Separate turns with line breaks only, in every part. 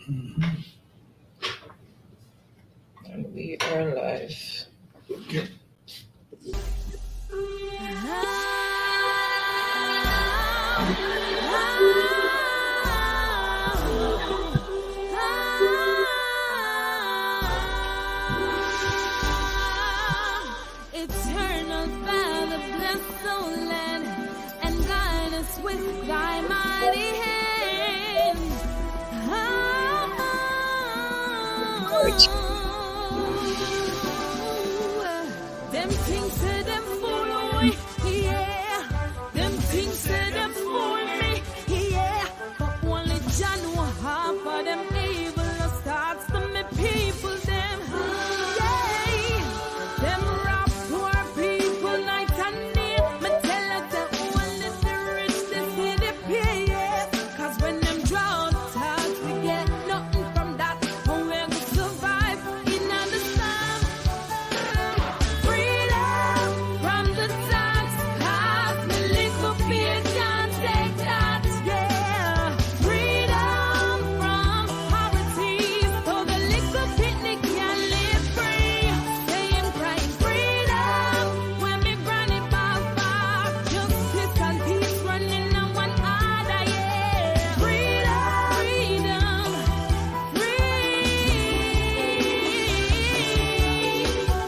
And we are live. Okay.
Eternal Father, bless the land and guide us with thy mighty hand. Them things say them fool away, yeah. Them things say them fool me, yeah. But only Jah know half of them evil starts to me people them, yeah. Them rob poor people night and day. Me tell us that only the rich they see the pay, yeah. 'Cause when them drought starts, we get nothing from that. How we gonna survive in the storm? Freedom from the tax, have me little fear, can't take that, yeah. Freedom from poverty, so the little picnic can live free. Saying crying freedom when me granny back, justice and peace running on one other, yeah. Freedom, freedom, free.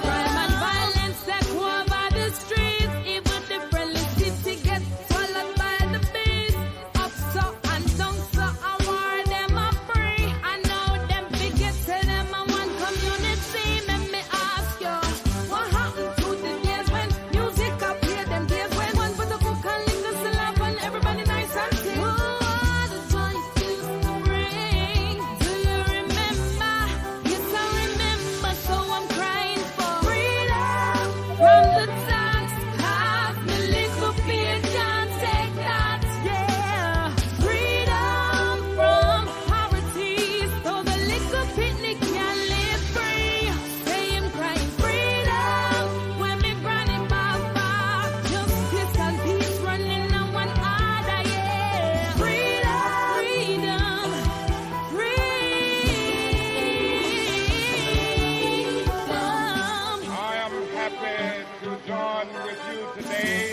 Crime and violence take over the streets, even the friendly city gets swallowed by the beast. Up so and down so, I war them are free. I know them forget to them a one community. Let me ask you, what happened to the days when music appeared? Them days when one put a cook and liquor slap and everybody nice and sing. Oh, the joy it used to bring. Do you remember? Yes, I remember. So I'm crying for freedom from the tax. Have me little fear, can't take that, yeah. Freedom from poverty, so the little picnic can live free. Say I'm crying freedom when me granny back, justice and peace running on one other, yeah. Freedom, freedom, freedom.
I am happy to join with you today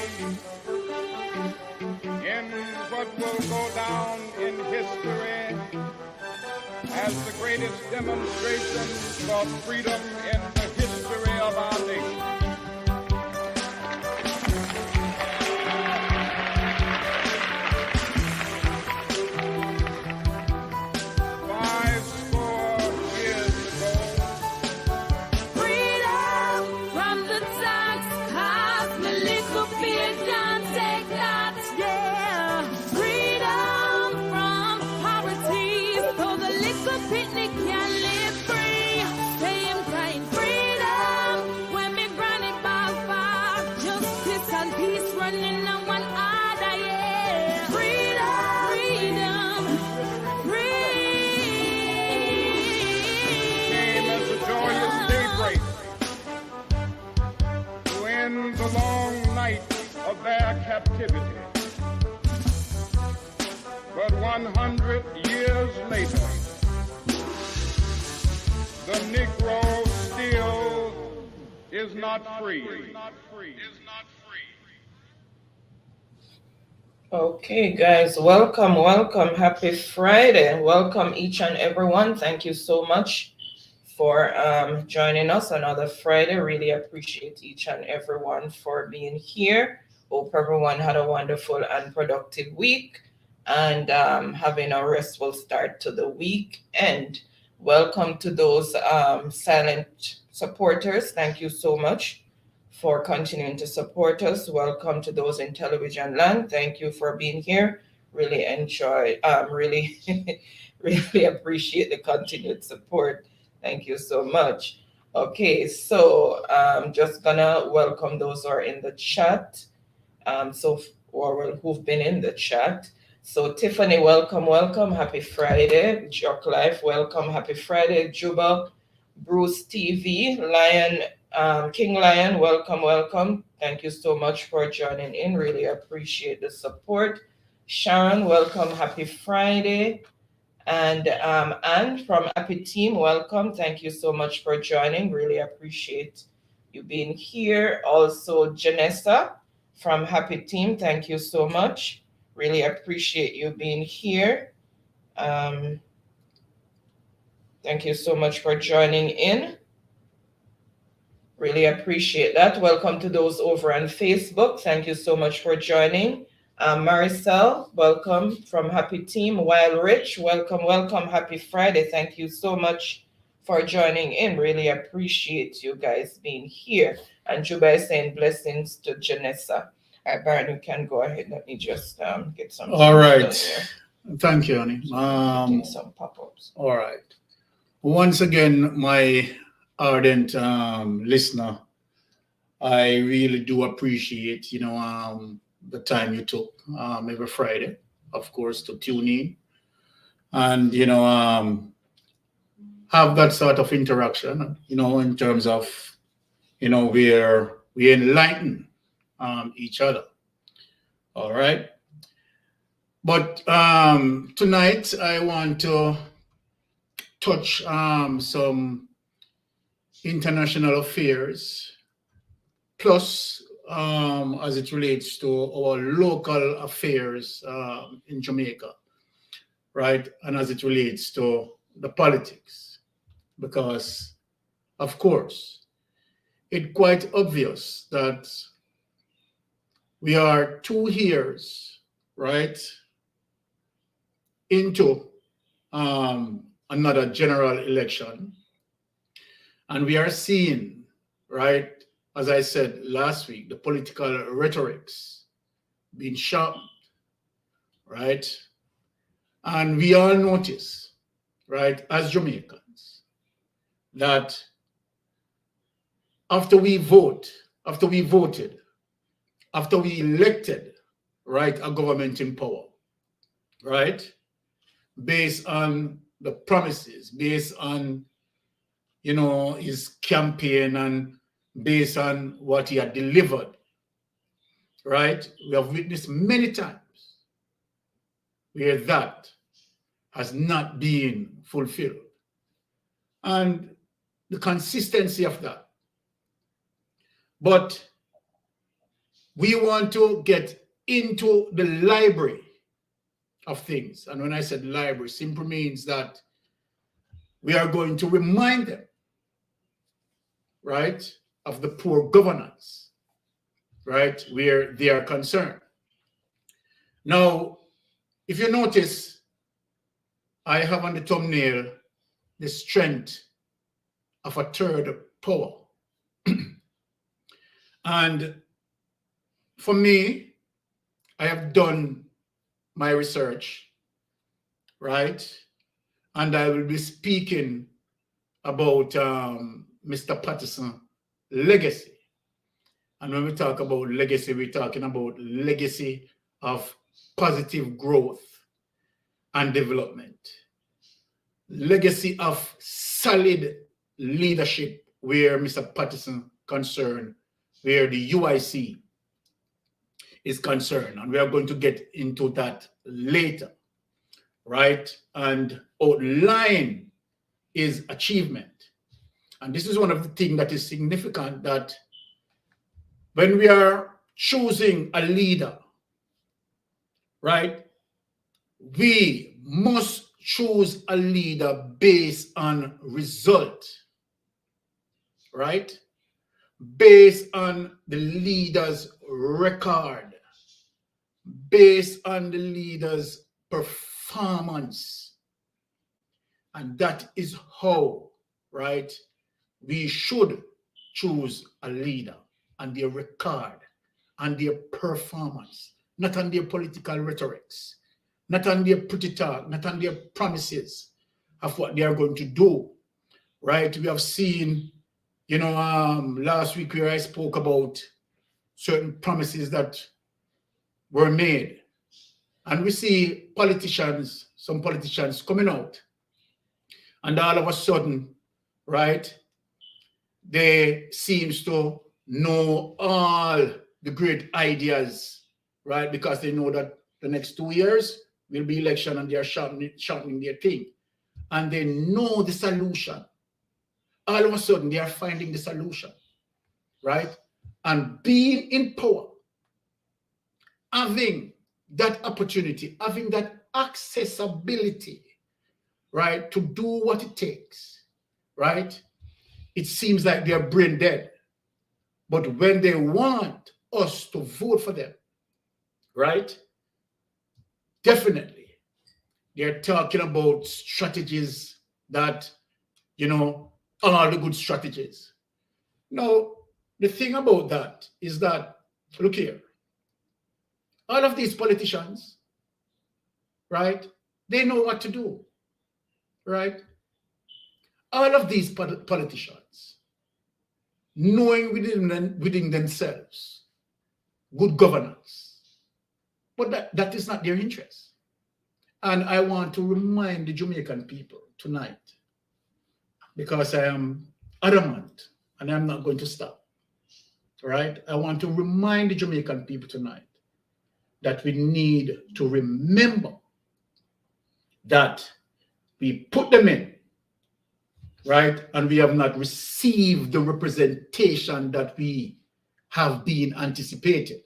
in what will go down in history as the greatest demonstration for freedom in the history of our nation. Five score years ago,
Freedom from the tax, have me little fear, can't take that, yeah. Freedom from poverty, so the little picnic can live free. Say I'm crying freedom when me granny back, justice and peace running on one other, yeah. Freedom, freedom,
came as a joyous daybreak to end the long night of their captivity. But 100 years later, the Negro still is not free.
Okay, guys, welcome. Happy Friday. Welcome each and everyone. Thank you so much for joining us another Friday. Really appreciate each and everyone for being here. Hope everyone had a wonderful and productive week and having a restful start to the week. And welcome to those silent supporters. Thank you so much for continuing to support us. Welcome to those in television land. Thank you for being here. Really enjoy, really, really appreciate the continued support. Thank you so much. Okay, so just gonna welcome those who are in the chat. Or who've been in the chat. So Tiffany, welcome. Happy Friday. Jock Life, welcome. Happy Friday. Juba, Bruce TV, Lion, King Lion, welcome. Thank you so much for joining in. Really appreciate the support. Sharon, welcome. Happy Friday. And from Happy Team, welcome. Thank you so much for joining. Really appreciate you being here. Also, Janessa from Happy Team, thank you so much. Really appreciate you being here. Um, thank you so much for joining in. Really appreciate that. Welcome to those over on Facebook. Thank you so much for joining. Maricel, welcome from Happy Team. Wild Rich, welcome. Happy Friday. Thank you so much for joining in. Really appreciate you guys being here. And Juba is saying blessings to Janessa. All right, Baron, you can go ahead. Let me just get some.
All right. Thank you, honey.
Some pop-ups.
All right. Once again, my ardent listener, I really do appreciate, the time you took every Friday, of course, to tune in and, have that sort of interaction, in terms of, where we enlighten each other. All right. But tonight I want to touch some international affairs, plus as it relates to our local affairs in Jamaica, right? And as it relates to the politics, because of course, it's quite obvious that we are 2 years, right, into another general election. And we are seeing, right, as I said last week, the political rhetorics being sharpened, right? And we all notice, right, as Jamaicans, that after we voted, after we elected, right, a government in power, right, based on the promises, based on, his campaign and based on what he had delivered, right? We have witnessed many times where that has not been fulfilled. And the consistency of that. But we want to get into the library of things. And when I said library, simply means that we are going to remind them, right, of the poor governance, right, where they are concerned. Now, if you notice, I have on the thumbnail the strength of a third power. And for me, I have done my research, right? And I will be speaking about Mr. Patterson legacy. And when we talk about legacy, we're talking about legacy of positive growth and development. Legacy of solid leadership where Mr. Patterson concerned, where the UIC is concerned. And we are going to get into that later, right? And outline his achievement. And this is one of the things that is significant, that when we are choosing a leader, right, we must choose a leader based on result, right? Based on the leader's record, based on the leader's performance. And that is how, right, we should choose a leader, and their record and their performance, not on their political rhetorics, not on their pretty talk, not on their promises of what they are going to do, right? We have seen, last week where I spoke about certain promises that were made. And we see some politicians coming out, and all of a sudden, right, they seems to know all the great ideas, right? Because they know that the next 2 years, will be election and they are shortening their thing. And they know the solution. All of a sudden, they are finding the solution, right? And being in power, having that opportunity, having that accessibility, right, to do what it takes, right? It seems like they're brain dead. But when they want us to vote for them, right, definitely, they're talking about strategies that, you know, are the good strategies. Now, the thing about that is that, look here, all of these politicians, right, they know what to do, right? All of these politicians, knowing within themselves good governance, but that is not their interest. And I want to remind the Jamaican people tonight, because I am adamant and I'm not going to stop, right? I want to remind the Jamaican people tonight that we need to remember that we put them in, right? And we have not received the representation that we have been anticipated.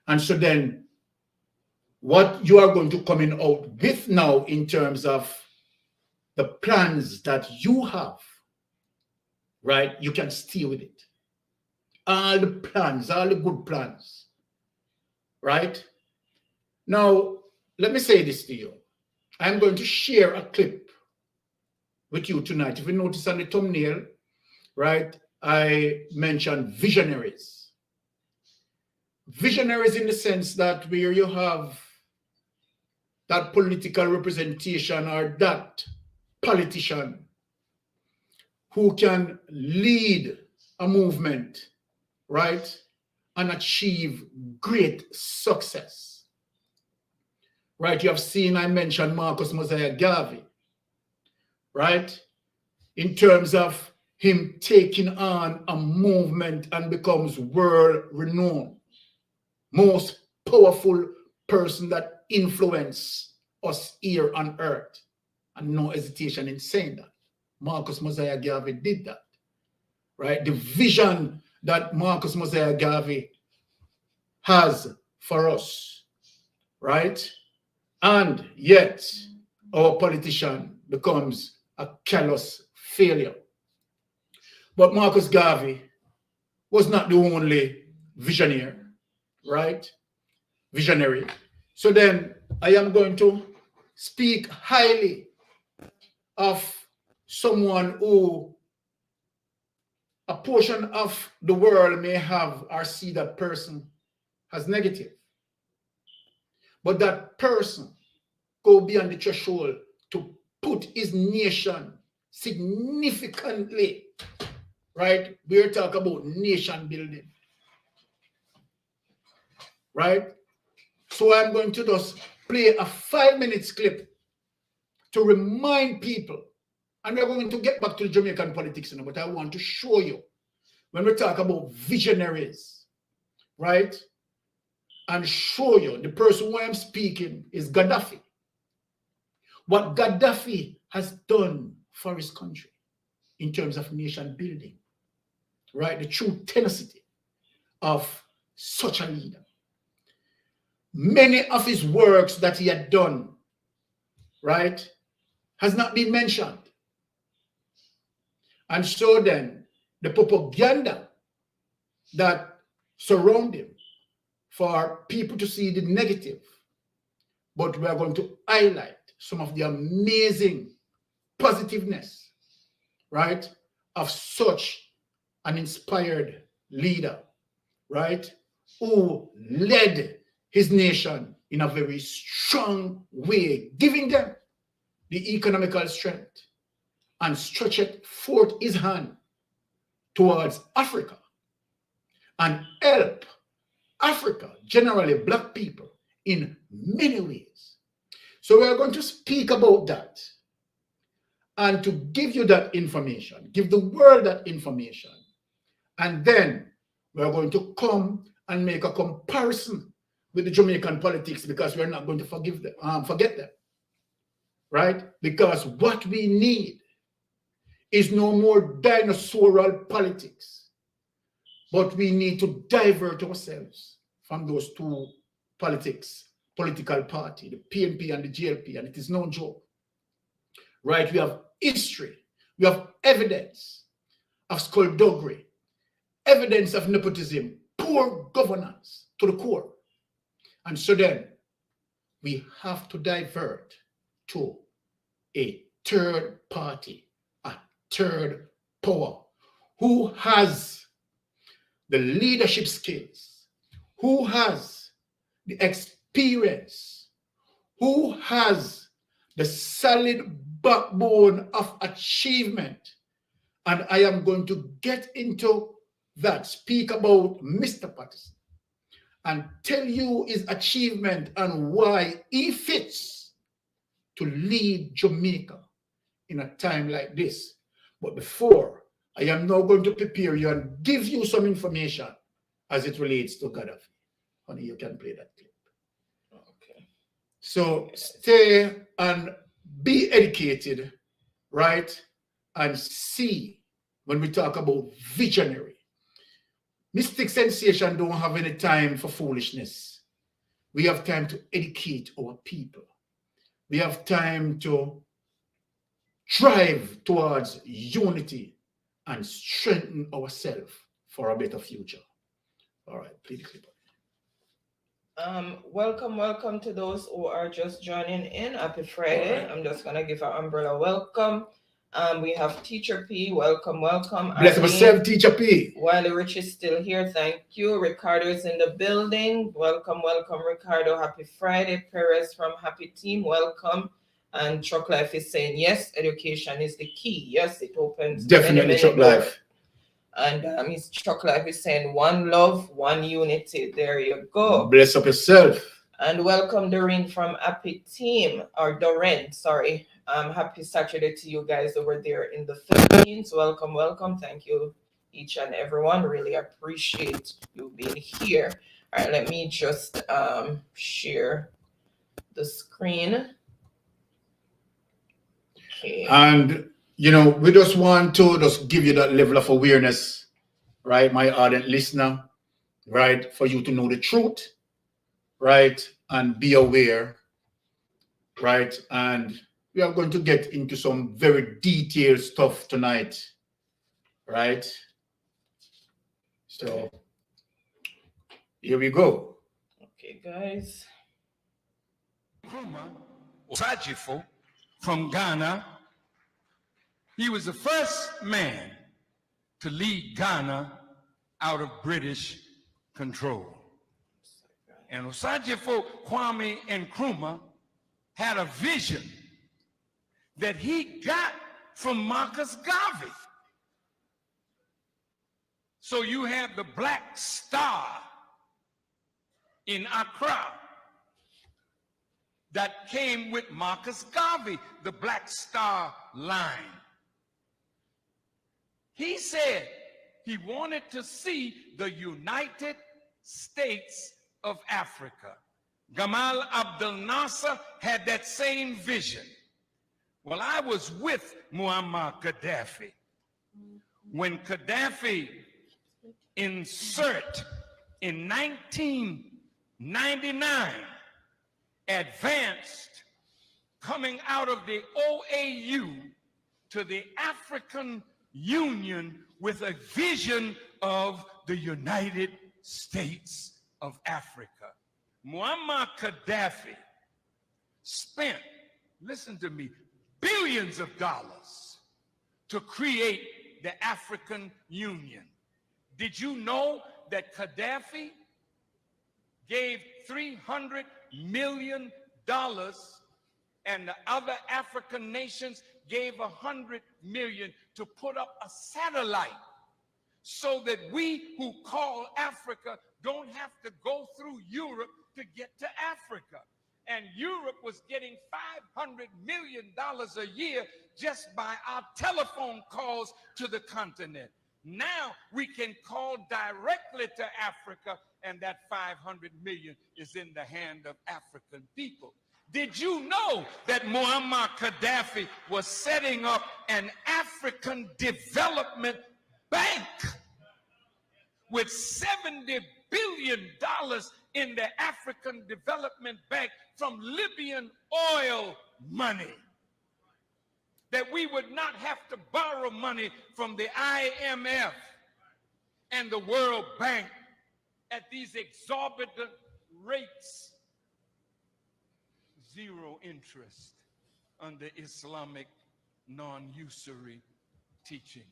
And so then what you are going to come in out with now in terms of the plans that you have, right? You can stay with it. All the plans, all the good plans, right? Now, let me say this to you. I'm going to share a clip with you tonight. If you notice on the thumbnail, right, I mentioned visionaries. Visionaries in the sense that where you have that political representation or that politician who can lead a movement, right, and achieve great success. Right, you have seen, I mentioned Marcus Mosiah Garvey, right, in terms of him taking on a movement and becomes world renowned, most powerful person that influenced us here on earth, and no hesitation in saying that. Marcus Mosiah Garvey did that, right? The vision that Marcus Mosiah Garvey has for us, right? And yet our politician becomes a callous failure. But Marcus Garvey was not the only visionary, right? Visionary. So then I am going to speak highly of someone who a portion of the world may have or see that person as negative. But that person go beyond the threshold to put his nation significantly, right? We're talking about nation building, right? So I'm going to just play a 5-minute clip to remind people, and we're going to get back to the Jamaican politics now, but I want to show you when we talk about visionaries, right? And show you the person who I'm speaking is Gaddafi. What Gaddafi has done for his country in terms of nation building, right? The true tenacity of such a leader. Many of his works that he had done, right, has not been mentioned. And so then the propaganda that surround him for people to see the negative, but we are going to highlight some of the amazing positiveness, right, of such an inspired leader, right, who led his nation in a very strong way, giving them the economical strength and stretched forth his hand towards Africa and help Africa, generally black people, in many ways. So we are going to speak about that and to give you that information, give the world that information. And then we are going to come and make a comparison with the Jamaican politics because we're not going to forget them, right? Because what we need is no more dinosaural politics, but we need to divert ourselves from those two political party, the PNP and the GLP, and it is no joke, right? We have history, we have evidence of skullduggery, evidence of nepotism, poor governance to the core. And so then we have to divert to a third party, a third power, who has the leadership skills, who has the experience, who has the solid backbone of achievement. And I am going to get into that, speak about Mr. Patterson, and tell you his achievement and why he fits to lead Jamaica in a time like this. But before, I am now going to prepare you and give you some information as it relates to Gaddafi. Honey, you can play that clip.
Okay.
So stay and be educated, right? And see when we talk about visionary. Mystic Sensation don't have any time for foolishness. We have time to educate our people. We have time to drive towards unity and strengthen ourselves for a better future. All right, play the clip.
Welcome to those who are just joining in. Happy Friday. I'm just gonna give an umbrella welcome. We have Teacher P. Welcome.
Bless yourself, Teacher P.
Wiley Rich is still here. Thank you. Ricardo is in the building. Welcome, Ricardo. Happy Friday. Perez from Happy Team. Welcome. And Truck Life is saying, yes, education is the key. Yes, it opens.
Definitely Truck Life.
And his Truck Life is saying, one love, one unity. There you go.
Bless up yourself.
And welcome Doreen from Happy Team, or Doreen, sorry. Happy Saturday to you guys over there in the Philippines. Welcome. Thank you, each and everyone. Really appreciate you being here. All right, let me just share the screen. Okay.
And, we just want to just give you that level of awareness, right, my ardent listener, right, for you to know the truth, right, and be aware, right, and we are going to get into some very detailed stuff tonight, right? So, here we go.
Okay, guys.
Nkrumah Osajifo from Ghana. He was the first man to lead Ghana out of British control. And Osajifo Kwame Nkrumah had a vision that he got from Marcus Garvey. So you have the Black Star in Accra that came with Marcus Garvey, the Black Star line. He said he wanted to see the United States of Africa. Gamal Abdel Nasser had that same vision. Well, I was with Muammar Gaddafi when Gaddafi insert in 1999 advanced coming out of the OAU to the African Union with a vision of the United States of Africa. Muammar Gaddafi spent, listen to me, billions of dollars to create the African Union. Did you know that Gaddafi gave $300 million and the other African nations gave $100 million to put up a satellite so that we who call Africa don't have to go through Europe to get to Africa? And Europe was getting $500 million a year just by our telephone calls to the continent. Now we can call directly to Africa and that 500 million is in the hand of African people. Did you know that Muammar Gaddafi was setting up an African development bank with $70 billion in the African Development Bank from Libyan oil money? That we would not have to borrow money from the IMF and the World Bank at these exorbitant rates. Zero interest under Islamic non-usury teachings.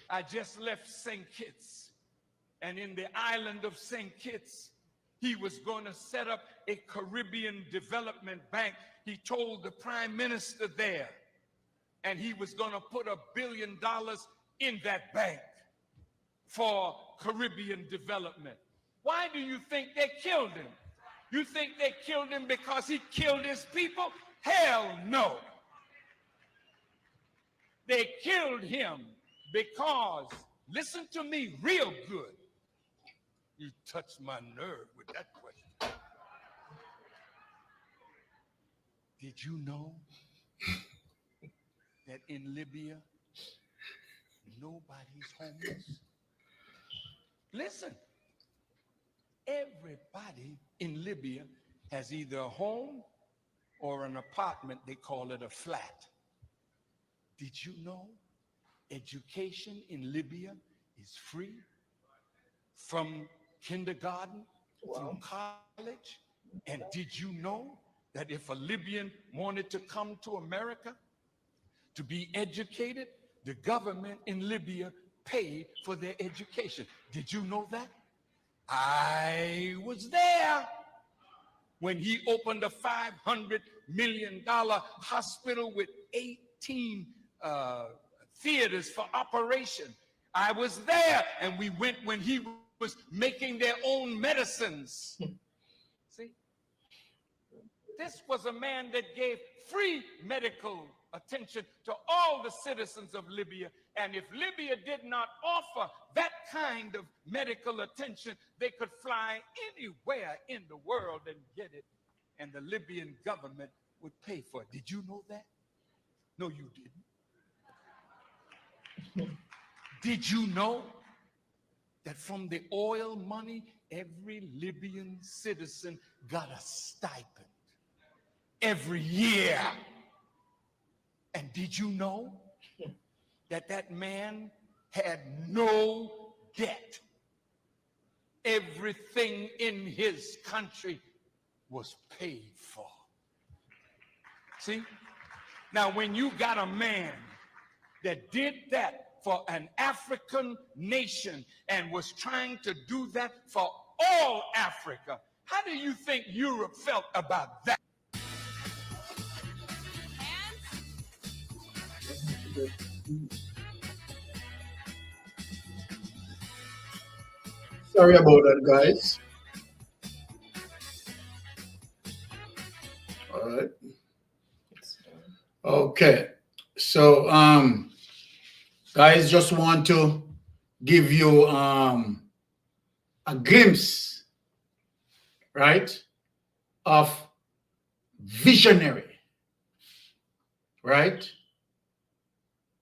I just left St. Kitts, and in the island of St. Kitts, he was going to set up a Caribbean Development Bank. He told the Prime Minister there, and he was going to put $1 billion in that bank for Caribbean development. Why do you think they killed him? You think they killed him because he killed his people? Hell no. They killed him because, listen to me real good. You touched my nerve with that question. Did you know that in Libya, nobody's homeless? Listen, everybody in Libya has either a home or an apartment. They call it a flat. Did you know education in Libya is free from kindergarten through college? And did you know that if a Libyan wanted to come to America to be educated, the government in Libya paid for their education? Did you know that? I was there when he opened a $500 million hospital with 18 theaters for operation. I was there, and we went when he was making their own medicines. See? This was a man that gave free medical attention to all the citizens of Libya. And if Libya did not offer that kind of medical attention, they could fly anywhere in the world and get it. And the Libyan government would pay for it. Did you know that? No, you didn't. Did you know that from the oil money, every Libyan citizen got a stipend every year? And did you know that that man had no debt? Everything in his country was paid for. See? Now, when you got a man that did that for an African nation and was trying to do that for all Africa, how do you think Europe felt about that?
Sorry about that, guys. All right. Okay. So, guys, just want to give you a glimpse, right, of visionary, right?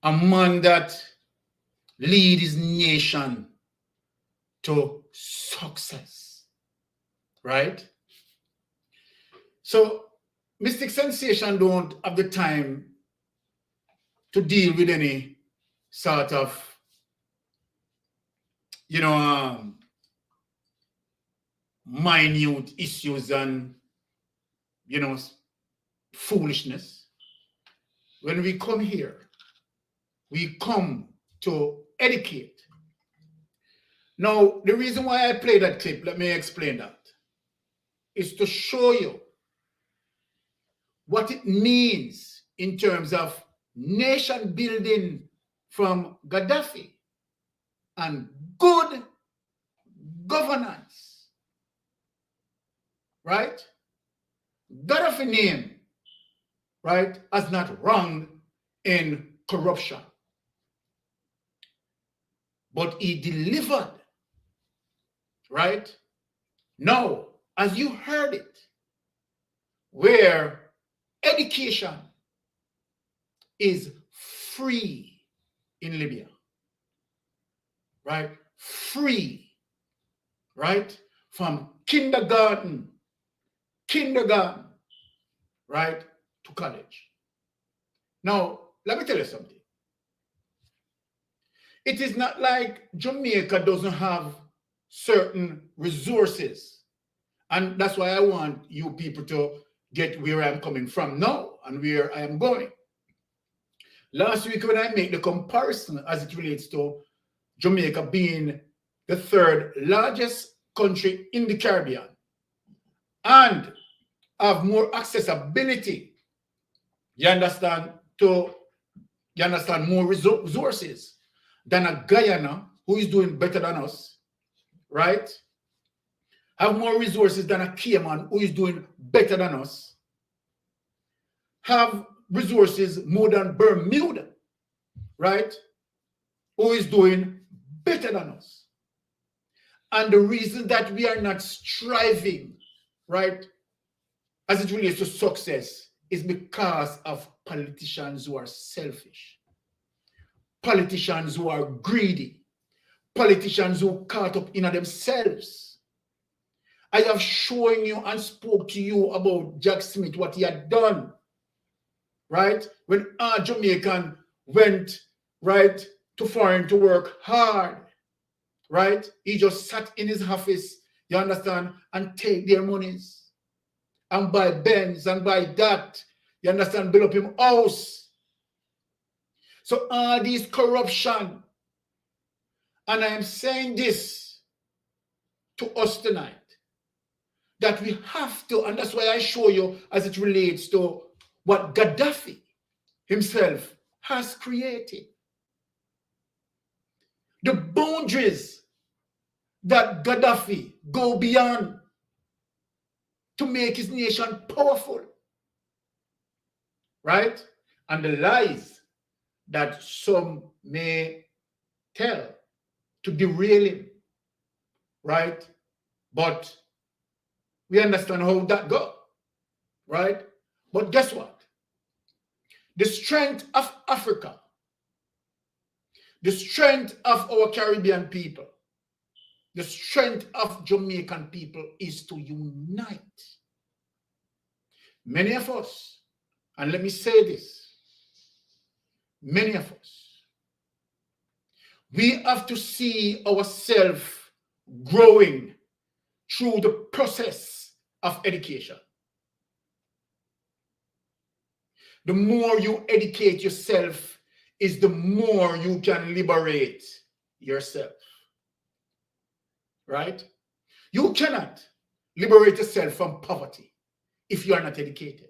A man that lead his nation to success, right? So Mystic Sensation don't have the time to deal with any sort of, minute issues and, foolishness. When we come here, we come to educate. Now, the reason why I play that clip, let me explain that, is to show you what it means in terms of nation building from Gaddafi and good governance, right? Gaddafi name, right, has not wrong in corruption, but he delivered right? Now, as you heard it, where education is free in Libya, right? Free, right? From kindergarten, right, to college. Now, let me tell you something. It is not like Jamaica doesn't have certain resources. And that's why I want you people to get where I'm coming from now and where I am going. Last week, when I make the comparison as it relates to Jamaica being the third largest country in the Caribbean and have more accessibility, you understand, more resources than a Guyana, who is doing better than us, right? Have more resources than a Cayman, who is doing better than us. Have resources more than Bermuda, right? Who is doing better than us. And the reason that we are not striving, right, as it relates to success is because of politicians who are selfish, politicians who are greedy, politicians who caught up in themselves. I have shown you and spoke to you about Jack Smith, what he had done, right? When our Jamaican went, right, to foreign to work hard, right? He just sat in his office, you understand, and take their monies and buy Benz and buy that, you understand, build up him house. So all these corruption, and I am saying this to us tonight, that we have to, and that's why I show you as it relates to what Gaddafi himself has created. The boundaries that Gaddafi go beyond to make his nation powerful, right? And the lies that some may tell to derail him, right? But we understand how that goes, right? But guess what? The strength of Africa, the strength of our Caribbean people, the strength of Jamaican people is to unite. Many of us, and let me say this, many of us, we have to see ourselves growing through the process of education. The more you educate yourself is the more you can liberate yourself, right? You cannot liberate yourself from poverty if you are not educated.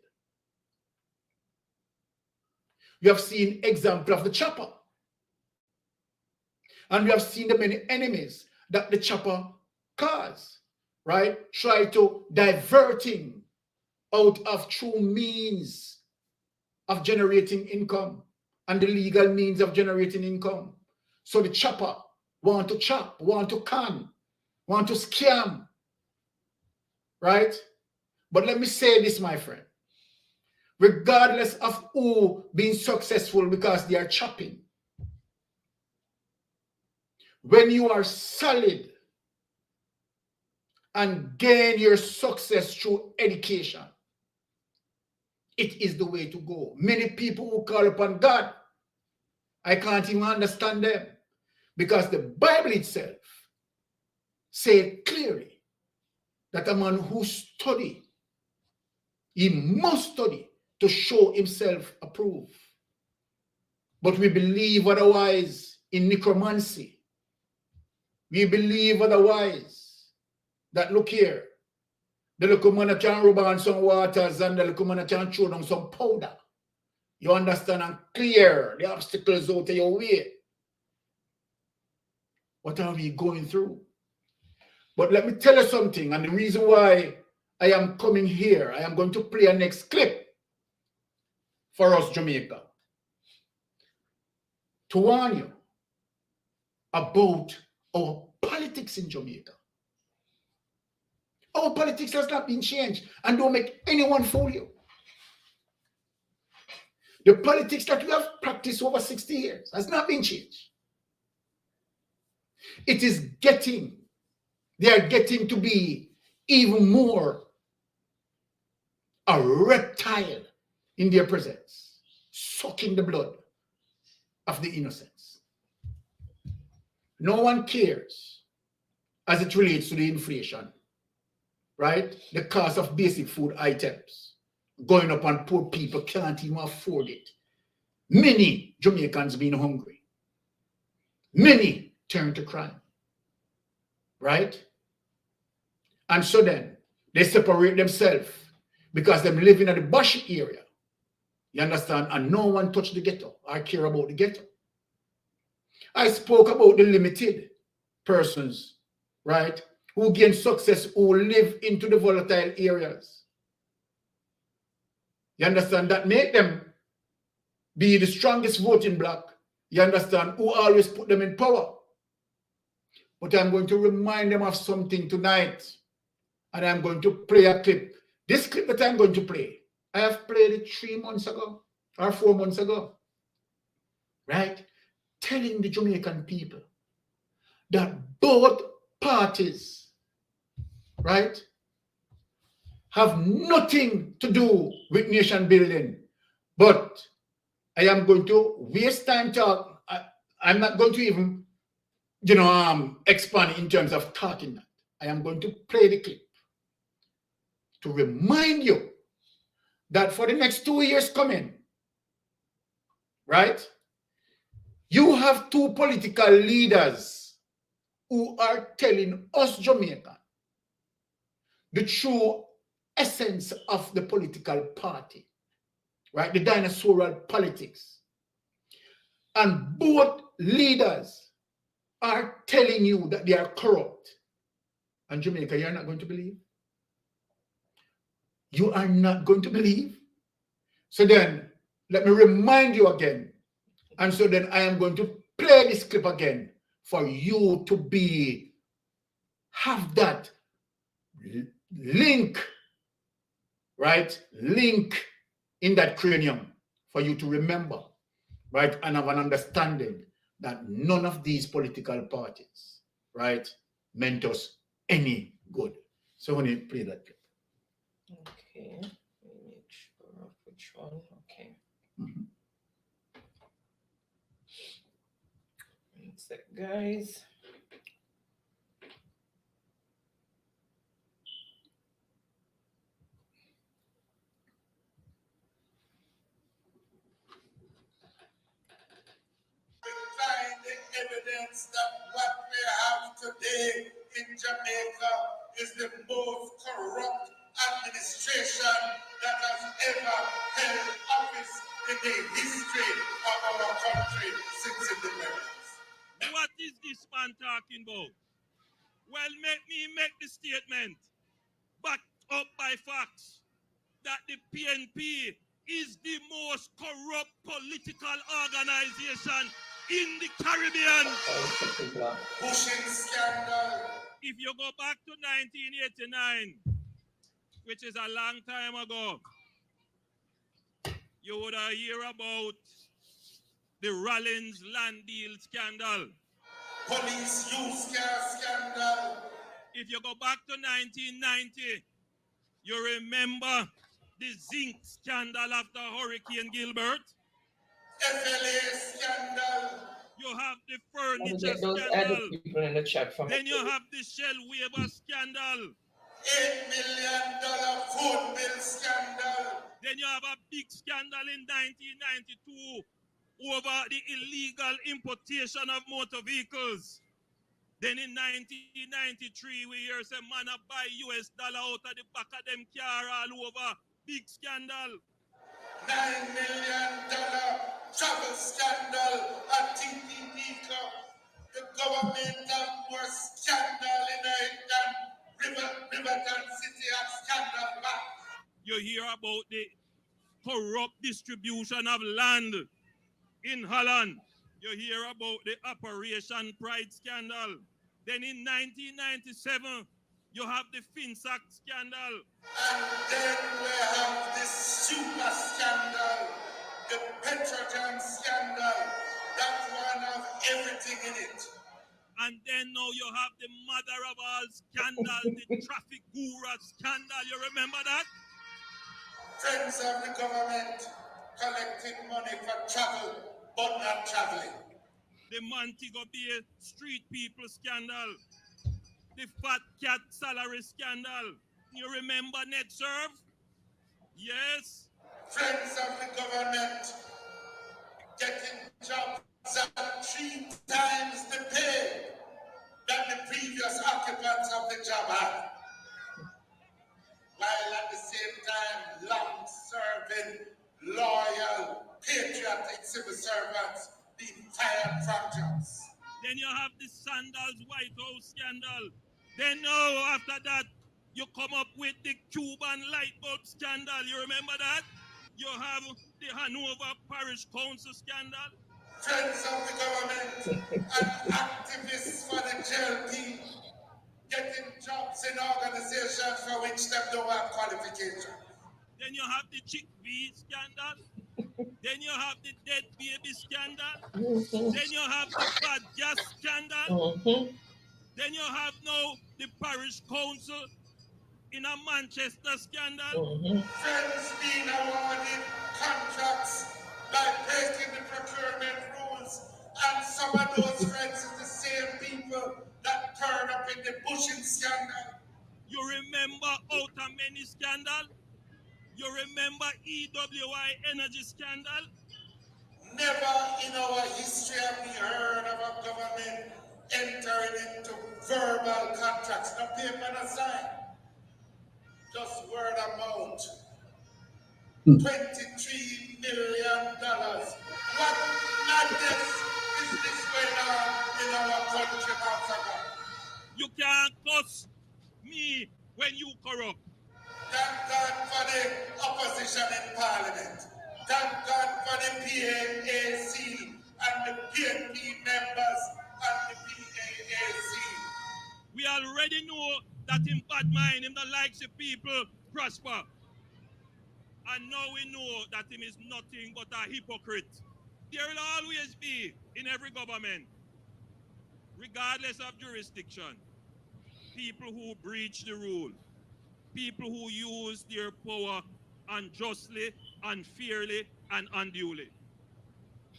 We have seen example of the chopper, and we have seen the many enemies that the chopper cause, right? Try to diverting out of true means of generating income and the legal means of generating income. So the chopper want to chop, want to con, want to scam, right? But let me say this, my friend. Regardless of who being successful because they are chopping, when you are solid and gain your success through education, it is the way to go. Many people who call upon God, I can't even understand them, because the Bible itself says clearly that a man who study, he must study to show himself approved. But we believe otherwise in necromancy. We believe otherwise that, look here, the little man can rub on some waters and the little man can throw down some powder. You understand, and clear the obstacles out of your way. What are we going through? But let me tell you something, and the reason why I am coming here, I am going to play a next clip for us, Jamaica, to warn you about our politics in Jamaica. Our politics has not been changed, and don't make anyone fool you. The politics that we have practiced over 60 years has not been changed. It is they are getting to be even more a reptile in their presence, sucking the blood of the innocents. No one cares as it relates to the inflation, right? The cost of basic food items going up, and poor people can't even afford it. Many Jamaicans being hungry. Many turn to crime, right? And so then they separate themselves because they're living in the bush area. You understand? And no one touch the ghetto or care about the ghetto. I spoke about the limited persons, right, who gain success, who live into the volatile areas. You understand? That make them be the strongest voting bloc. You understand? Who always put them in power. But I'm going to remind them of something tonight. And I'm going to play a clip. This clip that I'm going to play, I have played it 3 months ago or 4 months ago. Right? Telling the Jamaican people that both parties, right, have nothing to do with nation building. But I am going to waste time talk. I'm not going to even, expand in terms of talking that. I am going to play the clip to remind you that for the next 2 years coming, right, you have 2 political leaders who are telling us Jamaica the true essence of the political party, right? The dinosaural politics. And both leaders are telling you that they are corrupt. And Jamaica, you're not going to believe? You are not going to believe? So then, let me remind you again. And so then I am going to play this clip again for you to have that link, right? Link in that cranium for you to remember, right? And have an understanding that none of these political parties, right, meant us any good. So when you play that clip.
Okay, let me make sure of which one. Okay.
Mm-hmm.
One sec, guys.
Find the evidence that what we have today in Jamaica is the most corrupt administration that has ever held office in the history of our country since independence.
What is this man talking about? Well, make me make the statement, backed up by facts, that the PNP is the most corrupt political organization in the Caribbean.
Pushing scandal.
If you go back to 1989, which is a long time ago, you would hear about the Rollins land deal scandal.
Police use car scandal.
If you go back to 1990, you remember the zinc scandal after Hurricane Gilbert.
FLA scandal.
You have the furniture
Get those
scandal.
people in the chat from
Then you have the Shell waiver scandal.
$8 million food bill scandal.
Then you have a big scandal in 1992 over the illegal importation of motor vehicles. Then in 1993, we hear some man buy US dollar out of the back of them car all over. Big scandal.
$9 million travel scandal at TTD Club. The government have more scandal in it than Riverton City have scandal back.
You hear about the corrupt distribution of land in Holland. You hear about the Operation Pride scandal. Then in 1997, You have the FinSac scandal.
And then we have the super scandal, the Petrogen scandal. That one have everything in it.
And then now you have the mother of all scandal, the traffic guru scandal. You remember that?
Friends of the government collecting money for travel, but not traveling.
The Montego Bay street people scandal. The fat cat salary scandal. You remember NetServe? Yes.
Friends of the government getting jobs at 3 times the pay that the previous occupants of the job had. While at the same time, long-serving, loyal, patriotic civil servants being fired from jobs.
Then you have the Sandals White House scandal. Then now, after that, you come up with the Cuban light bulb scandal. You remember that? You have the Hanover Parish Council scandal.
Friends of the government and activists for the JLP getting jobs in organizations for which they don't have qualifications.
Then you have the chickpea scandal. Then you have the dead baby scandal. Then you have the bad gas scandal. Then you have now the parish council in a Manchester scandal.
Friends being awarded contracts by breaking the procurement rules, and some of those friends are the same people that turned up in the bushing scandal.
You remember Outermany scandal? You remember EWI energy scandal?
Never in our history have we heard of a government entering into verbal contracts, no paper, no sign. Just word of mouth. $23 million. What madness is this going on in our country, Master?
You can't cuss me when you corrupt.
Thank God for the opposition in Parliament. Thank God for the PAAC and the PNP members and the PAAC.
We already know that in bad mind, him that likes the people prosper. And now we know that him is nothing but a hypocrite. There will always be in every government, regardless of jurisdiction, people who breach the rule, people who use their power unjustly, unfairly, and unduly.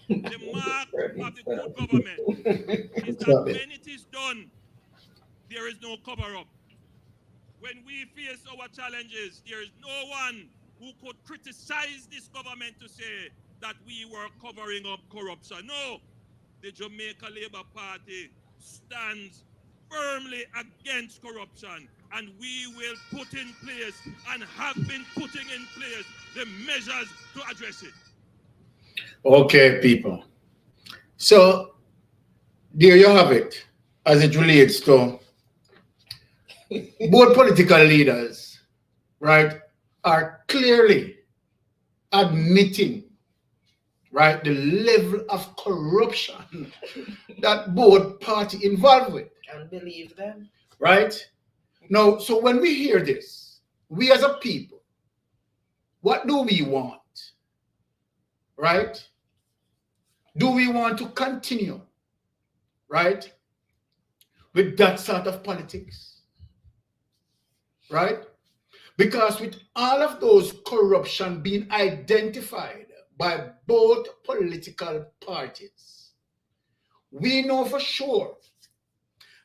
The mark of the good government is that when it is done, there is no cover-up. When we face our challenges, there is no one who could criticize this government to say that we were covering up corruption. No, the Jamaica Labour Party stands firmly against corruption, and we will put in place and have been putting in place the measures to address it.
Okay, people. So there you have it as it relates to both political leaders, right, are clearly admitting, right, the level of corruption that both parties involved with.
Can't believe them.
Right? Now, so when we hear this, we as a people, what do we want? Right? Do we want to continue, right, with that sort of politics? Right? Because with all of those corruption being identified by both political parties, we know for sure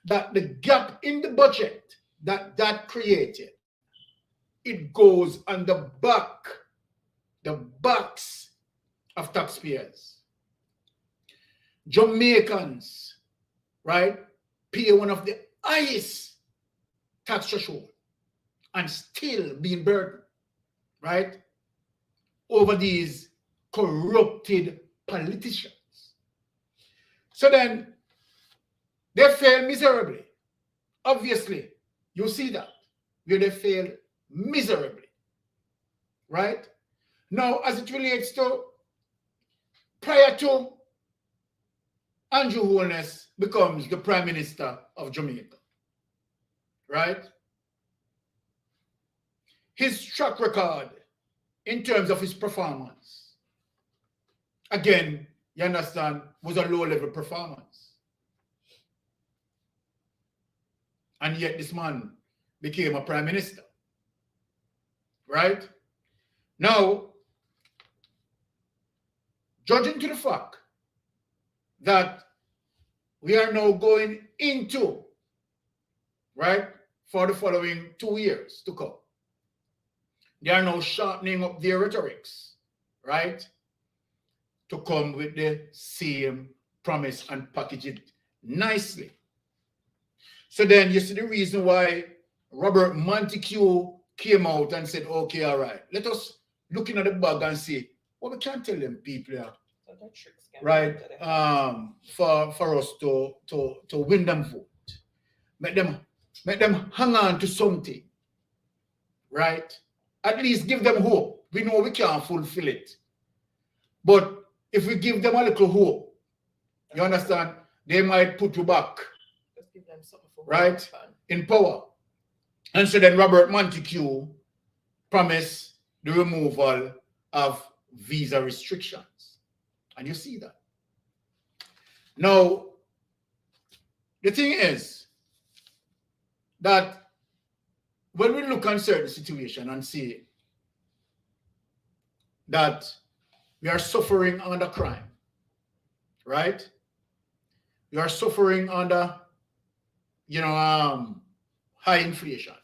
that the gap in the budget that created, it goes on the backs of taxpayers. Jamaicans, right, pay one of the highest tax threshold and still being burdened, right, over these corrupted politicians. So then they fail miserably. Obviously, you see that, where they fail miserably, right? Now, as it relates to prior to Andrew Holness becomes the Prime Minister of Jamaica, right? his track record in terms of his performance, again, you understand, was a low-level performance. And yet this man became a prime minister. Right? Now, judging to the fact that we are now going into, right, for the following 2 years to come, they are now sharpening up their rhetorics, right, to come with the same promise and package it nicely. So then you see the reason why Robert Montague came out and said, okay, all right, let us look in at the bag and see what we can tell them people here, right, for us to win them vote. Make them hang on to something, right? At least give them hope. We know we can't fulfill it. But if we give them a little hope, you understand, they might put you back, right, in power. And so then Robert Montague promised the removal of visa restrictions. And you see that. Now, the thing is that when we look at certain situation and see that we are suffering under crime, right? We are suffering under, high inflation,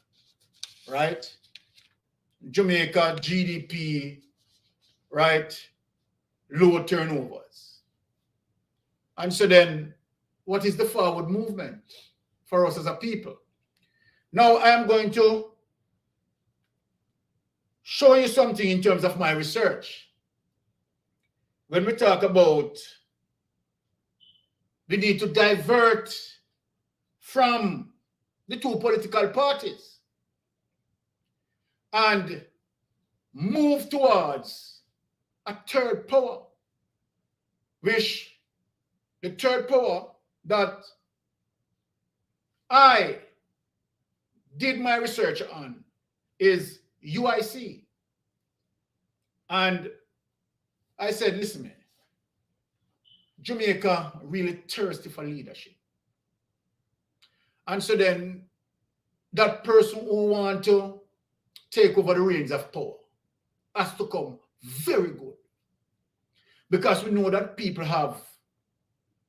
right? Jamaica GDP, right? Low turnovers. And so then, what is the forward movement for us as a people? Now, I am going to show you something in terms of my research. When we talk about the need to divert from the two political parties and move towards a third power, which the third power that I did my research on is UIC. And I said, listen, man, Jamaica really thirsty for leadership. And so then that person who want to take over the reins of power has to come very good. Because we know that people have,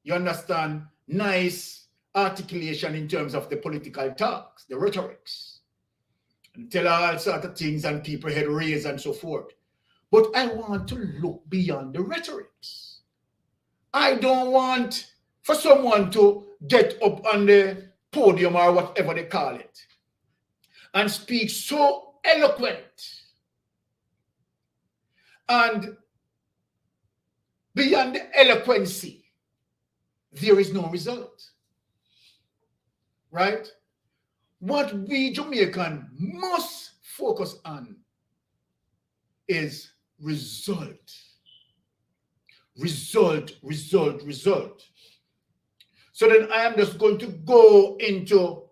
you understand, nice articulation in terms of the political talks, the rhetorics, and tell all sorts of things and people head raised and so forth. But I want to look beyond the rhetorics. I don't want for someone to get up on the podium or whatever they call it and speak so eloquent and beyond the eloquency, there is no result. Right? What we Jamaican must focus on is result. Result, result, result. So then I am just going to go into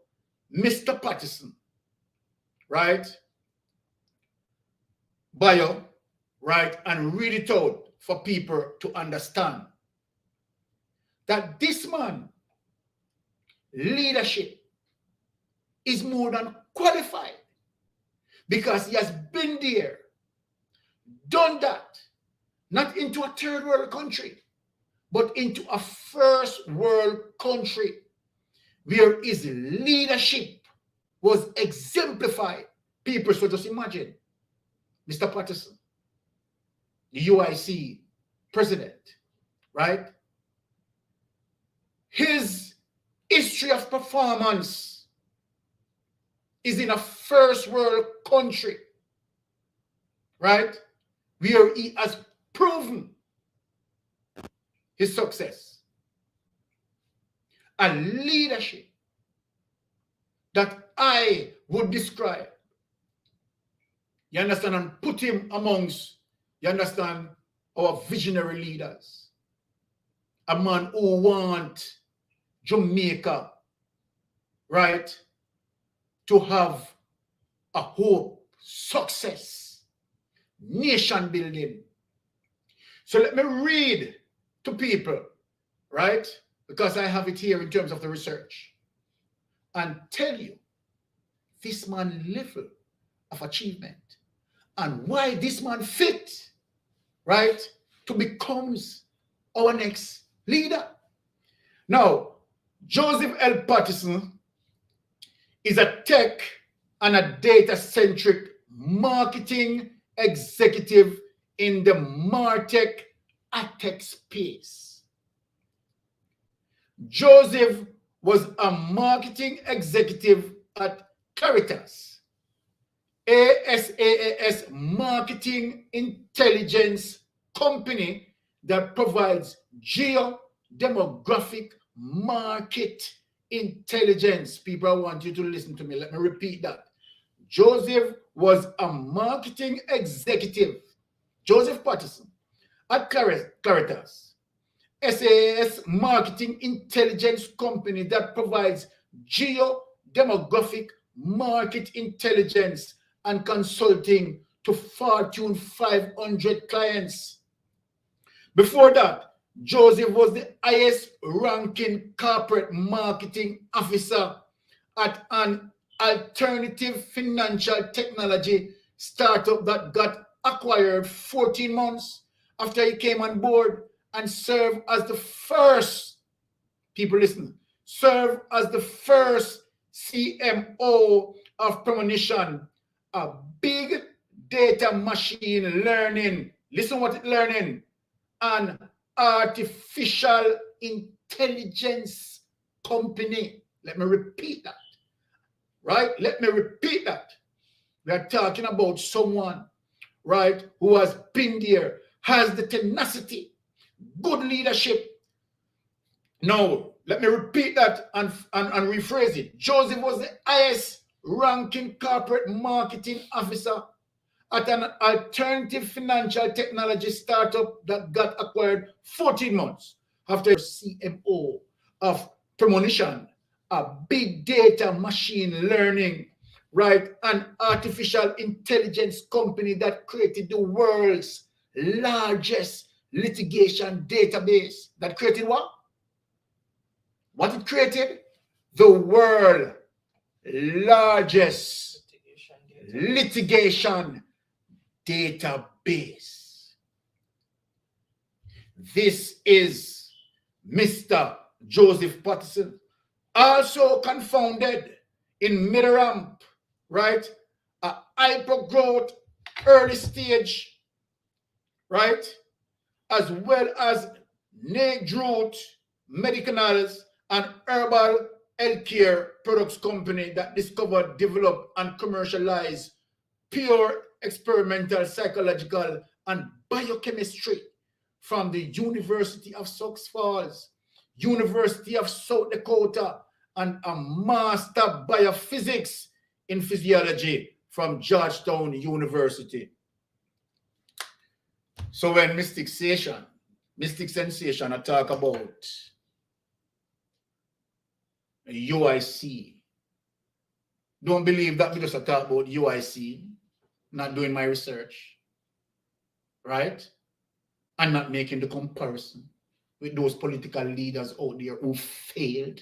Mr. Patterson, right? Bio, right? And read it out for people to understand that this man, leadership, is more than qualified because he has been there, done that, not into a third world country, but into a first world country where his leadership was exemplified. People, so just imagine Mr. Patterson, the UIC president, right? His history of performance is in a first world country, right? Where he has proven his success and leadership that I would describe, you understand, and put him amongst, you understand, our visionary leaders. A man who wants Jamaica, right, to have a hope success, nation building. So let me read to people, right? Because I have it here in terms of the research, and tell you this man level of achievement and why this man fit, right, to becomes our next leader. Now, Joseph L. Patterson is a tech and a data-centric marketing executive in the MarTech AdTech space. Joseph was a marketing executive at Claritas, a marketing intelligence company that provides geo-demographic market intelligence. People, I want you to listen to me. Let me repeat that. Joseph was a marketing executive, Joseph Patterson, at Claritas, SAS marketing intelligence company that provides geo-demographic market intelligence and consulting to Fortune 500 clients. Before that, Joseph was the highest ranking corporate marketing officer at an alternative financial technology startup that got acquired 14 months after he came on board, and served as the first, people listen, served as the first CMO of Premonition, a big data machine learning, listen what it's learning, and artificial intelligence company. Let me repeat that, right? Let me repeat that. We are talking about someone, right, who has been there, has the tenacity, good leadership. Now, let me repeat that and rephrase it. Joseph was the highest ranking corporate marketing officer at an alternative financial technology startup that got acquired 14 months after CMO of Premonition, a big data machine learning, right, an artificial intelligence company that created the world's largest litigation database. That created what? What it created? The world largest litigation database. This is Mr. Joseph Patterson, also confounded in mid-ramp, right? A hyper-growth early stage, right? As well as Negrowth Medicinals and herbal healthcare products company that discovered, developed, and commercialized pure experimental psychological and biochemistry from the University of Sioux Falls, University of South Dakota, and a master biophysics in physiology from Georgetown University. So when Mystic Sensation, I talk about UIC, don't believe that we just talk about UIC, not doing my research, right? And not making the comparison with those political leaders out there who failed,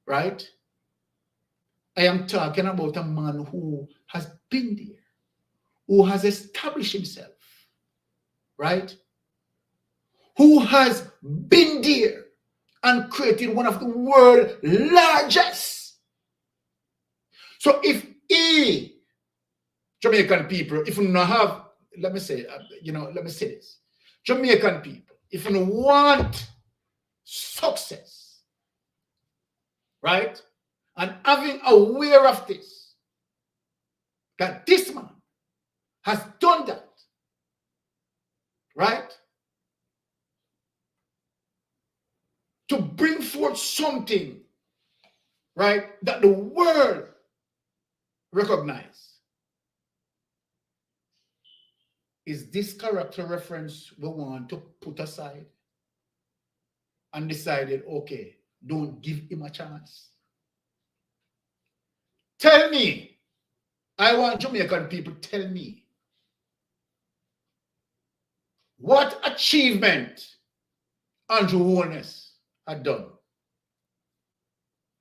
right? I am talking about a man who has been there, who has established himself, right? Who has been there and created one of the world's largest. So if Jamaican people, if you not have, let me say this, Jamaican people, if you want success, right, and having aware of this, that this man has done that, right, to bring forth something, right, that the world recognize. Is this character reference we want to put aside and decided, okay, don't give him a chance? Tell me I want Jamaican people to tell me what achievement Andrew Holness had done.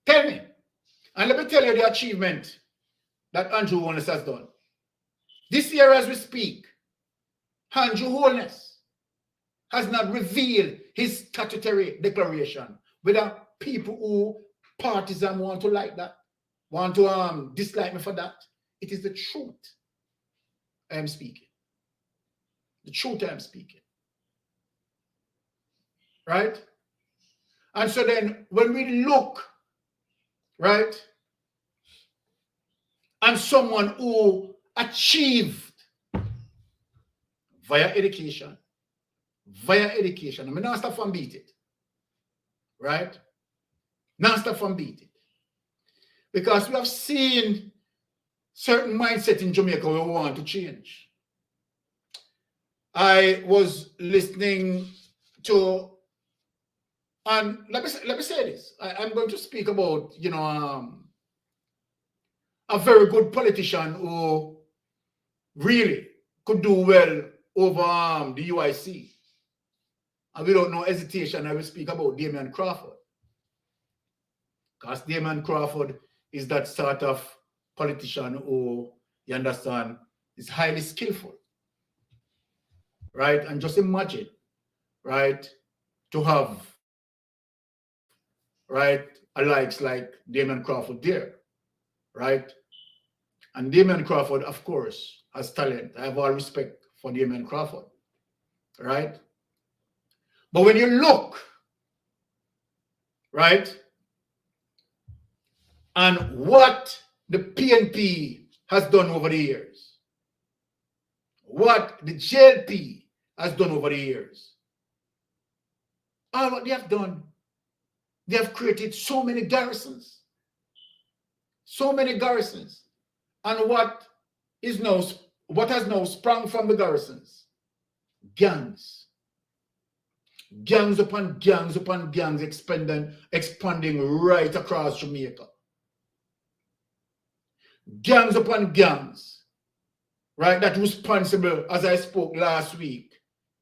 Tell me. And let me tell you the achievement that Andrew Holness has done. This year as we speak, Andrew Holness has not revealed his statutory declaration, whether people who partisan want to like that, want to dislike me for that. It is the truth I am speaking. The truth I am speaking. Right? And so then when we look, right, and someone who achieved via education, I mean, not stop from beat it, right? Not stop from beat it. Because we have seen certain mindset in Jamaica we want to change. I was listening to, and let me say this. I'm going to speak about, you know, a very good politician who really could do well over the UIC. And without no hesitation, I will speak about Damian Crawford. Because Damian Crawford is that sort of politician who, you understand, is highly skillful. Right? And just imagine, right, to have, right, a likes like Damian Crawford there. Right? And Damian Crawford, of course, has talent. I have all respect for Damian Crawford. Right? But when you look, right, and what the PNP has done over the years, what the JLP has done over the years, all what they have done, they have created so many garrisons. And what has now sprung from the garrisons? Gangs. Gangs upon gangs upon gangs expanding right across Jamaica. Gangs upon gangs, right, that responsible, as I spoke last week,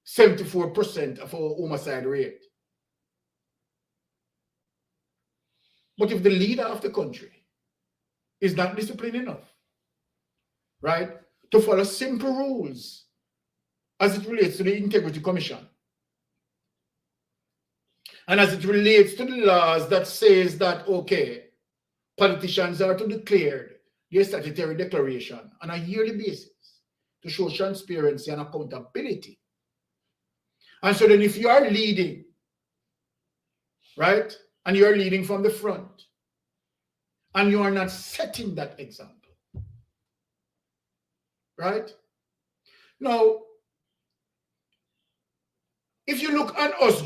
74% of our homicide rate. But if the leader of the country is not disciplined enough, right, to follow simple rules as it relates to the Integrity Commission, and as it relates to the laws that says that, okay, politicians are to declare their statutory declaration on a yearly basis to show transparency and accountability. And so then if you are leading, right, and you are leading from the front, and you are not setting that example, right? Now, if you look at us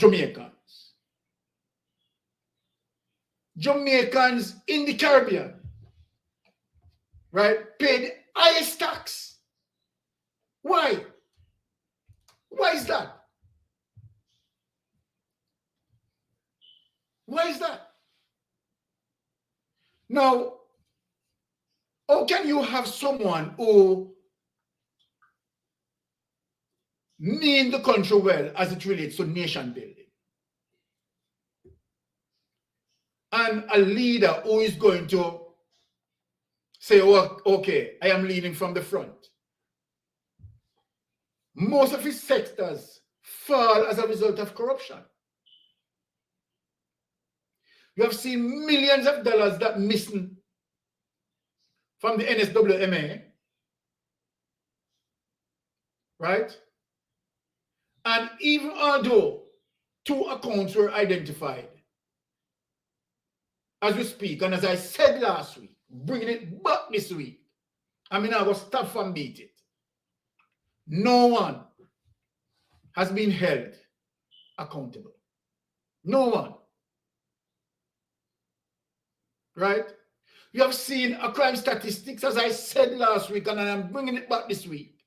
Jamaicans in the Caribbean, right, pay the highest tax. Why? Why is that? Why is that? Now, how can you have someone who mean the country well as it relates to nation building, and a leader who is going to say, oh, okay, I am leading from the front? Most of his sectors fall as a result of corruption. You have seen millions of dollars that missing from the NSWMA, right? And even although 2 accounts were identified, as we speak, and as I said last week, bringing it back this week, I mean, I will stop from beat it. No one has been held accountable. No one. Right? You have seen a crime statistics, as I said last week, and I'm bringing it back this week.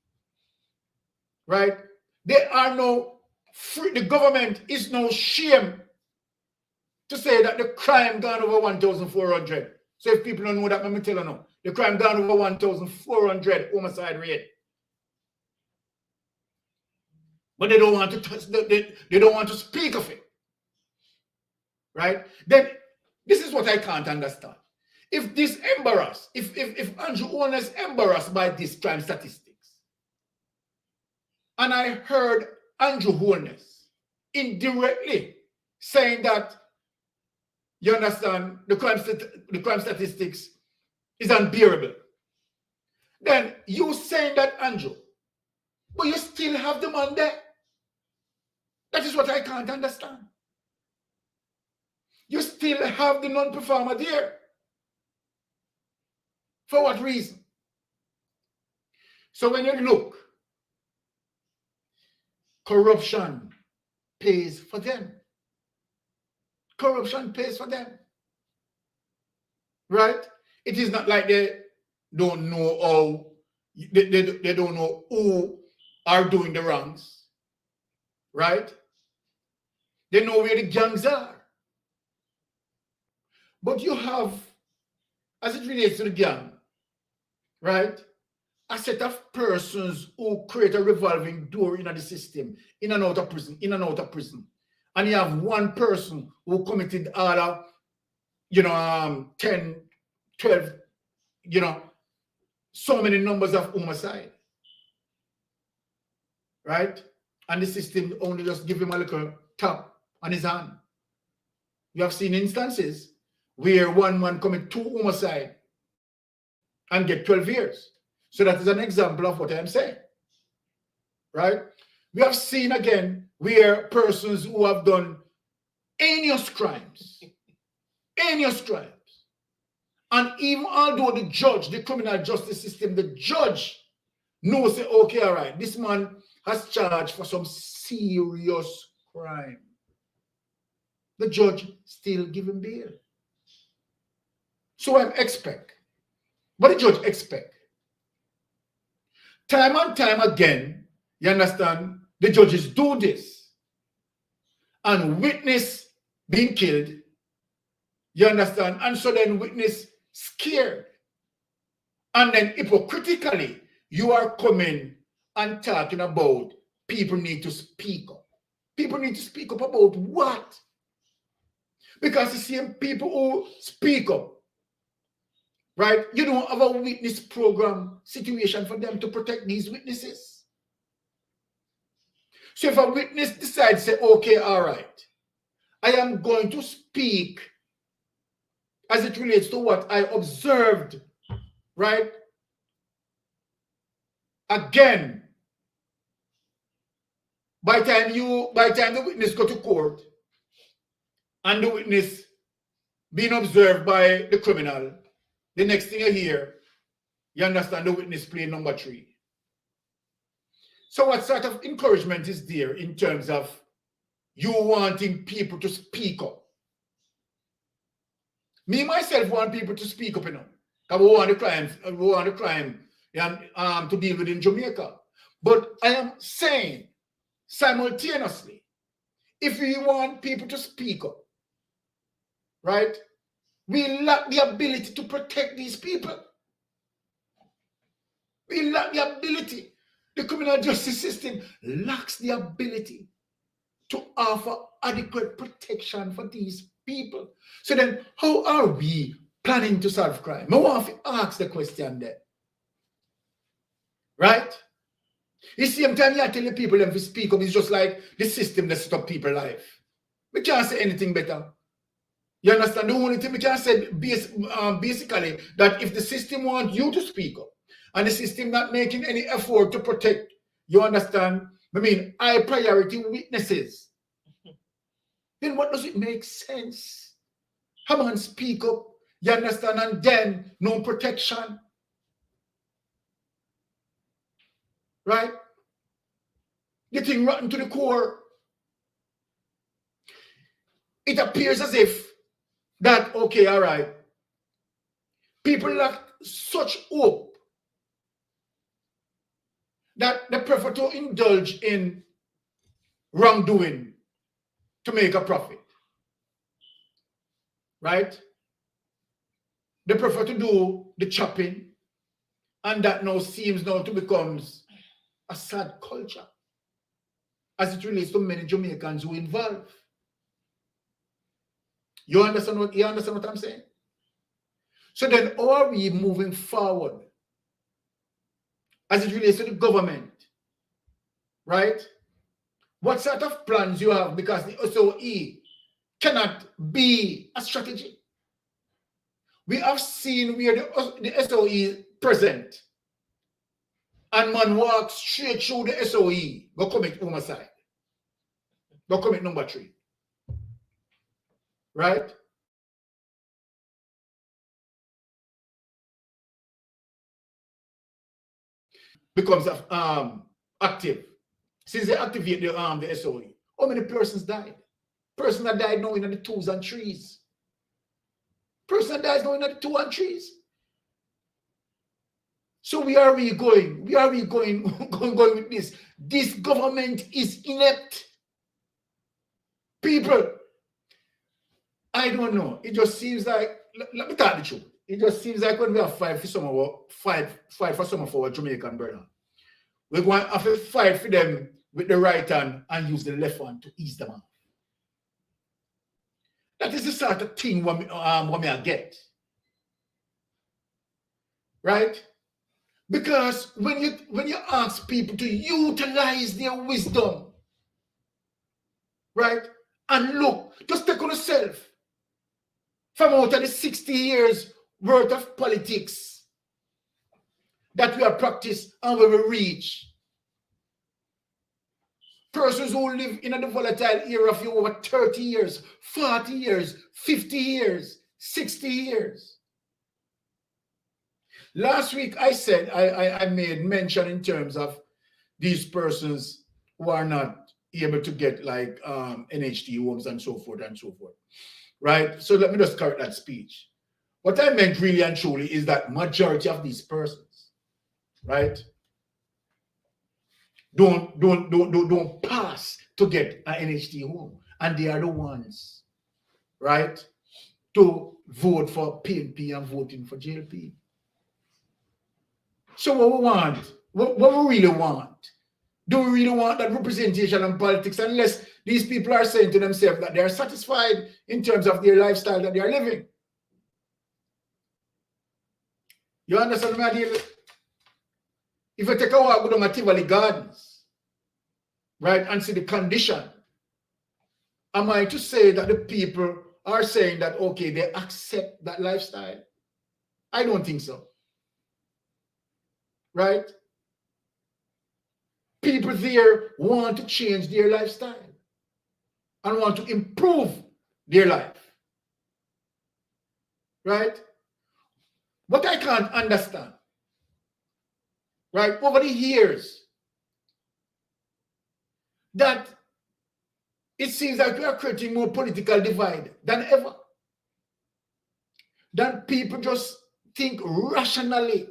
Right? There are no free, the government is no shame to say that the crime gone over 1,400. So if people don't know that, let me tell you now. The crime down over 1,400 homicide rate. But they don't want to they don't want to speak of it. Right? Then this is what I can't understand. If this embarrassed, if Andrew Holness is embarrassed by these crime statistics, and I heard Andrew Holness indirectly saying that, you understand, the crime statistics is unbearable, then you saying that, Andrew, but you still have the man there. That is what I can't understand. You still have the non-performer there. For what reason? So when you look, corruption pays for them. Corruption pays for them. Right? It is not like they don't know how, they don't know who are doing the wrongs. Right? They know where the gangs are. But you have, as it relates to the gang, right, a set of persons who create a revolving door in the system, in and out of prison, in and out of prison. And you have one person who committed other, 10, 12, so many numbers of homicide. Right? And the system only just give him a little tap on his hand. You have seen instances where one man commit 2 homicide and get 12 years. So that is an example of what I am saying. Right? We have seen again where persons who have done heinous crimes, and even although the judge, the criminal justice system, the judge knows, say, okay, all right, this man has charged for some serious crime. The judge still give him bail. So I expect, what the judge expect, time and time again, you understand, the judges do this, and witness being killed, you understand, and so then witness scared, and then hypocritically, you are coming and talking about people need to speak up. People need to speak up about what? Because the same people who speak up, right? You don't have a witness program situation for them to protect these witnesses. So if a witness decides, say, okay, all right, I am going to speak as it relates to what I observed, right? Again, by the time the witness go to court and the witness being observed by the criminal, the next thing you hear, you understand, the witness play number 3. So what sort of encouragement is there in terms of you wanting people to speak up? Me, myself, want people to speak up, because we want the crime to deal with in Jamaica. But I am saying, simultaneously, if we want people to speak up, right, we lack the ability to protect these people. We lack the ability. The criminal justice system lacks the ability to offer adequate protection for these people. So then, how are we planning to solve crime? I want to ask the question there. Right? The same time you are telling people them to speak up, it's just like the system that stop people's life. We can't say anything better. You understand? The only thing we can say basically that if the system wants you to speak up and the system not making any effort to protect, you understand? I mean, high priority witnesses. Then what does it make sense? Come on, speak up. You understand? And then no protection. Right? Getting rotten to the core. It appears as if that, okay, all right, people lack such hope that they prefer to indulge in wrongdoing to make a profit. Right? They prefer to do the chopping, and that now seems now to become a sad culture as it relates to many Jamaicans who involved. You understand what I'm saying? So then how are we moving forward as it relates to the government? Right? What sort of plans you have? Because the SOE cannot be a strategy. We have seen where the SOE is present, and man walks straight through the SOE, go commit homicide, go commit number 3. Right? Becomes active. Since they activate the SOE, how many persons died? Person that died now in the 2s and 3s. Person that dies now in the 2 and 3s. So where are we going? Where are we going with this? This government is inept. People, I don't know. It just seems like, let me tell the truth. It just seems like when we have fight for some of our Jamaican brethren, we're going to have to fight for them with the right hand and use the left hand to ease them off. That is the sort of thing what I get. Right? Because when you ask people to utilize their wisdom, right? And look, just take on yourself from out of the 60 years worth of politics that we have practiced and we will reach. Persons who live in a volatile era for over 30 years, 40 years, 50 years, 60 years. Last week I said, I made mention in terms of these persons who are not able to get like NHT homes and so forth, right? So let me just correct that speech. What I meant really and truly is that majority of these persons, right, don't pass to get an NHT home, and they are the ones, right, to vote for PNP and voting for JLP. So what we want, what we really want, do we really want that representation in politics unless these people are saying to themselves that they are satisfied in terms of their lifestyle that they are living? You understand my deal? If you take a walk down Tivoli Gardens, right, and see the condition, am I to say that the people are saying that, okay, they accept that lifestyle? I don't think so. Right? People there want to change their lifestyle and want to improve their life. Right? What I can't understand, right, over the years, that it seems like we are creating more political divide than ever. That people just think rationally,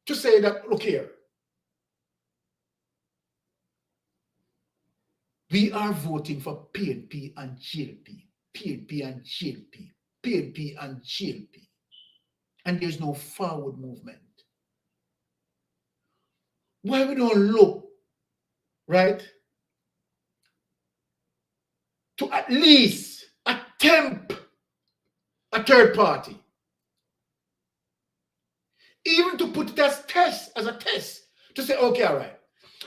to say that, look here, we are voting for PNP and GLP, PNP and GLP, PNP and GLP, and there's no forward movement. Why we don't look, right, to at least attempt a third party? Even to put it as a test, to say, okay, all right,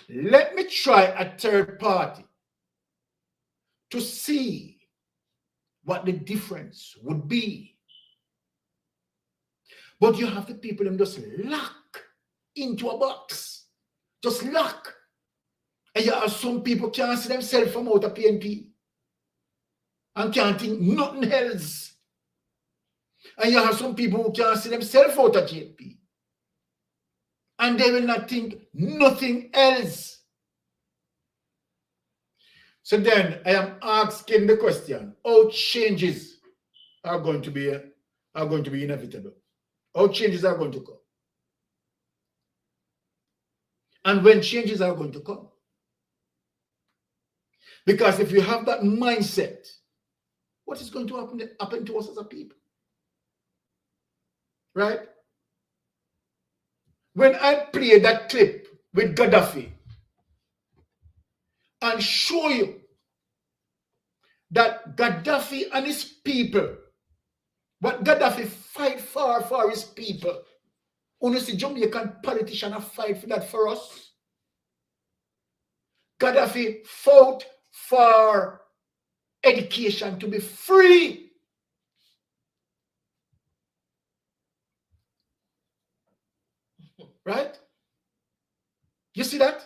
let me try a third party to see what the difference would be. But you have the people them just lock into a box, just lock. And you have some people can't see themselves from out of PNP and can't think nothing else. And you have some people who can't see themselves out of JLP. And they will not think nothing else. So then I am asking the question, how changes are going to be inevitable? How changes are going to come? And when changes are going to come? Because if you have that mindset what is going to happen to us as a people? Right? When I play that clip with Gaddafi and show you that Gaddafi and his people, what Gaddafi fight for his people, honestly, Jamaican politicians fight for that for us. Gaddafi fought for education to be free. Right? You see that?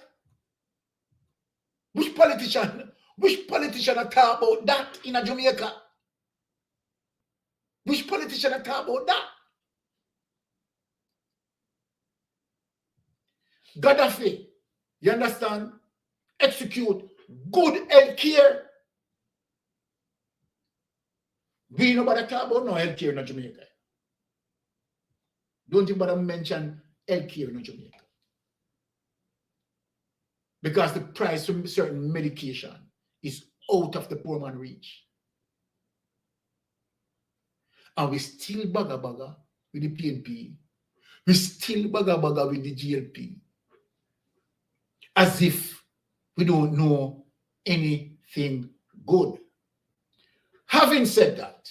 Which politician are talk about that in a Jamaica? Which politician are talk about that? Gaddafi, you understand? Execute good health care. We nobody talk about no health care in Jamaica. Don't you bother mention health care in Jamaica. Because the price of certain medication is out of the poor man reach. And we still baga with the PNP. We still baga with the GLP. As if we don't know anything good. Having said that,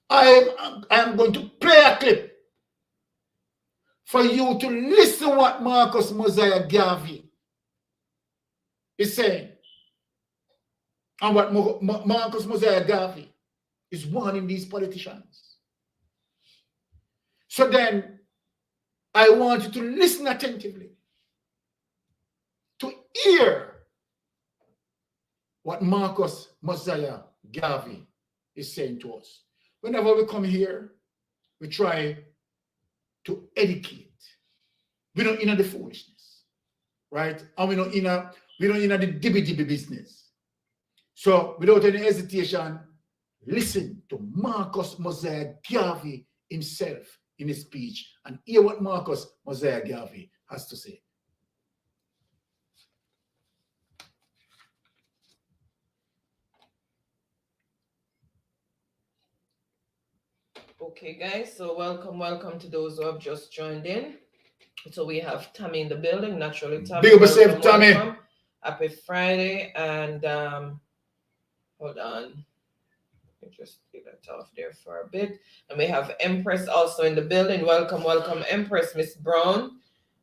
I am going to play a clip for you to listen what Marcus Mosiah Garvey is saying. And what Marcus Mosiah Garvey is warning these politicians. So then, I want you to listen attentively to hear what Marcus Mosiah Garvey is saying to us. Whenever we come here, we try to educate. We don't in the foolishness, right? And we don't in the dibby business. So without any hesitation, listen to Marcus Mosiah Garvey himself in his speech and hear what Marcus Mosiah Garvey has to say.
Okay, guys, so welcome to those who have just joined in. So we have Tammy in the building, naturally. Tammy,
big up yourself, Tammy.
Happy Friday, and hold on. Let me just take that off there for a bit. And we have Empress also in the building. Welcome, Empress, Miss Brown.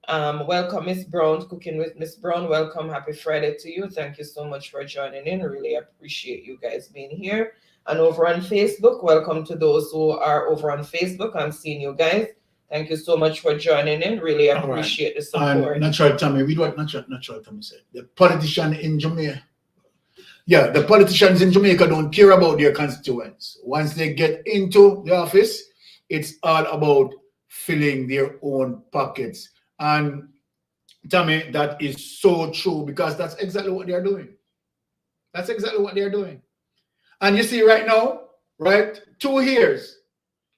Welcome, Miss Brown, Cooking with Miss Brown. Welcome, happy Friday to you. Thank you so much for joining in. Really appreciate you guys being here. And over on Facebook, welcome to those who are over on Facebook. I'm seeing you guys. Thank you so much for joining in. Really appreciate the support.
And natural Tommy, read what natural Tommy said. The politician in Jamaica. Yeah, the politicians in Jamaica don't care about their constituents. Once they get into the office, it's all about filling their own pockets. And Tommy, that is so true because that's exactly what they're doing. That's exactly what they're doing. And you see right now, right, 2 years,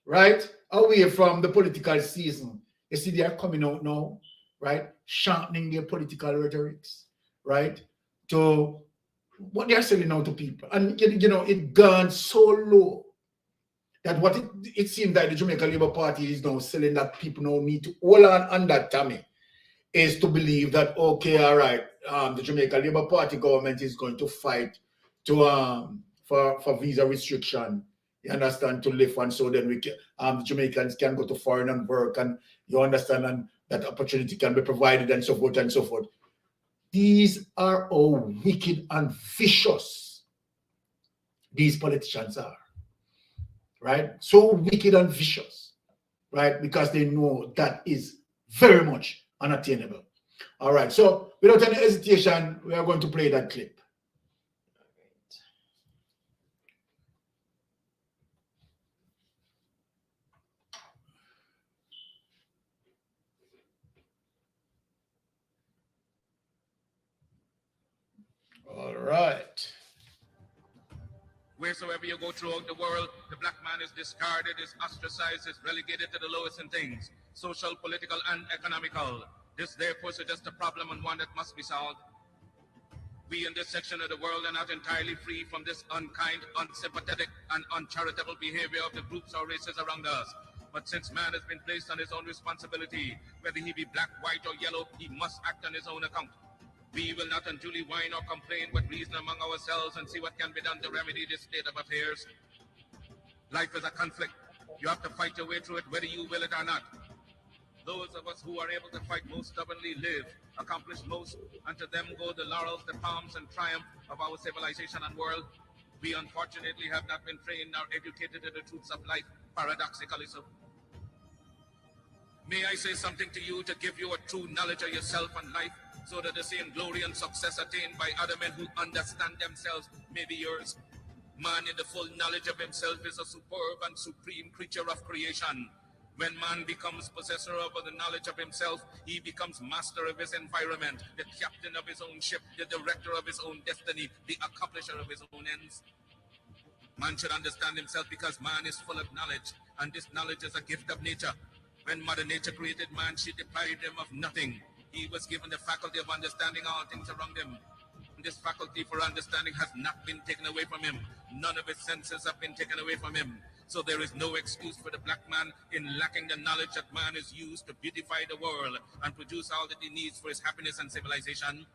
right, away from the political season. You see they are coming out now, right, sharpening their political rhetorics, right, to what they are selling out to people. And, you know, it gone so low that what it seems like the Jamaican Labour Party is now selling that people now need to hold on that, Tommy, is to believe that, okay, all right, the Jamaican Labour Party government is going to fight to for visa restriction, you understand, to live, and so then we can, the Jamaicans can go to foreign and work, and you understand, and that opportunity can be provided, and so forth and so forth. These are all wicked and vicious. These politicians are, right? So wicked and vicious, right? Because they know that is very much unattainable. All right, so without any hesitation, we are going to play that clip. All right.
Wheresoever you go throughout the world, the black man is discarded, is ostracized, is relegated to the lowest in things, social, political, and economical. This therefore suggests a problem and one that must be solved.
We in this section of the world are not entirely free from this unkind, unsympathetic, and uncharitable behavior of the groups or races around us. But since man has been placed on his own responsibility, whether he be black, white, or yellow, he must act on his own account. We will not unduly whine or complain, but reason among ourselves and see what can be done to remedy this state of affairs. Life is a conflict. You have to fight your way through it, whether you will it or not. Those of us who are able to fight most stubbornly live, accomplish most, and to them go the laurels, the palms, and triumph of our civilization and world. We unfortunately have not been trained nor educated in the truths of life, paradoxically so. May I say something to you to give you a true knowledge of yourself and life, so that the same glory and success attained by other men who understand themselves may be yours. Man in the full knowledge of himself is a superb and supreme creature of creation. When man becomes possessor of the knowledge of himself, he becomes master of his environment, the captain of his own ship, the director of his own destiny, the accomplisher of his own ends. Man should understand himself because man is full of knowledge, and this knowledge is a gift of nature. When Mother Nature created man, she deprived him of nothing. He was given the faculty of understanding all things around him. This faculty for understanding has not been taken away from him. None of his senses have been taken away from him. So there is no excuse for the black man in lacking the knowledge that man is used to beautify the world and produce all that he needs for his happiness and civilization.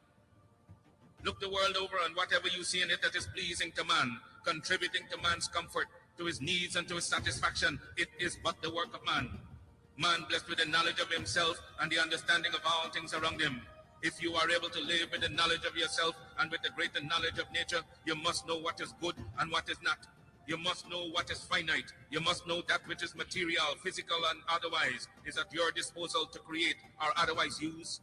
Look the world over, and whatever you see in it that is pleasing to man, contributing to man's comfort, to his needs and to his satisfaction, it is but the work of man. Man blessed with the knowledge of himself and the understanding of all things around him. If you are able to live with the knowledge of yourself and with the greater knowledge of nature, you must know what is good and what is not. You must know what is finite. You must know that which is material, physical, and otherwise is at your disposal to create or otherwise use.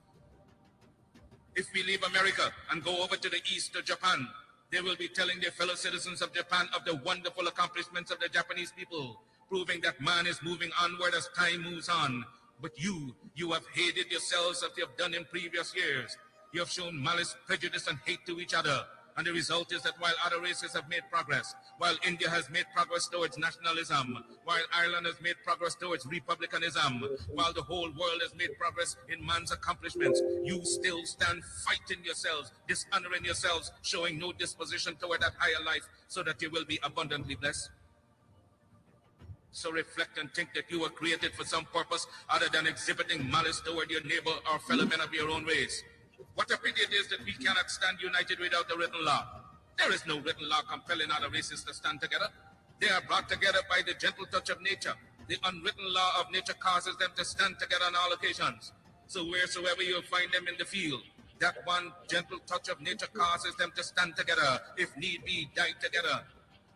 If we leave America and go over to the east to Japan, they will be telling their fellow citizens of Japan of the wonderful accomplishments of the Japanese people, proving that man is moving onward as time moves on. But you have hated yourselves as you have done in previous years. You have shown malice, prejudice, and hate to each other. And the result is that while other races have made progress, while India has made progress towards nationalism, while Ireland has made progress towards republicanism, while the whole world has made progress in man's accomplishments, you still stand fighting yourselves, dishonoring yourselves, showing no disposition toward that higher life so that you will be abundantly blessed. So reflect and think that you were created for some purpose other than exhibiting malice toward your neighbor or fellow men of your own race. What a pity it is that we cannot stand united without the written law. There is no written law compelling other races to stand together. They are brought together by the gentle touch of nature. The unwritten law of nature causes them to stand together on all occasions. So wheresoever you find them in the field, that one gentle touch of nature causes them to stand together, if need be, die together.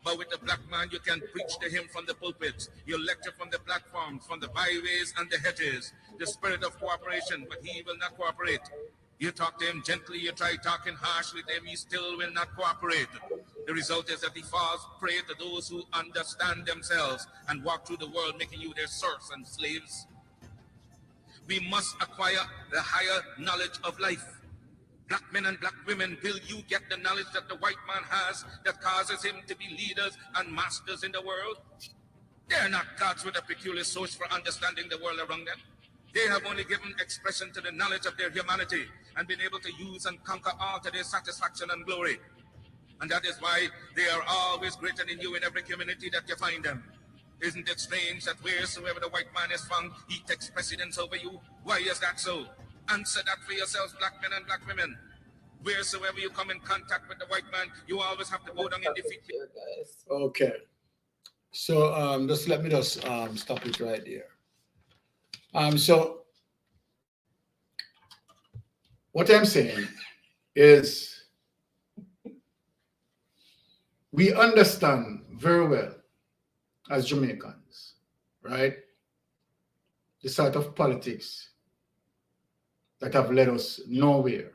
But with the black man, you can preach to him from the pulpits. You lecture from the platforms, from the byways and the hedges. The spirit of cooperation, but he will not cooperate. You talk to him gently, you try talking harshly to him, he still will not cooperate. The result is that he falls prey to those who understand themselves and walk through the world making you their serfs and slaves. We must acquire the higher knowledge of life. Black men and black women, will you get the knowledge that the white man has that causes him to be leaders and masters in the world? They are not gods with a peculiar source for understanding the world around them. They have only given expression to the knowledge of their humanity and been able to use and conquer all to their satisfaction and glory. And that is why they are always greater than you in every community that you find them. Isn't it strange that wheresoever the white man is found, he takes precedence over you? Why is that so? Answer that for yourselves, black men and black women. Wheresoever you come in contact with the white man, you always have to go down in defeat.
Okay. So just let me stop it right there. So what I'm saying is we understand very well as Jamaicans, right, the sort of politics that have led us nowhere.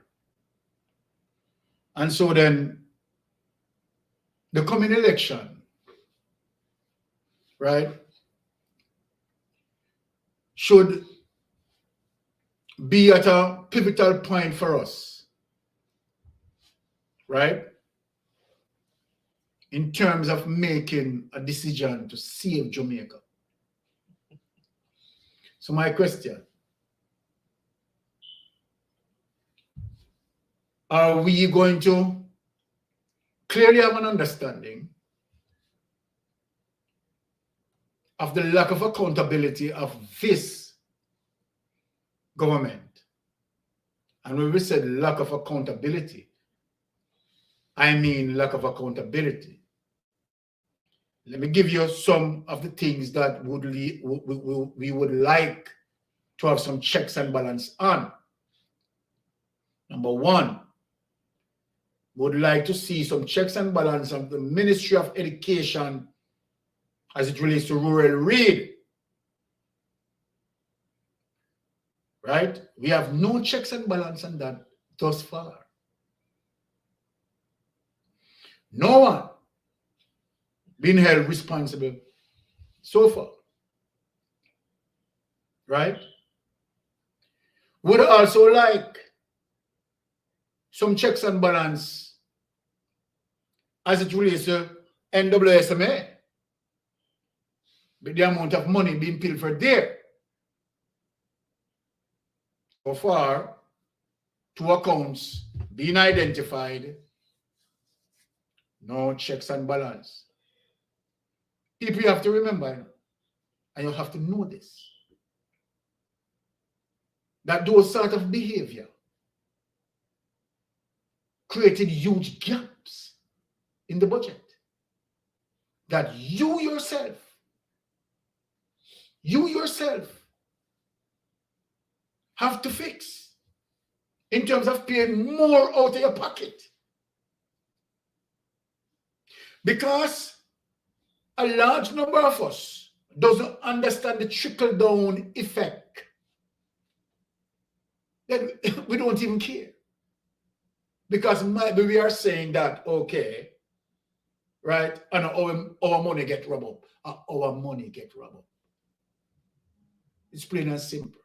And so then the coming election, right, should be at a pivotal point for us, right, in terms of making a decision to save Jamaica. So my question, are we going to clearly have an understanding of the lack of accountability of this government? And when we said lack of accountability, I mean lack of accountability. Let me give you some of the things that we would like to have some checks and balance on. Number one, would like to see some checks and balance of the Ministry of Education as it relates to rural read. Right? We have no checks and balance on that thus far. No one been held responsible so far. Right? Would also like some checks and balance as it relates to NWSMA, with the amount of money being pilfered there. So far, 2 accounts being identified, no checks and balance. People, you have to remember, and you have to know this, that those sort of behavior created huge gaps in the budget that you yourself have to fix in terms of paying more out of your pocket. Because a large number of us doesn't understand the trickle-down effect. Then we don't even care. Because maybe we are saying that, okay, right, and our money get robbed up. Our money get robbed up. It's plain and simple.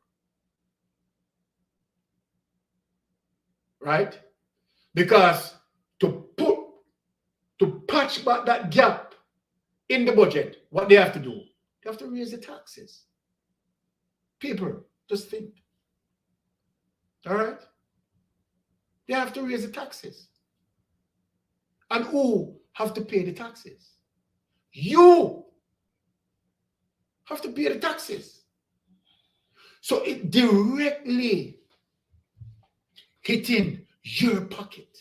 Right? Because to patch back that gap in the budget, what they have to do, they have to raise the taxes. People, just think. All right? They have to raise the taxes. And who have to pay the taxes? You have to pay the taxes. So it directly hitting your pocket.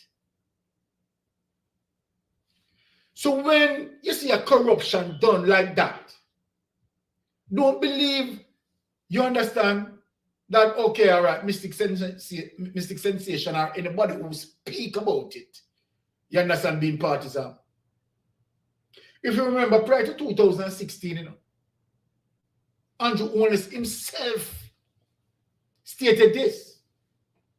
So when you see a corruption done like that, don't believe you understand that, okay, all right, Mystic Sensation or anybody who speak about it, you understand, being partisan. If you remember, prior to 2016, Andrew Holness himself stated this.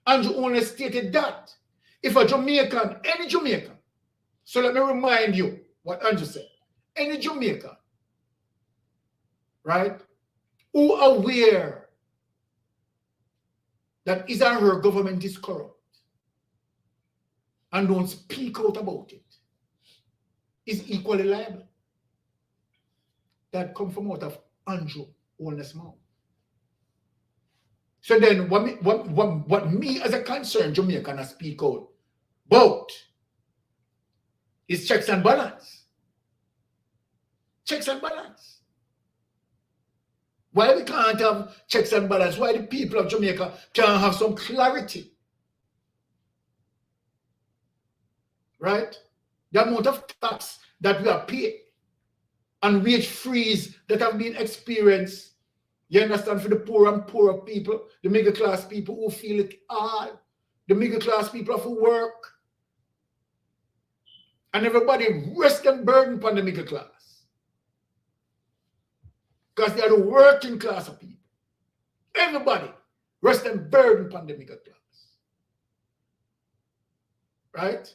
Andrew Holness stated that if a Jamaican, any Jamaican, so let me remind you what Andrew said, any Jamaican, right, who are aware that his or her government is corrupt and don't speak out about it, is equally liable. That come from out of Andrew Holness' mouth. So then what me as a concerned Jamaican I speak out about is checks and balance. Checks and balance. Why we can't have checks and balance? Why the people of Jamaica can't have some clarity? Right? The amount of tax that we are paying and wage freeze that have been experienced, you understand, for the poor and poorer people, the middle class people who feel it hard, the middle class people have to work, and everybody rest them burden upon the middle class. Because they are the working class of people. Everybody rest them burden upon the middle class. Right?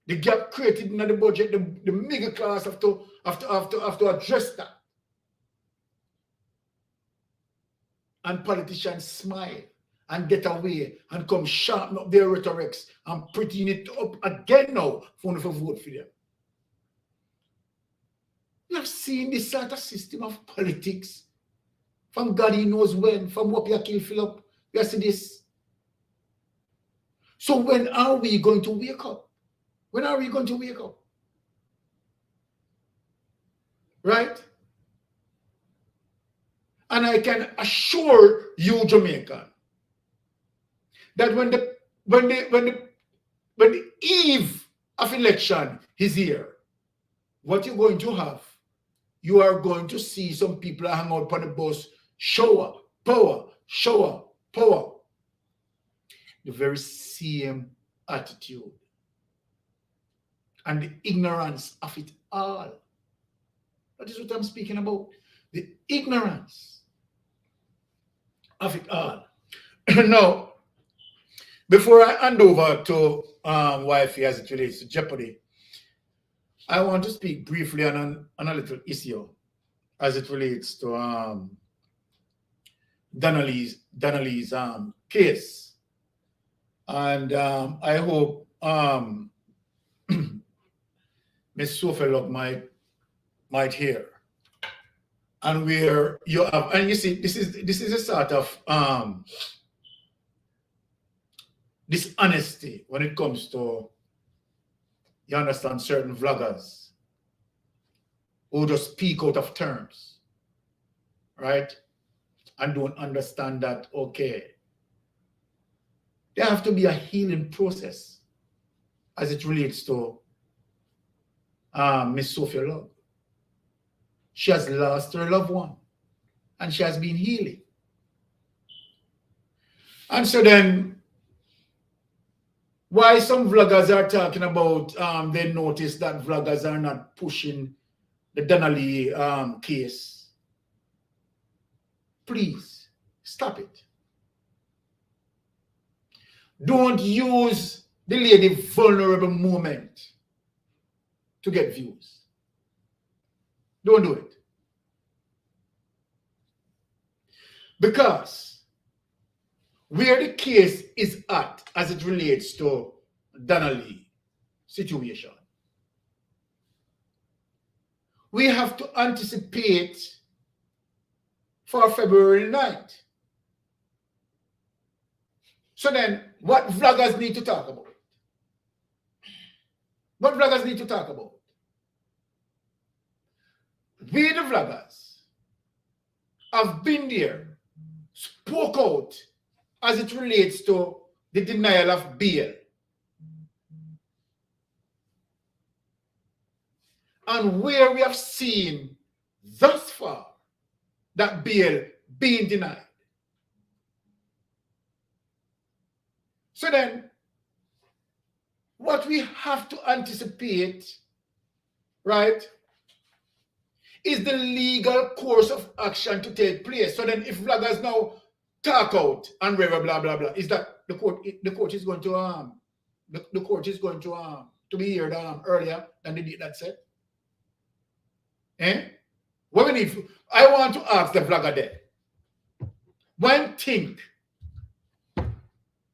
The gap created in the budget, the middle class have to address that. And politicians smile and get away and come sharpen up their rhetorics and prettying it up again now for them to vote for them. You have seen this sort of system of politics from God he knows when, from what you kill Philip. You see this. So when are we going to wake up? When are we going to wake up? Right? And I can assure you, Jamaican, that when the eve of election is here, what you're going to have, you are going to see some people hang out on the bus, shower, power, shower, power. The very same attitude. And the ignorance of it all. That is what I'm speaking about. The ignorance of it all. Now, before I hand over to wifey as it relates to Jeopardy, I want to speak briefly on a little issue as it relates to Donnelly's case. And I hope Ms. Sophia Love might hear. And where you have, and you see, this is a sort of dishonesty when it comes to, you understand, certain vloggers who just speak out of terms, right? And don't understand that, okay, there have to be a healing process as it relates to Miss Sophia Love. She has lost her loved one and she has been healing. And so then, why some vloggers are talking about they notice that vloggers are not pushing the Donnelly case. Please stop it. Don't use the lady vulnerable moment to get views. Don't do it. Because where the case is at as it relates to Donnelly situation, we have to anticipate for February 9th. So then, what vloggers need to talk about? What vloggers need to talk about? We, the vloggers, have been there, spoke out as it relates to the denial of bail. And where we have seen thus far that bail being denied. So then, what we have to anticipate, right, is the legal course of action to take place. So then, if vloggers now talk out and blah blah blah blah, is that the court is going to the court is going to be heard earlier than the date that said? What we need, I want to ask the vlogger there. One thing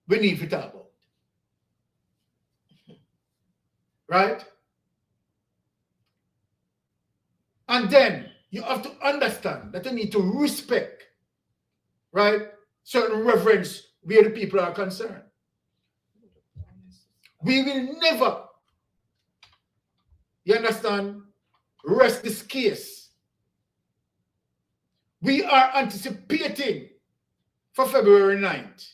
we need to talk about, right? And then you have to understand that you need to respect, right, certain reverence where the people are concerned. We will never, you understand, rest this case. We are anticipating for February 9th.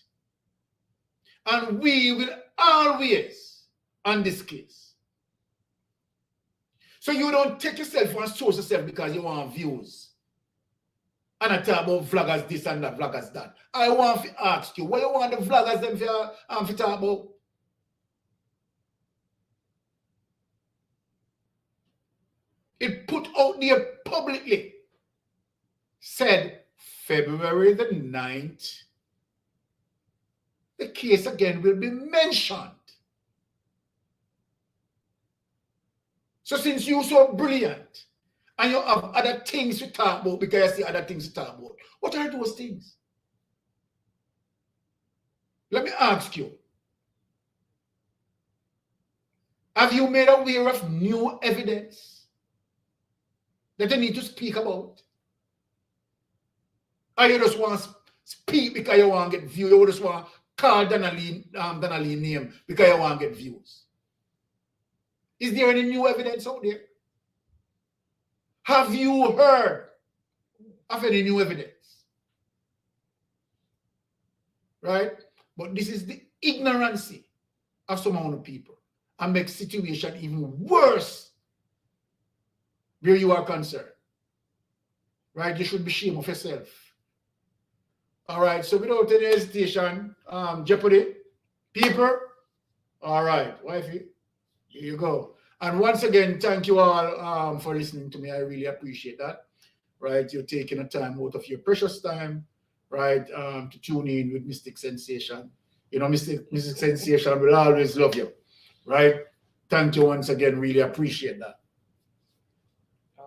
And we will always on this case. So you don't take yourself and source yourself because you want views. And I talk about vloggers this and that, vloggers that. I want to ask you, what you want the vloggers them to talk about? It put out there publicly, said February the 9th, the case again will be mentioned. So since you're so brilliant and you have other things to talk about because you see other things to talk about, what are those things? Let me ask you. Have you made aware of new evidence that you need to speak about? Or you just want to speak because you want to get views, you just want to call Donnelly name because you want to get views. Is there any new evidence out there? Have you heard of any new evidence? Right? But this is the ignorance of some amount of people and makes situation even worse where you are concerned. Right? You should be ashamed of yourself. All right, so without any hesitation, Jeopardy, people, all right, wifey, here you go. And once again, thank you all for listening to me. I really appreciate that. Right, you're taking a time out of your precious time, right, to tune in with Mystic Sensation. You know, Mystic Sensation will always love you, right? Thank you once again. Really appreciate that.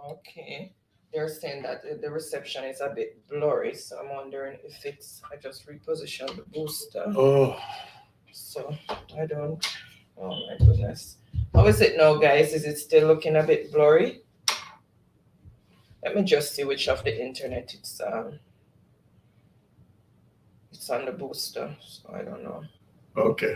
Okay. They're saying that the reception is a bit blurry, so I'm wondering if it's, I just repositioned the booster.
Oh.
So I don't, oh my goodness. How is it now, guys? Is it still looking a bit blurry? Let me just see which of the internet it's on the booster, so I don't know.
Okay.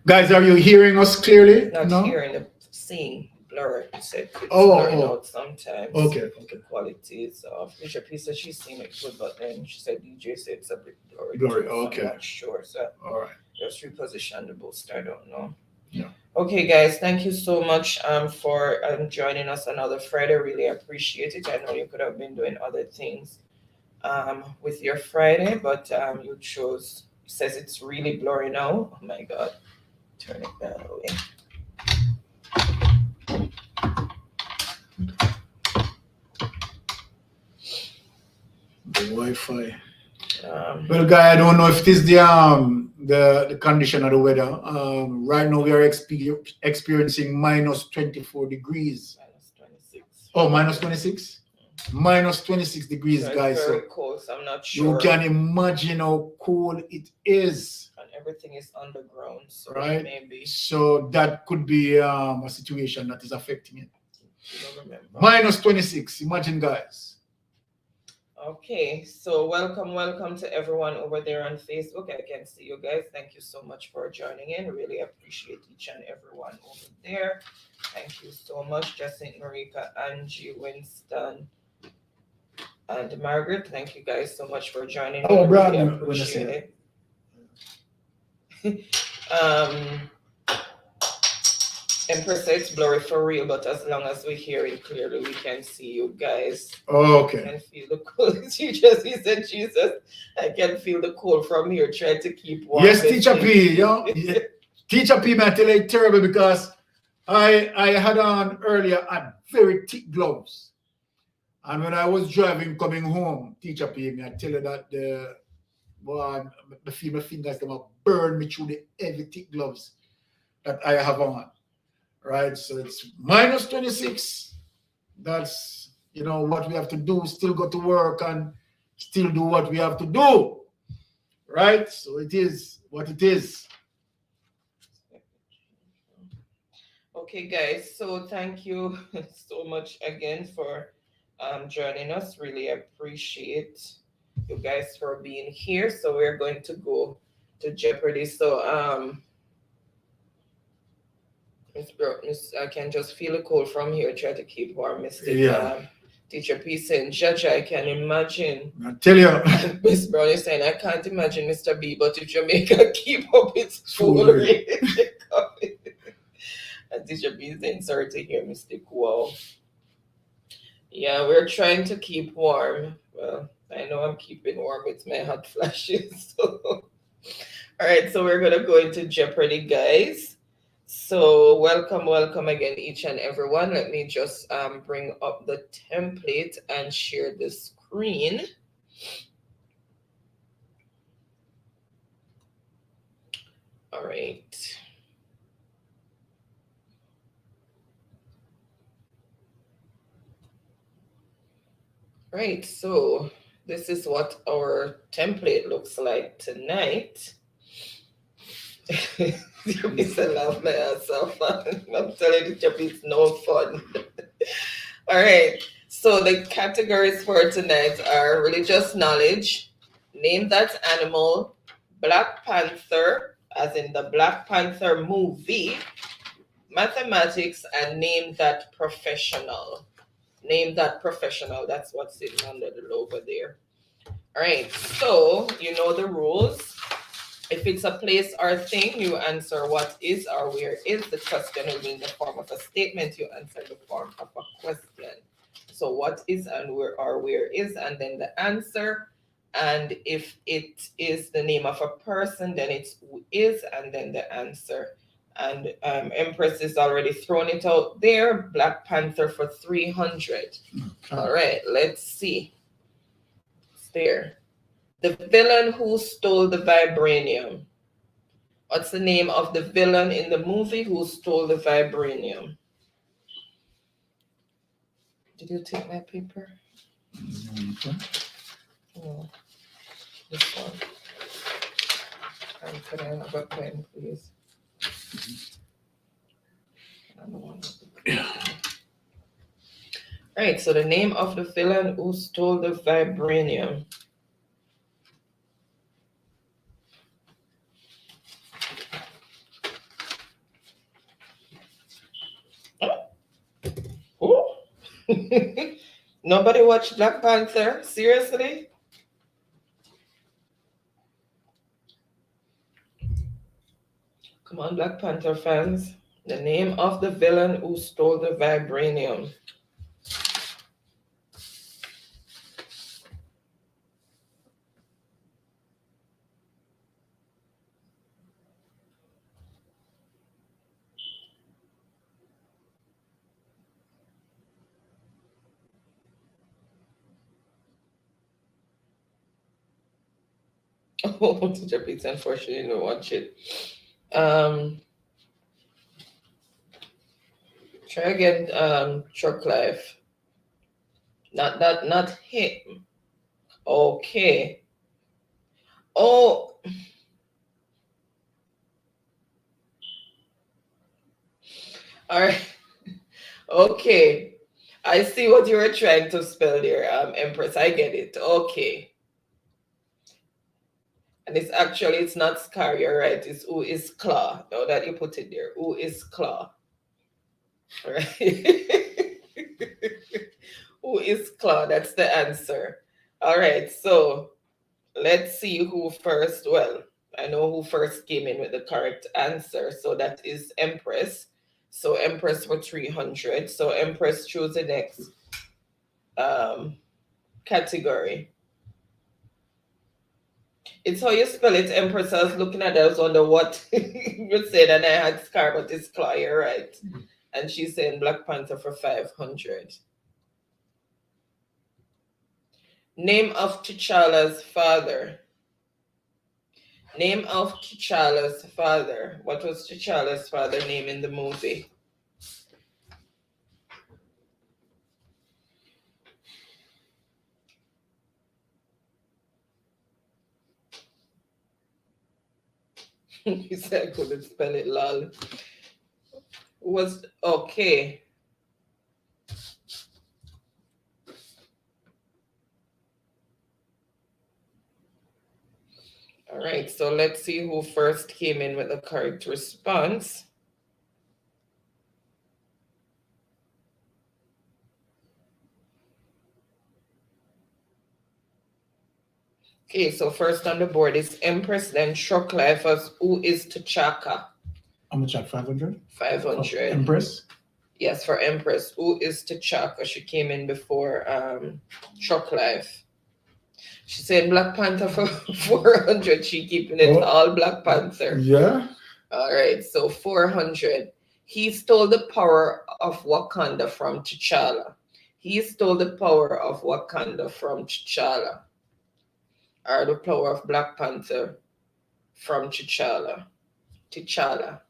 Guys, are you hearing us clearly?
Not hearing the seeing. Blur. It said it's blurring out sometimes.
Okay.
The quality is off. Bishop said she's seen it good, but then she said DJ said it's a bit blurry.
Blurry,
So
okay.
I'm not sure. So
All right.
just reposition the booster. I don't know.
Yeah.
Okay, guys, thank you so much for joining us another Friday. Really appreciate it. I know you could have been doing other things with your Friday, but you chose. It says it's really blurry now. Oh my God. Turn it that away.
The Wi-Fi. Well, guy, I don't know if it is the condition of the weather. Right now we are experiencing minus 24 degrees.
Minus 26.
Oh, minus 26? Minus 26 degrees,
So
guys.
it's very
So
cold, so I'm not sure.
you can imagine how cold it is.
And everything is underground, so
Right.
maybe
So that could be a situation that is affecting it.
you don't remember.
Minus 26. Imagine, guys.
Okay, so welcome to everyone over there on Facebook. I can see you guys. Thank you so much for joining in. Really appreciate each and everyone over there. Thank you so much, Jacinth, Marika, Angie, Winston, and Margaret. Thank you guys so much for joining.
Oh,
I
Brad,
really
when I
appreciate
say
it. Empress said it's blurry for real, but as long as we hear it clearly, we can see you guys.
Oh,
I
okay.
can feel the cold. He said, Jesus, I can feel the cold from here. Try to keep warm.
Yes, Teacher P. Yeah. Teacher P, man, I tell you, it's terrible because I had on earlier a very thick gloves. And when I was driving coming home, Teacher P, I tell you that the feel my fingers them burn me through the heavy thick gloves that I have on. Right? So it's minus 26. That's, you know, what we have to do. Still go to work and still do what we have to do. Right? So it is what it is.
Okay, guys. So thank you so much again for joining us. Really appreciate you guys for being here. So we're going to go to Jeopardy. So I can just feel the cold from here. Try to keep warm, Mr.
Yeah.
Teacher P saying, Judge, I can imagine.
I tell you.
Miss Brown is saying, I can't imagine Mr. B, but if Jamaica keep up its foolery. And Teacher B is saying, sorry to hear, Mr. Wow. Yeah, we're trying to keep warm. Well, I know I'm keeping warm with my hot flashes. So. All right, so we're going to go into Jeopardy, guys. So welcome again, each and everyone. Let me just bring up the template and share the screen. All right. Right, so this is what our template looks like tonight. It's a laugh my ass off. I'm telling you, it's no fun. All right. So the categories for tonight are religious knowledge, name that animal, Black Panther, as in the Black Panther movie, mathematics, and name that professional. Name that professional. That's what's sitting under the logo there. All right, so you know the rules. If it's a place or thing, you answer what is or where is. The question will be in the form of a statement. You answer the form of a question. So what is and where or where is, and then the answer. And if it is the name of a person, then it's who is, and then the answer. And Empress is already thrown it out there. Black Panther for 300. All right, let's see. It's there. The villain who stole the vibranium. What's the name of the villain in the movie who stole the vibranium? Did you take my paper? No. This one. Could I have a pen, please? Right, so the name of the villain who stole the vibranium. Oh. Nobody watched Black Panther? Seriously? Come on, Black Panther fans. The name of the villain who stole the vibranium. Oh, Teacher Pizza, unfortunately, didn't watch it. Try again, Truck Life. Not him. Okay. Oh. All right. Okay. I see what you were trying to spell there, Empress. I get it. Okay. And it's not Scar, you're right. It's who is Claw. Now that you put it there. Who is Claw? All right. Who is Claw? That's the answer. All right. So let's see who first. Well, I know who first came in with the correct answer. So that is Empress. So Empress for 300. So Empress, choose the next category. It's how you spell it, Empress. I was looking at it, I was wondering what you said, and I had Scar, but it's Claw, you're right. And she's saying Black Panther for 500. Name of T'Challa's father. Name of T'Challa's father. What was T'Challa's father name in the movie? He said I couldn't spell it, lol. Was okay. All right, so let's see who first came in with the correct response. Okay, so first on the board is Empress, then Shock Life as who is T'Chaka.
How much at 500?
500.
Empress?
Yes, for Empress. Who is T'Chaka? She came in before Shock Life. She said Black Panther for 400. She keeping it all Black Panther.
Yeah.
All right, so 400. He stole the power of Wakanda from T'Challa. He stole the power of Wakanda from T'Challa. Or the power of Black Panther from T'Challa. T'Challa.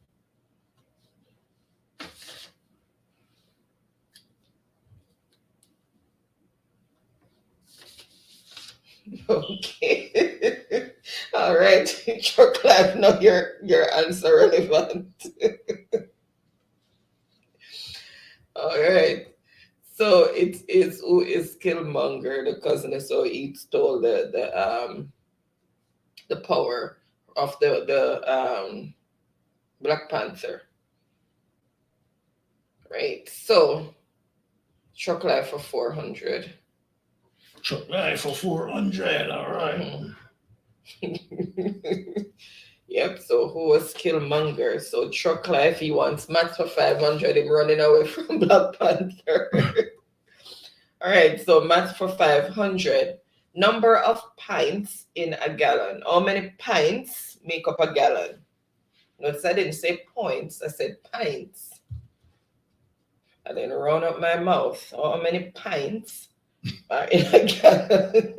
Okay. All right. Truck Life, now your answer relevant. All right. So it is who is Killmonger, the cousin, so he stole the power of the Black Panther. Right. So truck life for 400.
Chuck life for 400. All right.
Yep, so who was Killmonger? So truck life, he wants max for 500, him running away from Black Panther. All right, so max for 500. Number of pints in a gallon. How many pints make up a gallon? Notice I didn't say points, I said pints. I didn't round up my mouth. How many pints are in a gallon?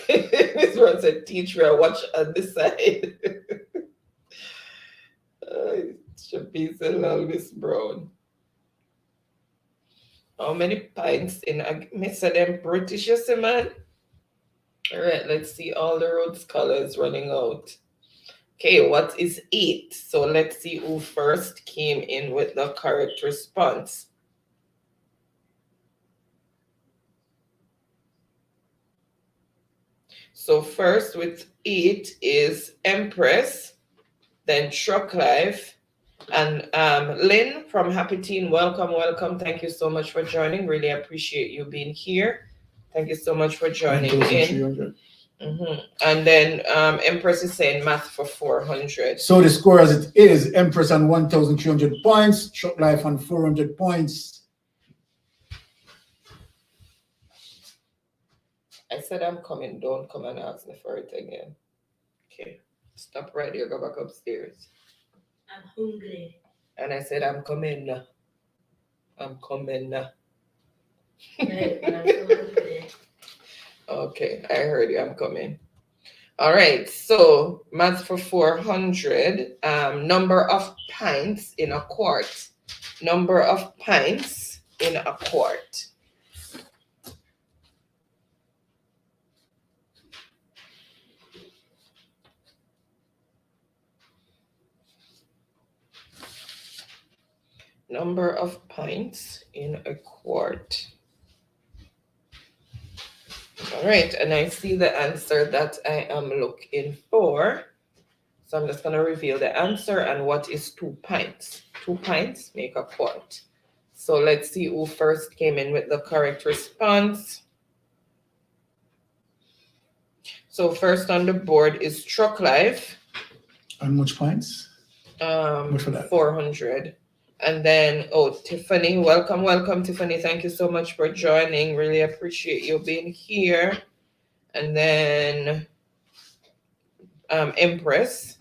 This one said, teacher, watch on the side. It should be so Miss Brown. How many pints in a miss of them British, you see, man? All right, let's see all the road scholars running out. Okay, what is 8? So let's see who first came in with the correct response. So first with 8 is Empress, then Truck Life, and Lynn from Happy Teen. Welcome, welcome. Thank you so much for joining. Really appreciate you being here. Thank you so much for joining in. And then Empress is saying math for 400.
So the score as it is, Empress on 1,300 points, Truck Life on 400 points.
I said I'm coming. Don't come and ask me for it again. Okay. Stop right here. Go back upstairs.
I'm hungry.
And I said I'm coming. I'm coming.
Right, but I'm so hungry.
Okay, I heard you. I'm coming. All right. So math for 400. Number of pints in a quart. Number of pints in a quart. Number of pints in a quart. All right, and I see the answer that I am looking for. So I'm just going to reveal the answer and what is 2 pints. 2 pints make a quart. So let's see who first came in with the correct response. So first on the board is Truck Life.
How much points? Much for that?
400. And then, Tiffany, welcome, welcome, Tiffany. Thank you so much for joining. Really appreciate you being here. And then, Empress.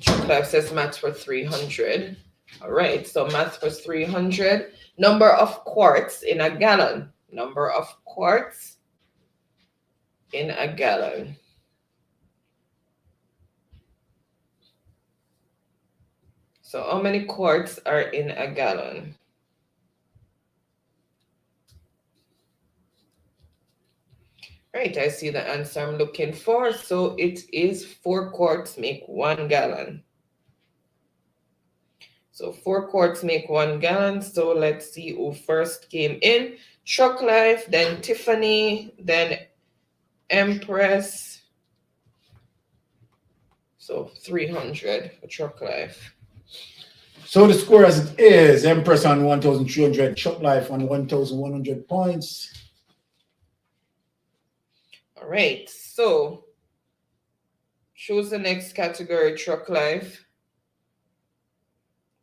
Truck Life says maths for 300. All right, so maths for 300. Number of quarts in a gallon. Number of quarts in a gallon. So how many quarts are in a gallon? Right, I see the answer I'm looking for. So it is 4 quarts make 1 gallon. So 4 quarts make 1 gallon. So let's see who first came in. Truck Life, then Tiffany, then Empress. So 300 for Truck Life.
So the score as it is, Empress on 1,300, Truck Life on 1,100 points.
All right, so choose the next category, Truck Life.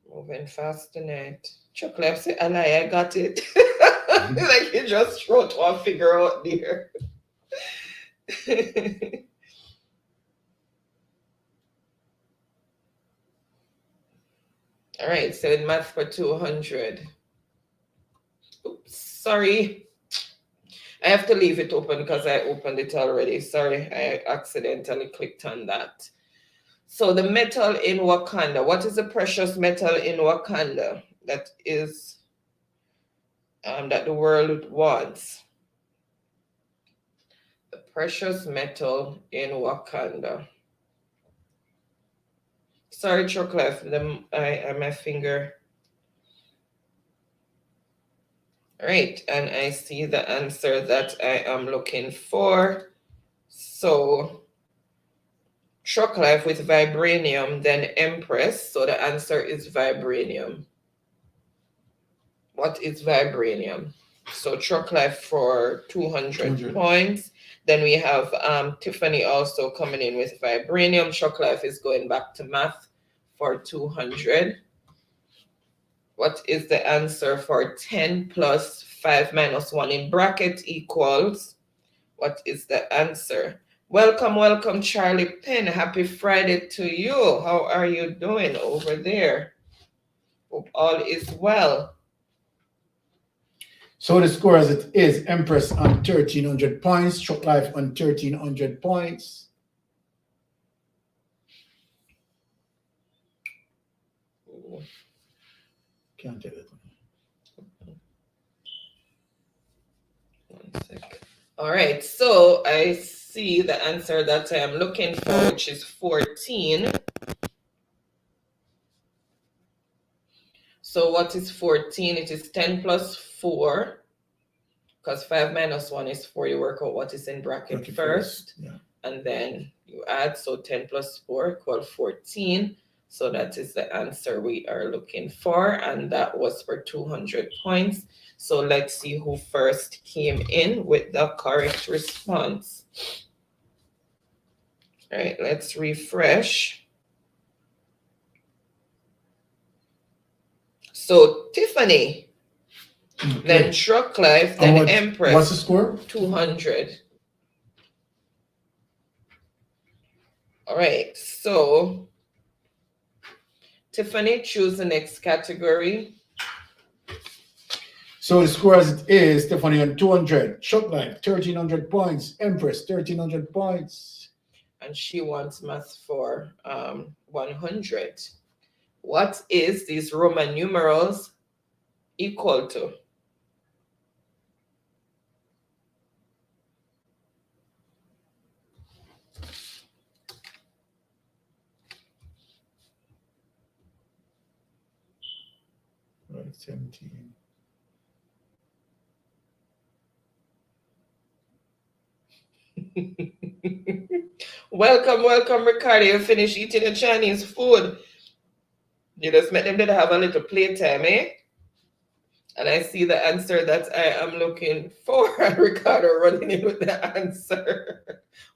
Moving fast tonight. Truck Life say, I lie, I got it. Like you just wrote one figure out there. All right, so in math for 200. Oops, sorry. I have to leave it open because I opened it already. Sorry, I accidentally clicked on that. So the metal in Wakanda. What is the precious metal in Wakanda that is that the world wants? The precious metal in Wakanda. Sorry, Truck Life. My finger. All right, and I see the answer that I am looking for. So truck life with vibranium, then Empress. So the answer is vibranium. What is vibranium? So truck life for 200 points. Then we have Tiffany also coming in with vibranium. Truck life is going back to math for 200. What is the answer for 10 plus 5 minus 1 in bracket equals? What is the answer? Welcome, welcome, Charlie Penn. Happy Friday to you. How are you doing over there? Hope all is well.
So the score as it is, Empress on 1,300 points, Truck Life on 1,300 points. Can't tell it.
1 sec. All right, so I see the answer that I am looking for, which is 14. So what is 14? It is 10 plus 4, because 5 minus 1 is 4. You work out what is in bracket first,
yeah.
And then you add. So 10 plus 4 equals 14. So that is the answer we are looking for, and that was for 200 points. So let's see who first came in with the correct response. All right, let's refresh. So Tiffany, then Truck Life, then Empress.
What's the score?
200. All right, so Tiffany, choose the next category.
So the score as it is, Tiffany on 200, Truck Life 1,300 points, Empress 1,300 points.
And she wants math for 100. What is these Roman numerals equal to?
Right, 17.
Welcome, welcome, Ricardo. You finished eating your Chinese food. You just met them to have a little playtime, eh? And I see the answer that I am looking for. Ricardo running in with the answer.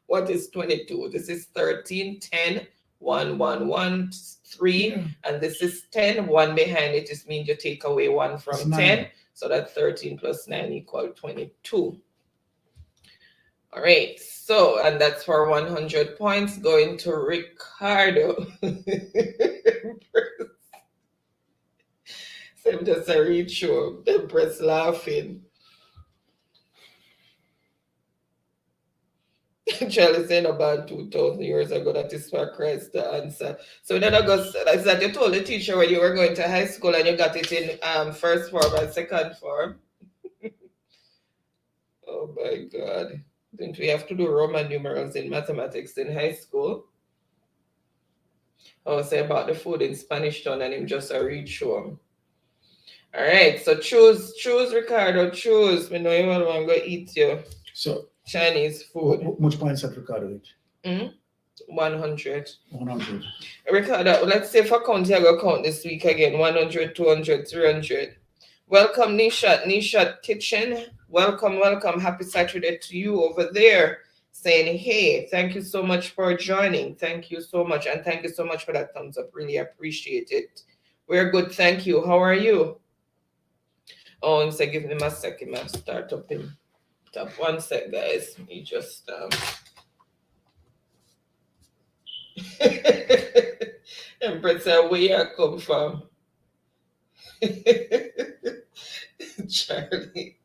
What is 22? This is 13, 10, 1, 1, 1, 3. And this is 10. 1 behind it just means you take away 1 from 10. So that 13 plus 9 equals 22. All right. So, and that's for 100 points going to Ricardo. I'm just a read show. Empress laughing. Charlie saying about 2,000 years ago that is for Christ the answer. So then August, I said you told the teacher when you were going to high school and you got it in first form and second form. Oh my God. Didn't we have to do Roman numerals in mathematics in high school? I was saying about the food in Spanish Town and him just a read show. All right, so choose Ricardo, choose. We know you want to go eat your Chinese food.
Which points have Ricardo hit?
100.
100.
Ricardo, let's say for count, you're going to count this week again. 100, 200, 300. Welcome, Nishat Kitchen. Welcome, welcome. Happy Saturday to you over there. Saying, hey, thank you so much for joining. Thank you so much. And thank you so much for that thumbs up. Really appreciate it. We're good. Thank you. How are you? Oh, I'm saying, give him a second. I'll start up him. Top 1 sec, guys. You just Empress, where you come from? Charlie.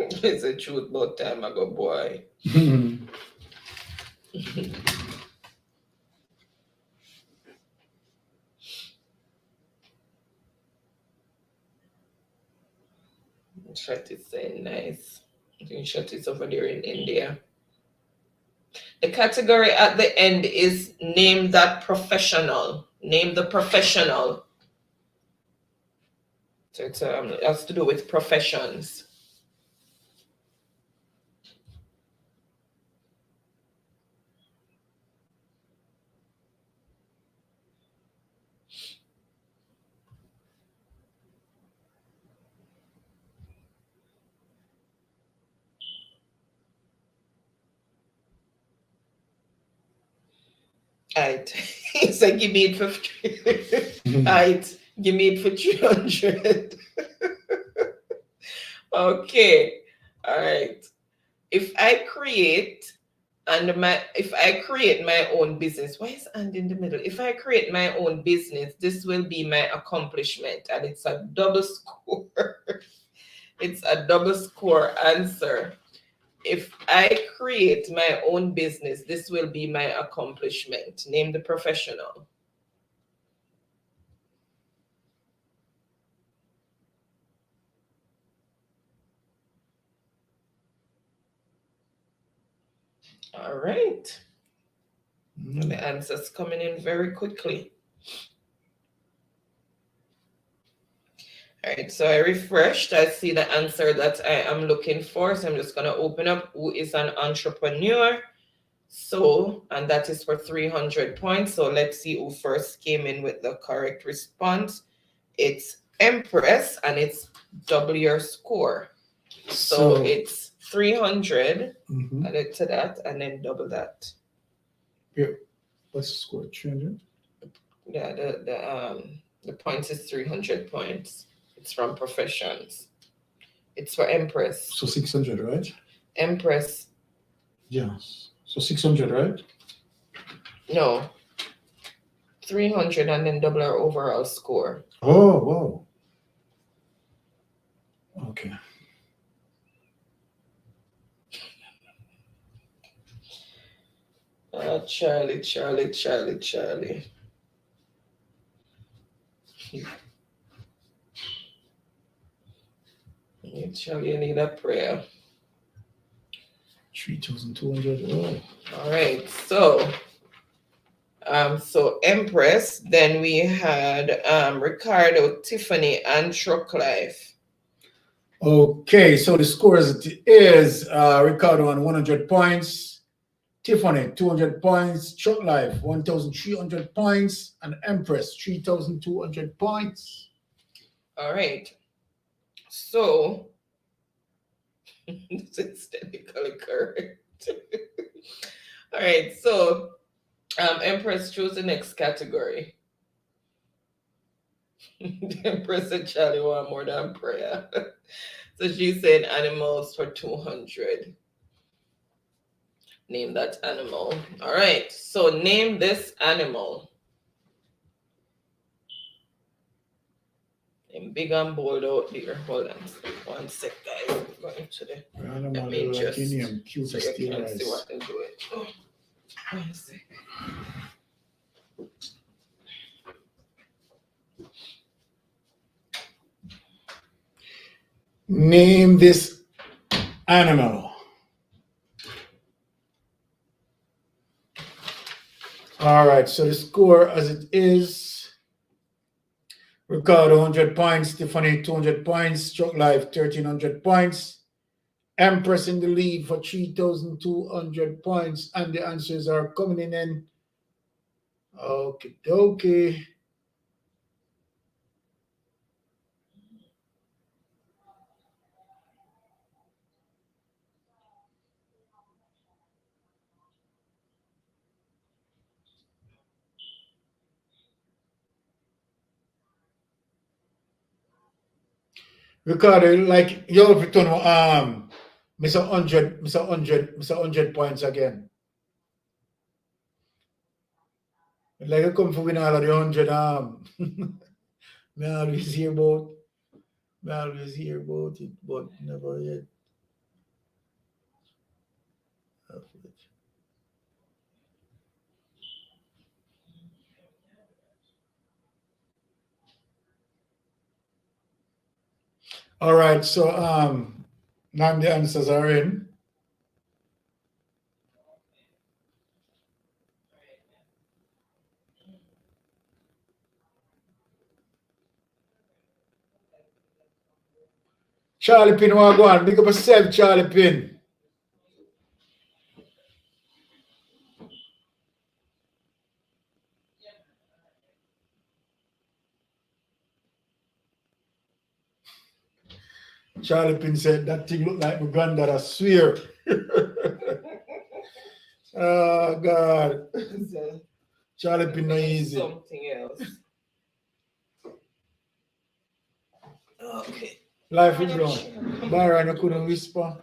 It's a truth about time ago, boy. Shut is saying nice. I think Shut is over there in India. The category at the end is name that professional. Name the professional. So it has to do with professions. Right. It's like give me it for right. Give me it for 300. Okay. All right. If I create my own business, why is and in the middle? If I create my own business, this will be my accomplishment, and it's a double score. It's a double score answer. If I create my own business, this will be my accomplishment. Name the professional. All right. And the answer's coming in very quickly. All right, so I refreshed. I see the answer that I am looking for. So I'm just going to open up who is an entrepreneur. So, and that is for 300 points. So let's see who first came in with the correct response. It's Empress, and it's double your score. So it's 300, add it to that, and then double that.
Yeah. What's the score? 300?
Yeah, the points is 300 points. It's from professions. It's for Empress.
So 600, right?
Empress.
Yes. So 600, right?
No. 300 and then double our overall score.
Oh, wow. Okay.
Charlie. Charlie, you need a prayer.
3,200. Oh.
All right. So Empress. Then we had Ricardo, Tiffany, and Truck Life.
Okay, so the scores is Ricardo on 100 points, Tiffany 200 points, Truck Life 1,300 points, and Empress 3,200 points.
All right. So this is technically correct. All right. So Empress, choose the next category. Empress and Charlie want more than prayer. So she said animals for 200. Name that animal. All right. So name this animal. I'm big and bold out there. Hold on. 1 sec, guys. I'm going to the. Let me just so you can see what I'm doing. Oh, 1 sec.
Name this animal. All right, so the score as it is, Ricardo 100 points, Tiffany 200 points, Truck Life 1,300 points, Empress in the lead for 3,200 points, and the answers are coming in. Okay, dokie. Ricardo, like you have to turn Mr. 100 points again. Like I come for win all of the 100 I always hear about it, but never yet. All right, so now the answers are in. Charlie Pin, want to go on? Big up yourself, Charlie Pin. Charlie Pin said that thing looked like my granddad, I swear. Oh, God. Charlie Pin, not easy.
Something else. Okay.
Life is wrong. Byron, you couldn't whisper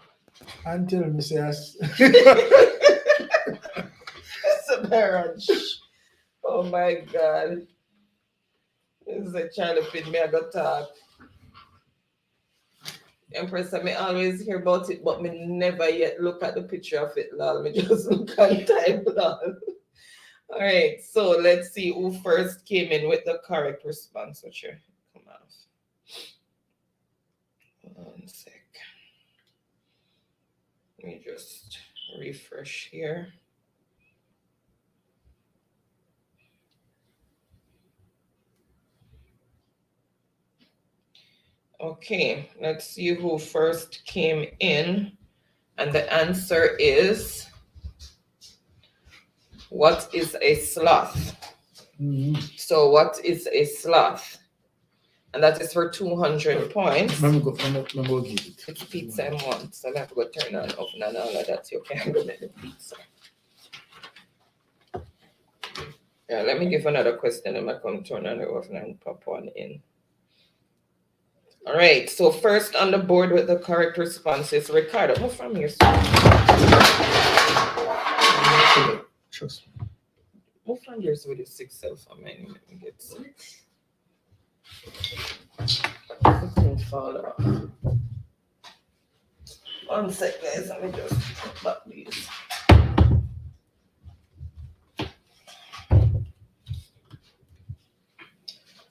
and tell me, say,
It's a marriage. Oh my God. This is a child of it. Me, I got talk. Empress, I may always hear about it, but me never yet look at the picture of it, lol. Me just look at time, lol. All right, so let's see who first came in with the correct response. What's your come off? 1 sec. Let me just refresh here. Okay, let's see who first came in. And the answer is, what is a sloth? So what is a sloth? And that is for 200 points.
Let me go give it.
It's pizza and one, so I have to go turn on oven and all of that. You can't go make the pizza. Yeah, let me give another question and I come turn on the oven and pop one in. All right, so first on the board with the correct response is Ricardo. Move from here, sir.
Trust me.
Move from here so with your 6 cell phone, man. Let me get some. It can fall off. 1 sec, guys. Let me just put back these.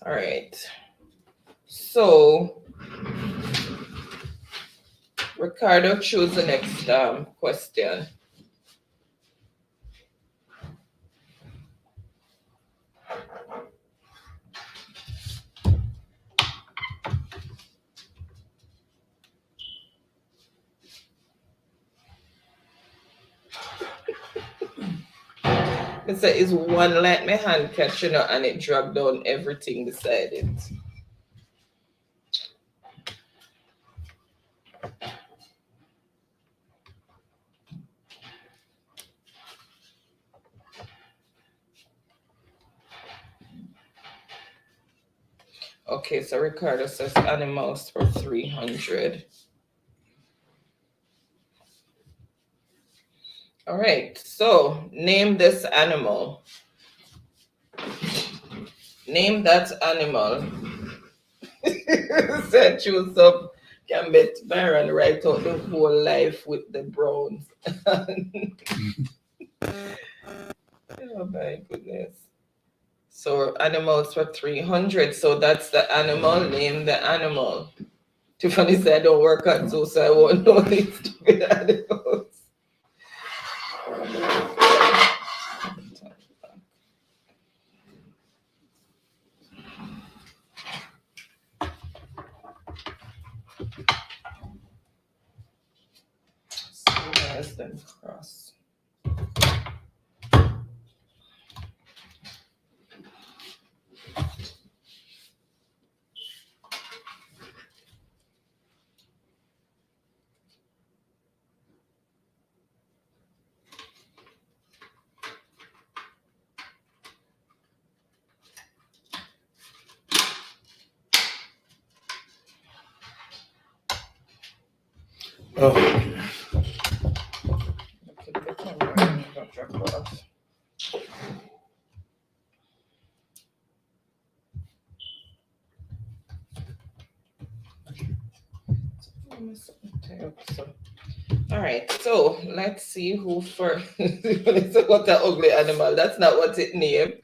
All right. So, Ricardo, choose the next question. It said, is one like my hand catching up and it dragged down everything beside it. Okay, so Ricardo says animals for 300. All right, so name this animal. Name that animal. Said choose up can bet Baron write out the whole life with the Browns. Oh my goodness. So animals for 300. So that's the animal. Name the animal. Tiffany said I don't work at zoo, so I won't know these stupid animals. Them cross.
Oh.
All right, so let's see who first. What an ugly animal. That's not what it named.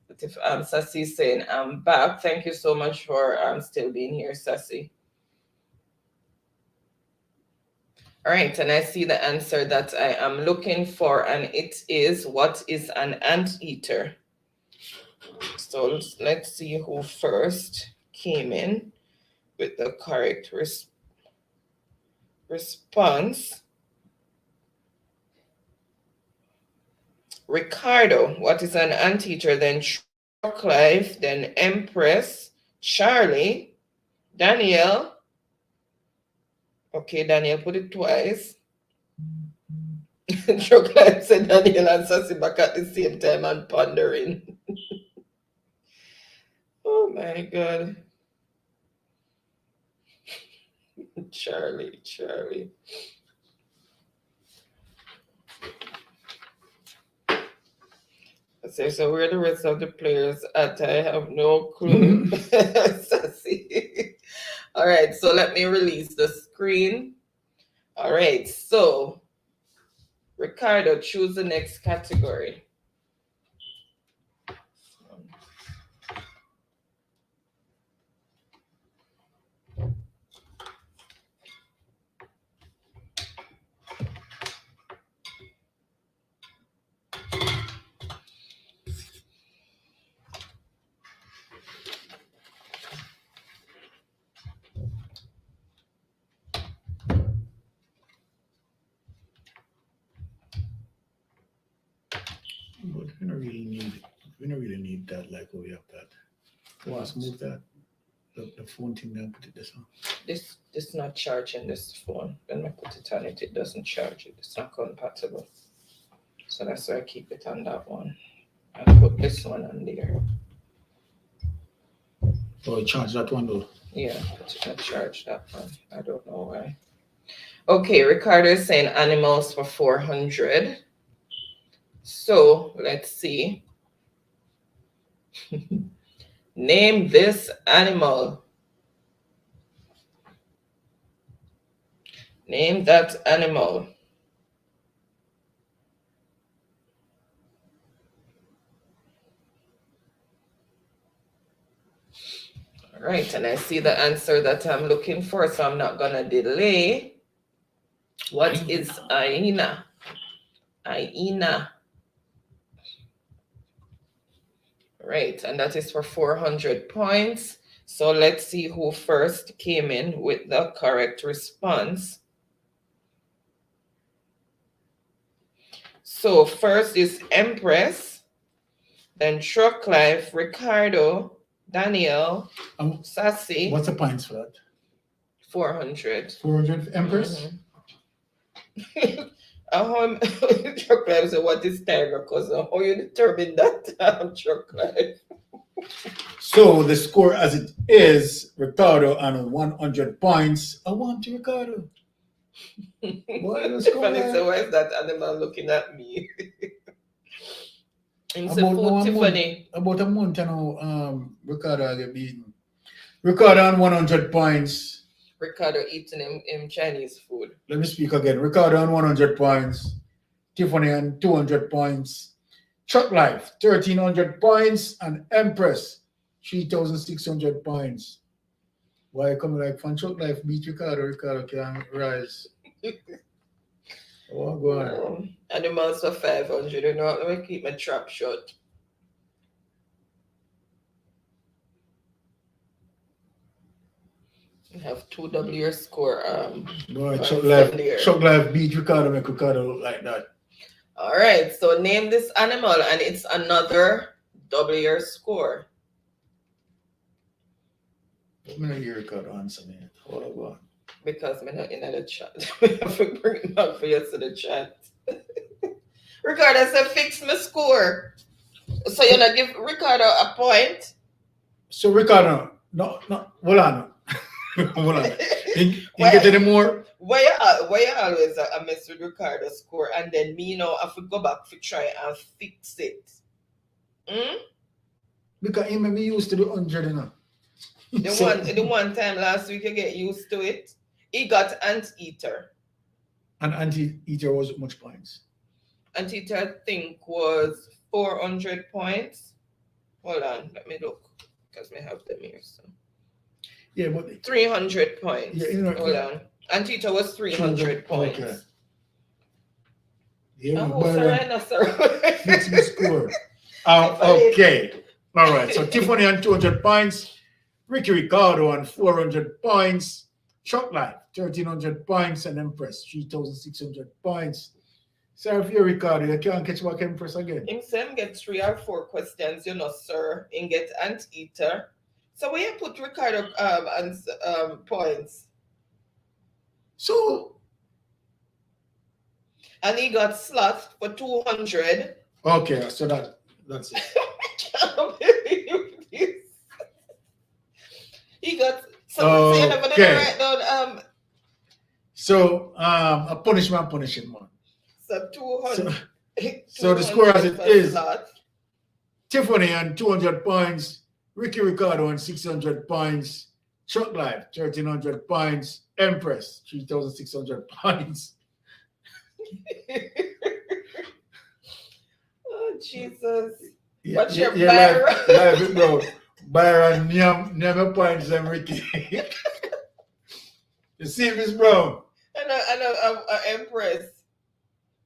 But if Sassy is saying I'm back, thank you so much for still being here, Sassy. All right, and I see the answer that I am looking for, and it is, what is an anteater? So let's see who first came in with the correct response. response. Ricardo, what is an anteater? Then Clive, then Empress, Charlie, Daniel. Okay, Daniel put it twice. Clive said Daniel and Sassy back at the same time and pondering. Oh my God. Charlie. So where the rest of the players at? I have no clue. Sassy. All right, so let me release the screen. All right, so Ricardo, choose the next category.
But we don't really need that like we have that. Let's move that. The phone thing down, put it this on.
This not charging this phone. When I put it on it, it doesn't charge it. It's not compatible. So that's why I keep it on that one. And put this one on there.
Oh, charge that one though.
Yeah, but you can charge that one. I don't know why. Okay, Ricardo is saying animals for 400. So let's see. Name this animal. Name that animal. All right, and I see the answer that I'm looking for, so I'm not gonna delay. What is hyena? Hyena. Right, and that is for 400 points. So let's see who first came in with the correct response. So first is Empress, then Clive, Ricardo, Daniel, Sassy.
What's the points for that?
400.
400 Empress?
Clive said, what is tiger cousin? How you determine that? Clive.
So the score as it is, Ricardo on 100 points. I want to Ricardo. Why the score?
Funny, so why is that animal looking at me?
About a month now, Ricardo get beaten. Ricardo on 100 points.
Ricardo eating him Chinese food.
Let me speak again. Ricardo on 100 points. Tiffany on 200 points. Chuck Life, 1,300 points. And Empress, 3,600 points. Why come like from Chuck Life beat Ricardo? Ricardo can rise. Oh, go on.
Animals for 500. You know, let me keep my trap shut. You have 2W score.
No, Chuck Life beat Ricardo, make Ricardo look like that.
All right, so name this animal, and it's another W score.
I'm gonna hear Ricardo answer me. Hold on.
Because I'm not in the chat. I have to bring it back for you to the chat. Ricardo said, fix my score. So you're gonna give Ricardo a point?
So Ricardo, no, hold on. Hold on. You get any more?
Why you always a mess with Ricardo's score, and then me, I have to go back to try and fix it?
Because he made me used to the 100,
The one time last week you get used to it. He got Anteater.
And Anteater was much points?
Anteater, I think, was 400 points. Hold on, let me look. Because we have them here. So.
Yeah, but
300 points.
Yeah,
hold on. Anteater was 300 points.
Okay. Yeah,
sorry.
Fix the score. Okay. All right. So Tiffany on 200 points. Ricardo on 400 points. Truck Life, 1,300 points, and Empress, 3,600 points. Sir, if you Ricardo, you can't catch back Empress again.
Him say him get 3 or 4 questions, you know, sir. Him get Anteater. So where you put Ricardo and points?
So,
And he got slot for 200.
okay, so that's it.
I can't believe this. He got so you never did write down
So, a punishment, man.
so 200.
So the score as it
for
is,
slot.
Tiffany on 200 points, Ricky Ricardo on 600 points, Truck Life 1,300 points, Empress 3,600 points.
Oh Jesus!
Yeah,
What's your
yeah,
Byron?
live, bro. Byron, never points them, Ricky. You see this, bro?
I know, Empress.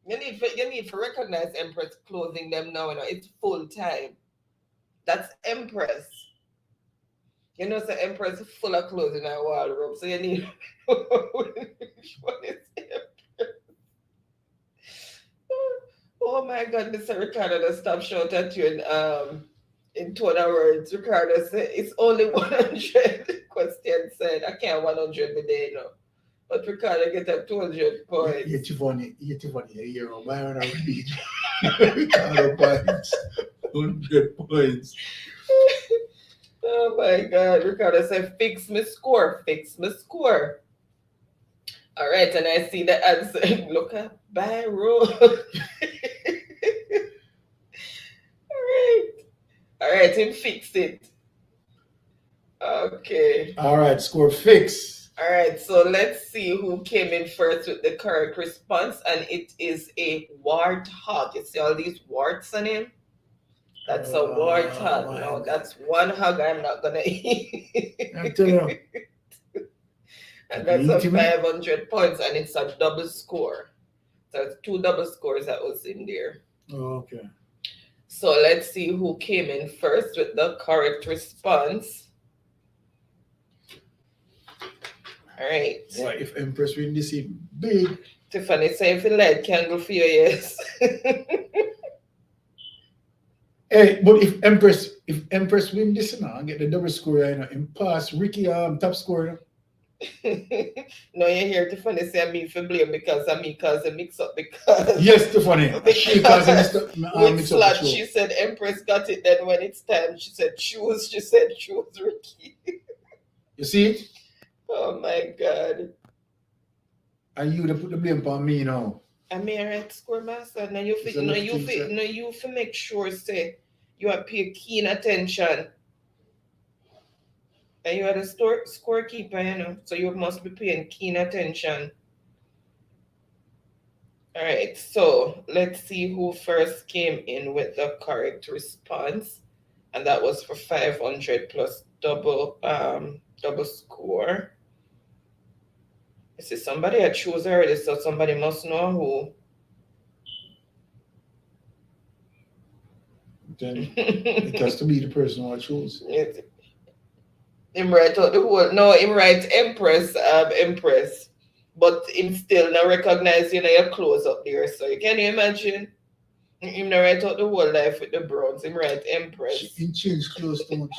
You need to recognize Empress closing them now. You know, it's full time. That's Empress. You know, so Empress is full of clothes in our wardrobe. So you need which one is Empress? Oh my God, Mr. Ricardo, let's stop short at you in 2 other words. Ricardo said it's only 100 questions said. I can't 100 a day, no. But Ricardo get up 200 points.
Yeah, Tiffany, you know, Byron and Ricky. Ricardo points, 100 points.
Oh my God, Ricardo said, fix my score. All right, and I see the answer. Look at Byron. All right, him fix it. Okay.
All right, score fix.
All right, so let's see who came in first with the correct response, and it is a warthog. You see all these warts on him? That's a warthog. No, that's one hug I'm not gonna eat.
I'm telling you.
And that's a 500 points, and it's a double score. So it's 2 double scores that was in there.
Oh, okay.
So let's see who came in first with the correct response. All right.
What if Empress win this is big?
Tiffany say if you light candle for you, yes.
Hey, but if Empress win this now and get the double score, you know, and pass Ricky top score.
No, you hear Tiffany say me for blame because of me cause a mix up because
Yes, Tiffany. She caused a
with
mix
slot,
up.
she said Empress got it, then when it's time, she said choose Ricky.
You see it?
Oh my God.
And you to put the blame on me now.
I mean, right, score master. Now you for make sure say you are pay keen attention. And you are the scorekeeper, you know, so you must be paying keen attention. All right, so let's see who first came in with the correct response, and that was for 500 plus double score. I see somebody I chose already, so somebody must know who.
Then it has to be the person who I chose.
Him write out the whole. No, him write Empress, but him still not recognize your clothes up there. So you can imagine him not write out the whole life with the Browns. Him write Empress.
He changed clothes too much.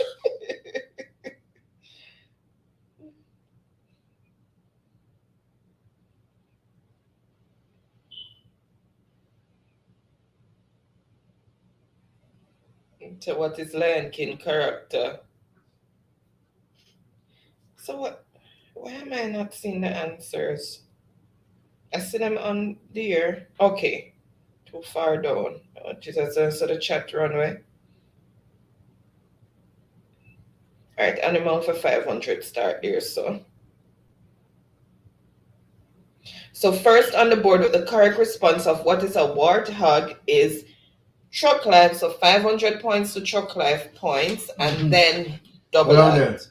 To what is Lion King character? So what? Why am I not seeing the answers? I see them on there. Okay, too far down. Oh, Jesus, so the chat runway. All right, animal for 500 start there. So first on the board with the correct response of what is a warthog is Truck Life. So 500 points to Truck Life points, and then double out.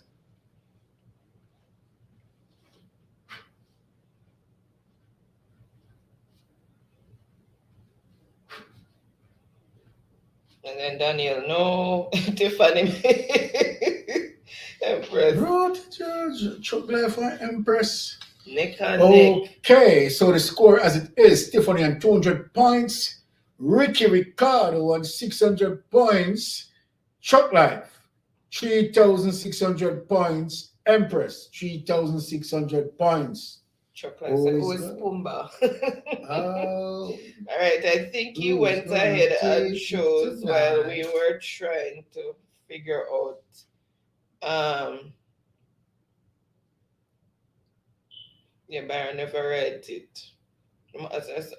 And then Daniel, no. Tiffany. Empress.
Road Judge, Chuck Life and Empress.
Neck and neck.
Okay, so the score as it is, Tiffany on 200 points, Ricky Ricardo on 600 points, Chuck Life 3,600 points, Empress 3,600 points.
Chocolate. Who is Pumba?
Oh,
All right, I think you
who's
went
gonna
ahead and
take it
chose while we
tonight?
were trying to figure out. Yeah, but I never read it. As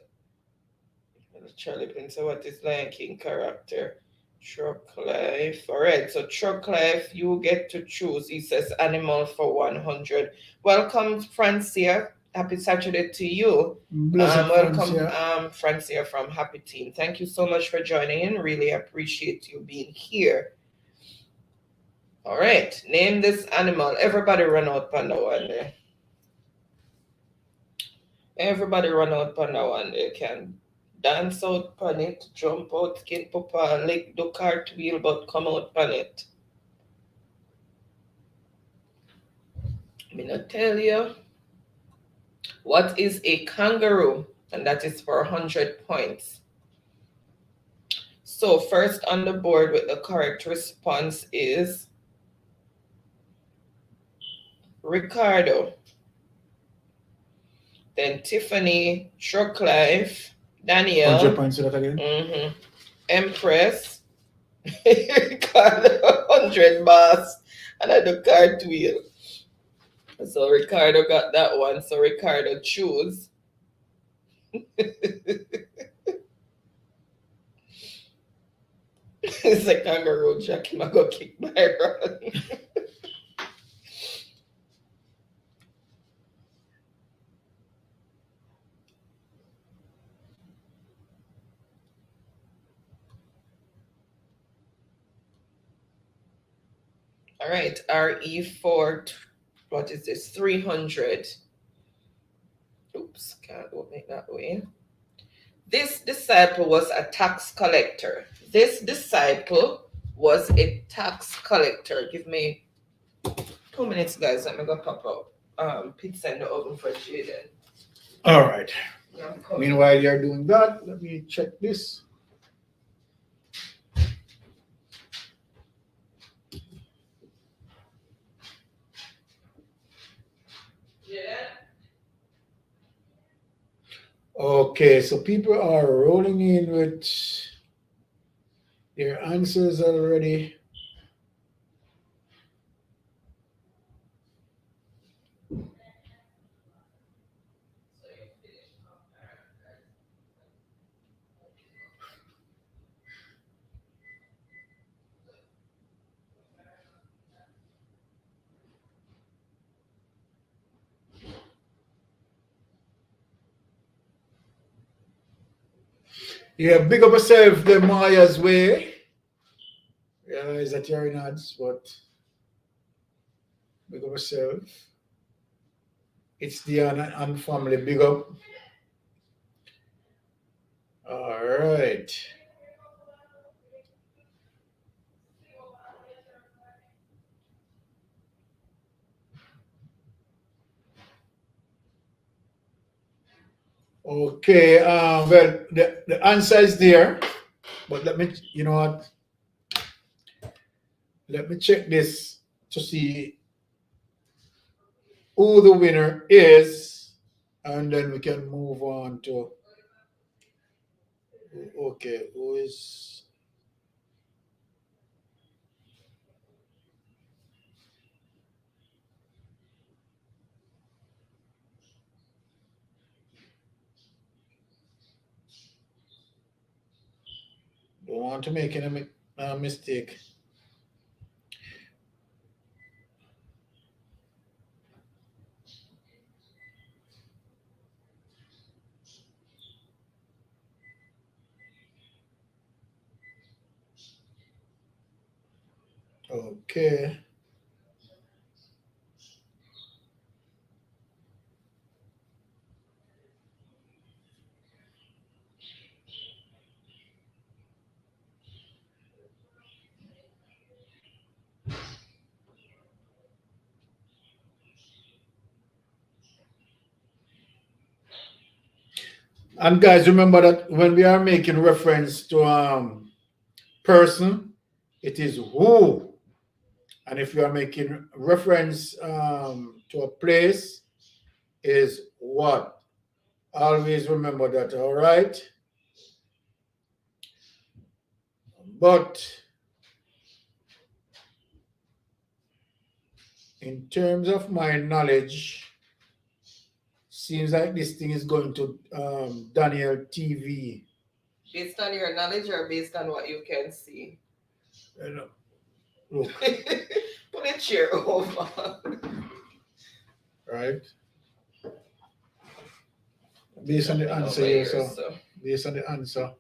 Charlie Pin, so what is Lion King character? Truck Life. All right, so Truck Life, you get to choose. He says animal for 100. Welcome, Francia. Happy Saturday to you.
Blessed
Welcome,
Francia.
Francia from Happy Team. Thank you so much for joining in. Really appreciate you being here. All right, name this animal. Everybody run out panda one day. Everybody run out panda one day. Can dance out pan it, jump out, skin papa, lick the cartwheel, but come out pan it. I'm gonna tell you. What is a kangaroo? And that is for 100 points. So first on the board with the correct response is Ricardo. Then Tiffany, Truck Life,
100
Danielle,
points to that again.
Empress, Ricardo, 100 boss, and I do cartwheel. So Ricardo got that one. So Ricardo choose. It's a kangaroo jack. I'm gonna go kick my run. All right, RE4, what is this? 300. Oops, can't open it that way. This disciple was a tax collector. This disciple was a tax collector. Give me 2 minutes, guys. Let me go pop out pizza in the oven for Jaden.
All right.
Yeah, I'm coming.
Meanwhile, you're doing that. Let me check this.
Yeah.
Okay, so people are rolling in with their answers already. Yeah, big up yourself, the Maya's way. Realize that you're in ads, but big up yourself. It's the and family, big up. All right. Okay, well, the answer is there, but let me, you know what? Let me check this to see who the winner is, and then we can move on to. Okay, who is. Don't want to make any mistake. Okay. And guys, remember that when we are making reference to person, it is who. And if you are making reference to a place, is what. Always remember that, all right? But in terms of my knowledge, seems like this thing is going to Daniel TV.
Based on your knowledge or based on what you can see?
Look.
Put a chair over.
Right? Based on the answer here, so based on the answer.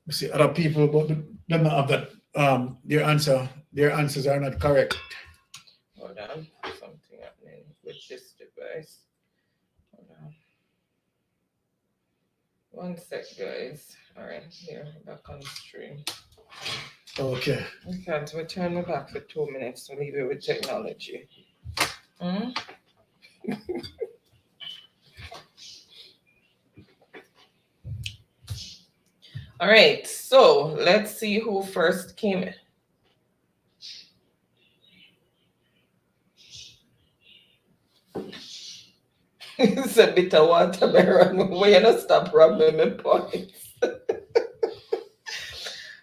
You see other people, but they don't have that their answers are not correct.
Hold on. Something happening with this device. Hold on. One sec, guys. Alright, here, back on the stream.
Okay.
We can't return me back for 2 minutes to leave you with technology. All right, so let's see who first came in. It's a bit of watermelon. We're gonna stop rubbing my points.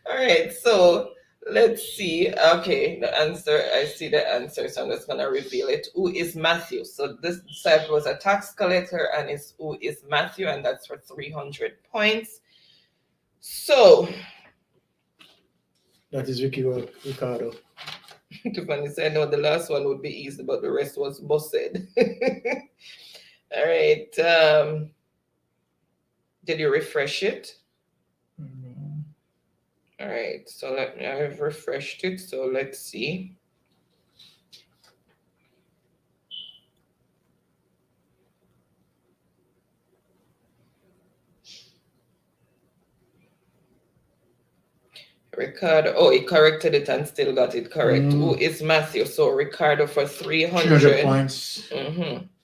All right, so let's see. Okay, the answer, I see the answer, so I'm just gonna reveal it. Who is Matthew? So this disciple was a tax collector, and it's who is Matthew, and that's for 300 points. So
that is Ricardo.
Tiffany said, no, the last one would be easy, but the rest was busted. All right. Did you refresh it?
Mm-hmm.
All right. So I've refreshed it. So let's see. Ricardo, oh, he corrected it and still got it correct. Who is Matthew? So Ricardo for 300
points.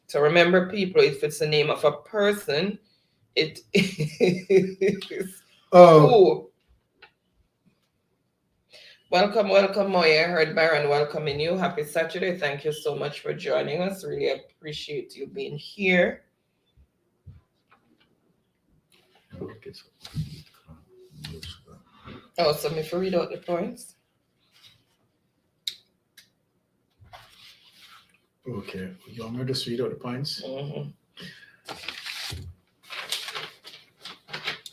So remember, people, if it's the name of a person, it is who. Welcome, Moya. I heard Byron welcoming you. Happy Saturday. Thank you so much for joining us. Really appreciate you being here. Oh, so if you read out the points.
Okay, you want me to just read out the points?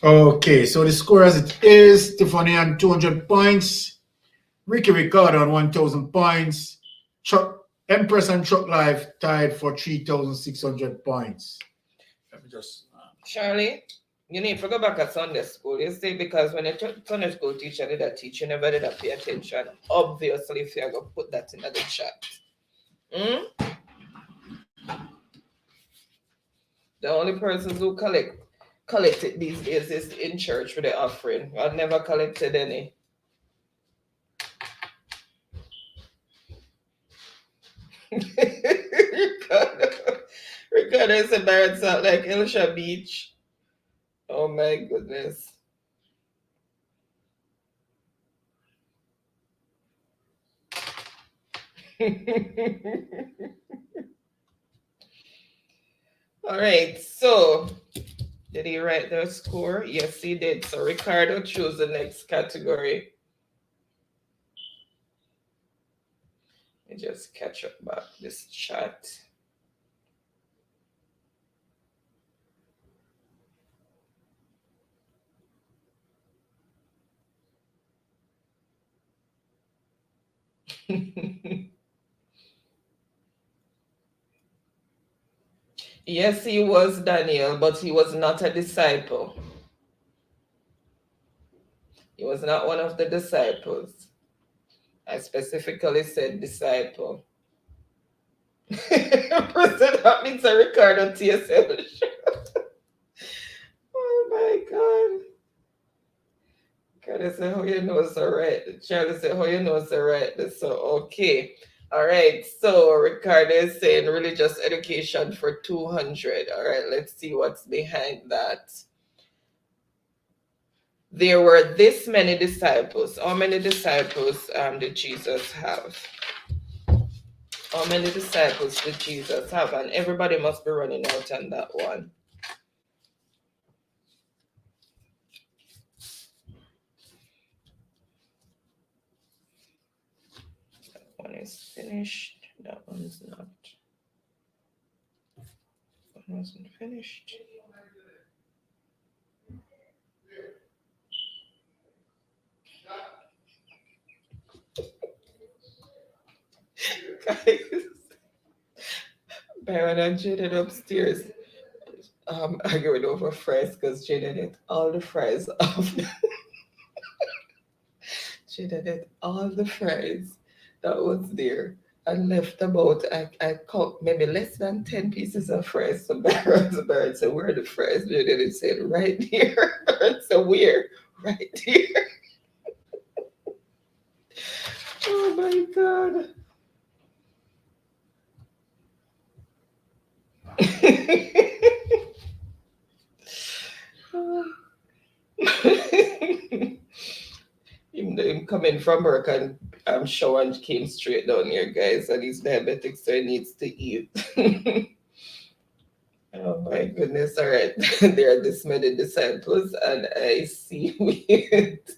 Okay, so the score as it is: Tiffany on 200 points, Ricardo on 1,000 points, Empress and Chuck Life tied for 3,600 points. Let me just.
Charlie, you need to go back at Sunday school. You see, because when a Sunday school teacher did that teach, you never did pay attention. Obviously, if you're going to put that in the chat. The only persons who collect it these days is in church with the offering. I've never collected any. Ricardo is embarrassed out like Elsha Beach. Oh my goodness. All right, so did he write the score? Yes, he did. So Ricardo, choose the next category. Let me just catch up back this chat. Yes, he was Daniel, but he was not a disciple. He was not one of the disciples. I specifically said disciple. That means a Ricardo TSL. Oh my God. Carly said, how you know so right? Charlie said, how you know so right? So, okay. All right, so Ricardo is saying religious education for 200. All right, let's see what's behind that. There were this many disciples. How many disciples did Jesus have? How many disciples did Jesus have? And everybody must be running out on that one. That one is finished. That one's not. That one wasn't finished. Guys, Baron and Jaden upstairs arguing over fries because Jaden ate all the fries off. Jaden ate all the fries that was there and left about, I caught maybe less than 10 pieces of fries. So Baron said, where are the fries? Jaden said, right here. Baron said, where? Right here. Oh my God. him coming from work and I'm sure and came straight down here, guys, and he's diabetic, so he needs to eat. Oh my goodness. All right. There are this many disciples, and I see it.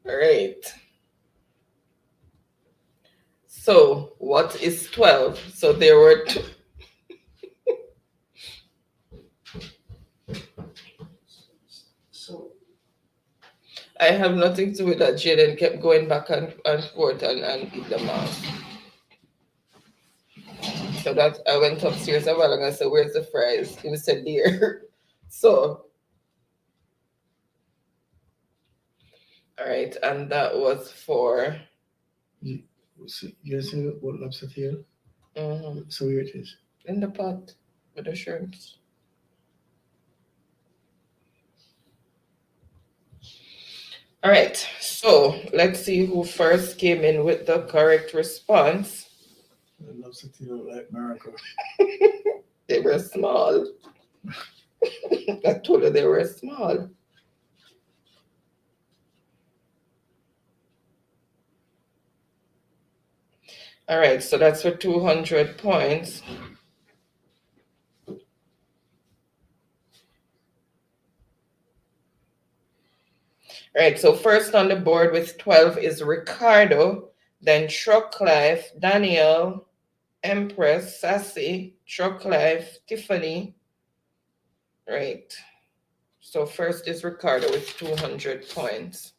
All right. So, what is 12? So, there were two.
So
I have nothing to do with that. Jaden kept going back and forth and eat the mask. So that I went upstairs a while and I said, where's the fries? He said, there. So, all right. And that was for.
you see what lobster tail?
Mhm.
So here it is.
In the pot with the shrimps. All right, so let's see who first came in with the correct response.
The lobster tail like miracle.
They were small. I told you they were small. All right, so that's for 200 points. All right, so first on the board with 12 is Ricardo, then Truck Life, Daniel, Empress, Sassy, Truck Life, Tiffany. Right. So first is Ricardo with 200 points.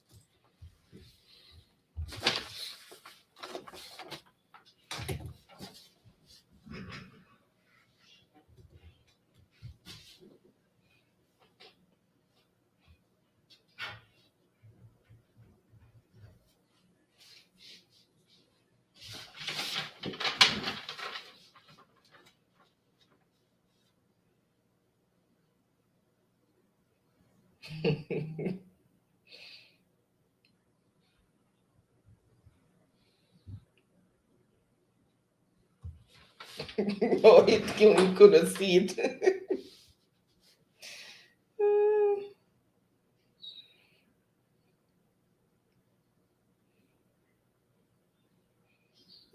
No, you couldn't see it.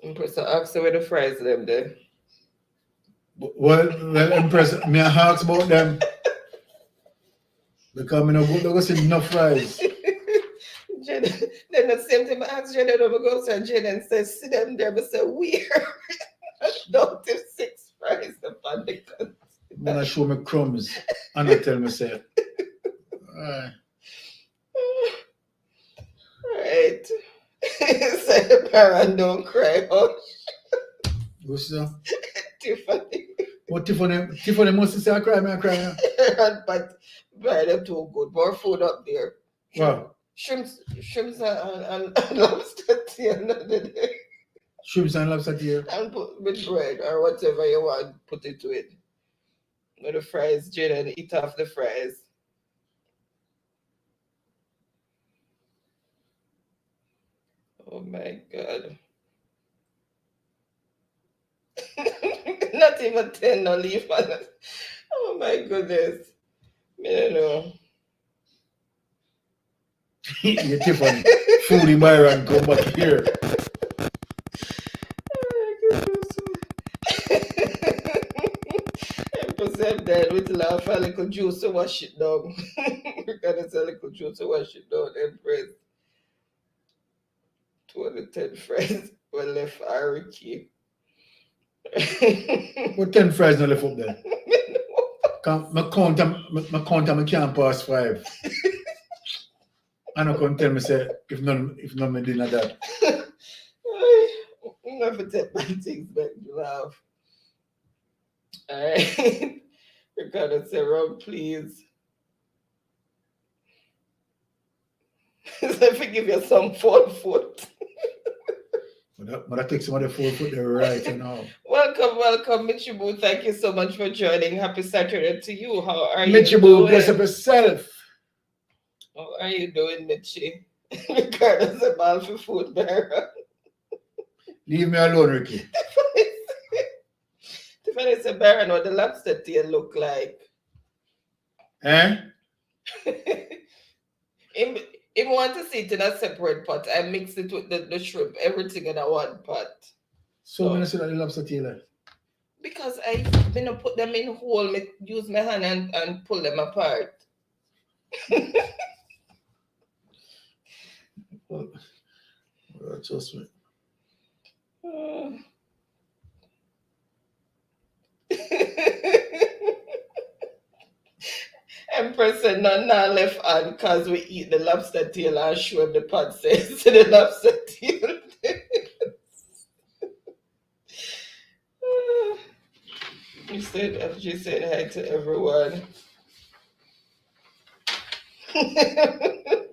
Empress, I asked her where the fries them there.
Well, Empress, me I ask about them. Because I don't go see enough fries.
Jaden, then the same thing I asked Jaden over go and Jaden says, see them there, but say where? Don't have 6 fries upon the gun.
When I show me crumbs and I tell me say, alright.
Right. Say the parent don't cry. Oh,
What's that?
Tiffany.
What Tiffany must say I cry, me I cry now.
But them too good. More food up there.
Wow.
Shrimps and lobster tea another day.
Shrimps and lobster tail.
And put with bread or whatever you want, put it to it. With the fries, Jaden, eat off the fries. Oh my God. Not even 10 no leave on it. Oh my goodness. I don't know.
You Tiffany. Foodie Myron, come back here.
Empress I'm dead with laugh a little juice to wash it down. Because it's a little juice to wash it down, Empress. 2 of the 10 friends were left Ricky.
What 10 fries not left up there? My count, I can't pass 5. I don't come tell me say if none me did like that.
I'm going to take my things back to laugh. Alright. Ricardo say Rob, please. So if I give you some 4 foot.
But I take some of the 4 foot there right now.
Welcome, Michibu. Thank you so much for joining. Happy Saturday to you. How are you
Michibu,
doing?
bless up yourself.
How are you doing, Michi? Ricardo's a ball for food bearer.
Leave me alone, Ricky.
Tiffany said, Baron, what the lobster tail look like?
Eh?
If you want to see it in a separate pot, I mix it with the shrimp, everything in a one pot.
So many say that the lobster tail.
Because I gonna put them in whole, use my hand and pull them apart.
Well, trust me.
Empress said none left on because we eat the lobster tail and show him the pot says to the lobster tail. She said hi to everyone.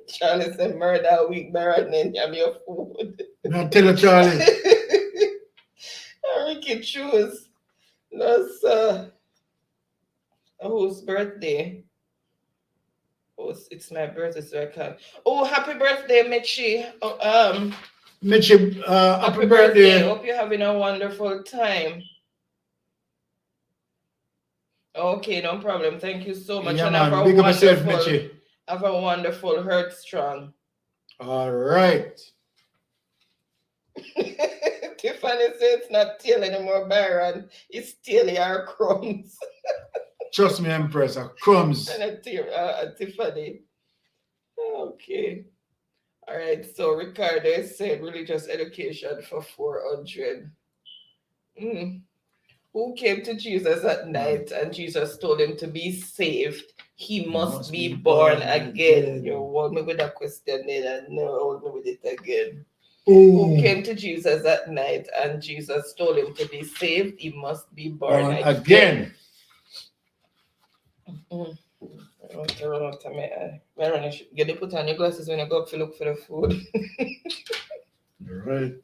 Charlie said murder week Baron and have your food.
Now tell her, Charlie.
Ricky choose. That's whose birthday? Oh, it's my birthday, so I can't. Oh, happy birthday, Michi. Oh,
Michi, happy birthday.
Hope you're having a wonderful time. Okay, no problem. Thank you so much.
Yeah,
and
man.
have a
Big up yourself,
wonderful,
Michi.
have a wonderful Heart Strong.
All right.
Tiffany said it's not tail anymore, Baron. It's tail or crumbs.
Trust me, Empress. Crumbs.
And Tiffany. Okay. All right. So Ricardo said religious education for 400. Who came to Jesus at night and Jesus told him to be saved? He must be born again. You hold me with that question then and no, hold me with it again. Who came to Jesus at night and Jesus told him to be saved? He must be born again. Baron, you need to put on your glasses when you go up to look for the food.
All right.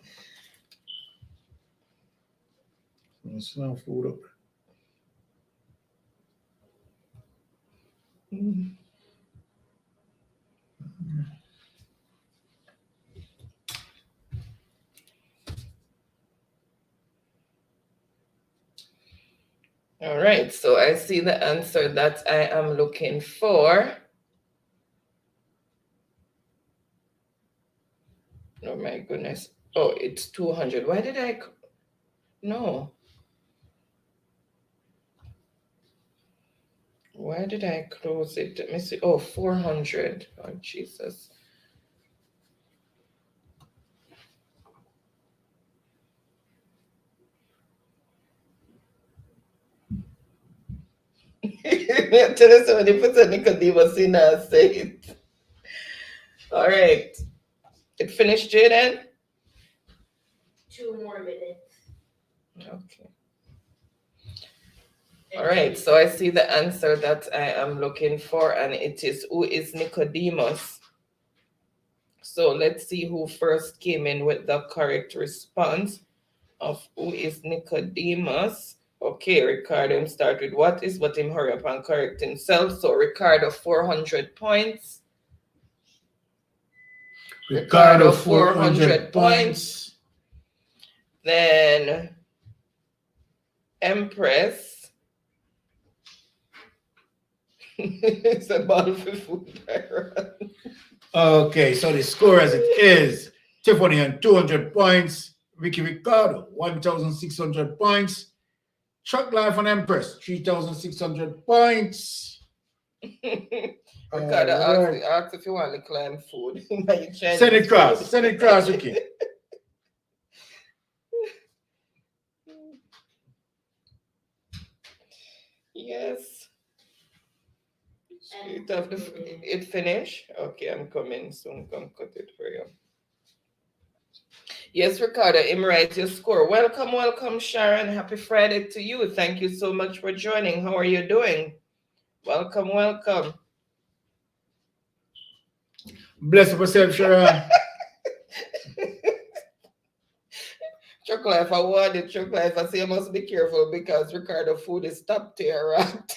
Smell food up.
All right, so I see the answer that I am looking for. Oh my goodness. Oh, it's 200. Why did I? No. Why did I close it? Let me see. Oh, 400. Oh, Jesus. Tell us when you put a Nicodemus in and say it. All right. It finished, Jaden?
2 more minutes.
Okay. All right, so I see the answer that I am looking for, and it is who is Nicodemus. So let's see who first came in with the correct response of who is Nicodemus. Okay, Ricardo start with what is, but him hurry up and correct himself. So Ricardo, 400 points.
Ricardo 400 points.
Then Empress. It's a bottle for food.
Okay, so the score as it is, Tiffany on 200 points, Ricky Ricardo 1,600 points, Chuck Life and Empress 3,600 points.
Ricardo asked if you want to climb food.
Send it across, Ricky.
Yes. It finish? Okay, I'm coming soon. Come cut it for you. Yes, Ricardo, write your score. Welcome, Sharon. Happy Friday to you. Thank you so much for joining. How are you doing? Welcome.
Bless yourself, Sharon.
Chuck Life, I wanted Chuck Life. I say you must be careful because Ricardo food is top tier, right?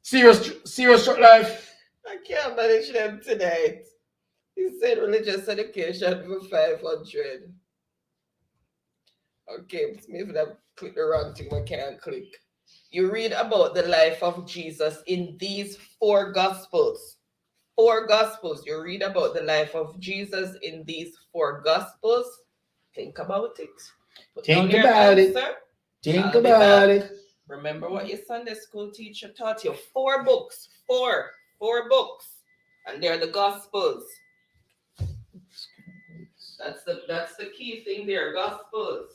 Serious Chuck Life.
I can't manage them tonight. He said religious education for 500. Okay, it's me if I click the wrong thing, I can't click. You read about the life of Jesus in these 4 Gospels. 4 Gospels. You read about the life of Jesus in these 4 Gospels. Think about it.
Think about it.
Remember what your Sunday school teacher taught you. 4 books. 4 books. And they're the Gospels. That's the key thing there, Gospels.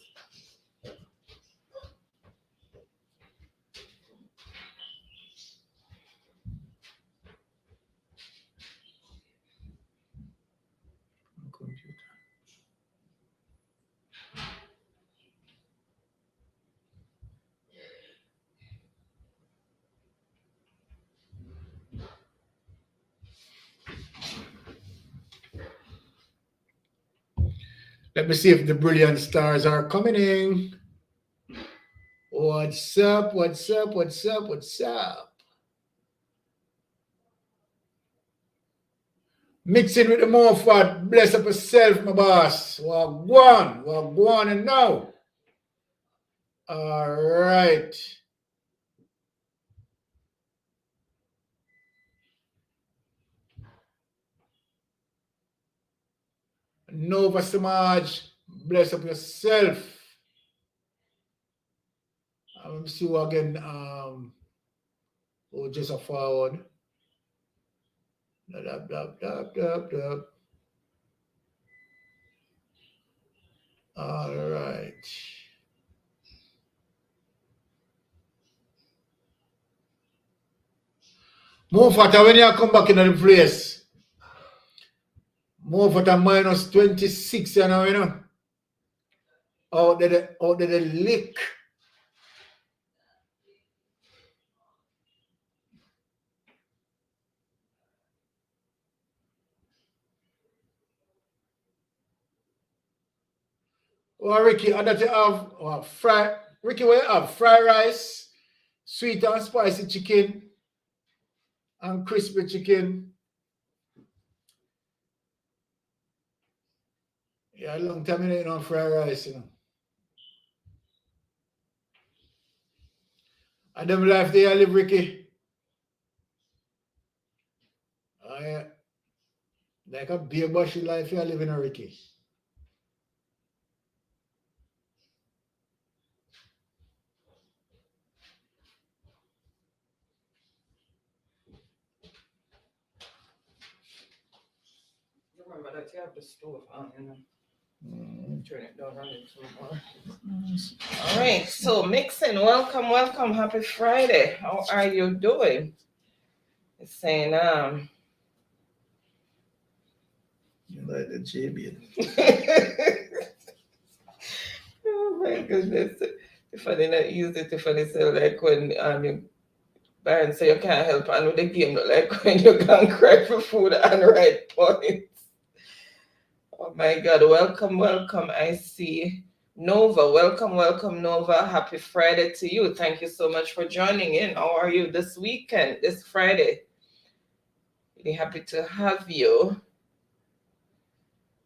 Let me see if the brilliant stars are coming in. What's up? Mixing with the more fat. Bless up yourself, my boss. Wagwan and now. All right. Nova Samaj, bless up yourself. I'm see you again. Just a forward. All right. More fatter when you come back in the place. More fatter minus 26, you know. Out there the lick. Oh, Ricky, and that you have Ricky, what you have? Fried rice, sweet and spicy chicken, and crispy chicken. Yeah, a long time you don't fried rice, you know. And them life they live, Ricky. Oh, yeah. Like a beer bushy life you live in, Ricky.
Remember that you have the stove on, you know. Turn it down a little more. All right, so mixing. Welcome. Happy Friday. How are you doing? It's saying
You like the JB.
Oh my goodness. If I didn't use it, if I didn't say like when you Baron say you can't help and with the game, not like when you can cry for food and right points. Oh my God, welcome. I see Nova. Welcome, Nova. Happy Friday to you. Thank you so much for joining in. How are you this weekend, this Friday? Really happy to have you.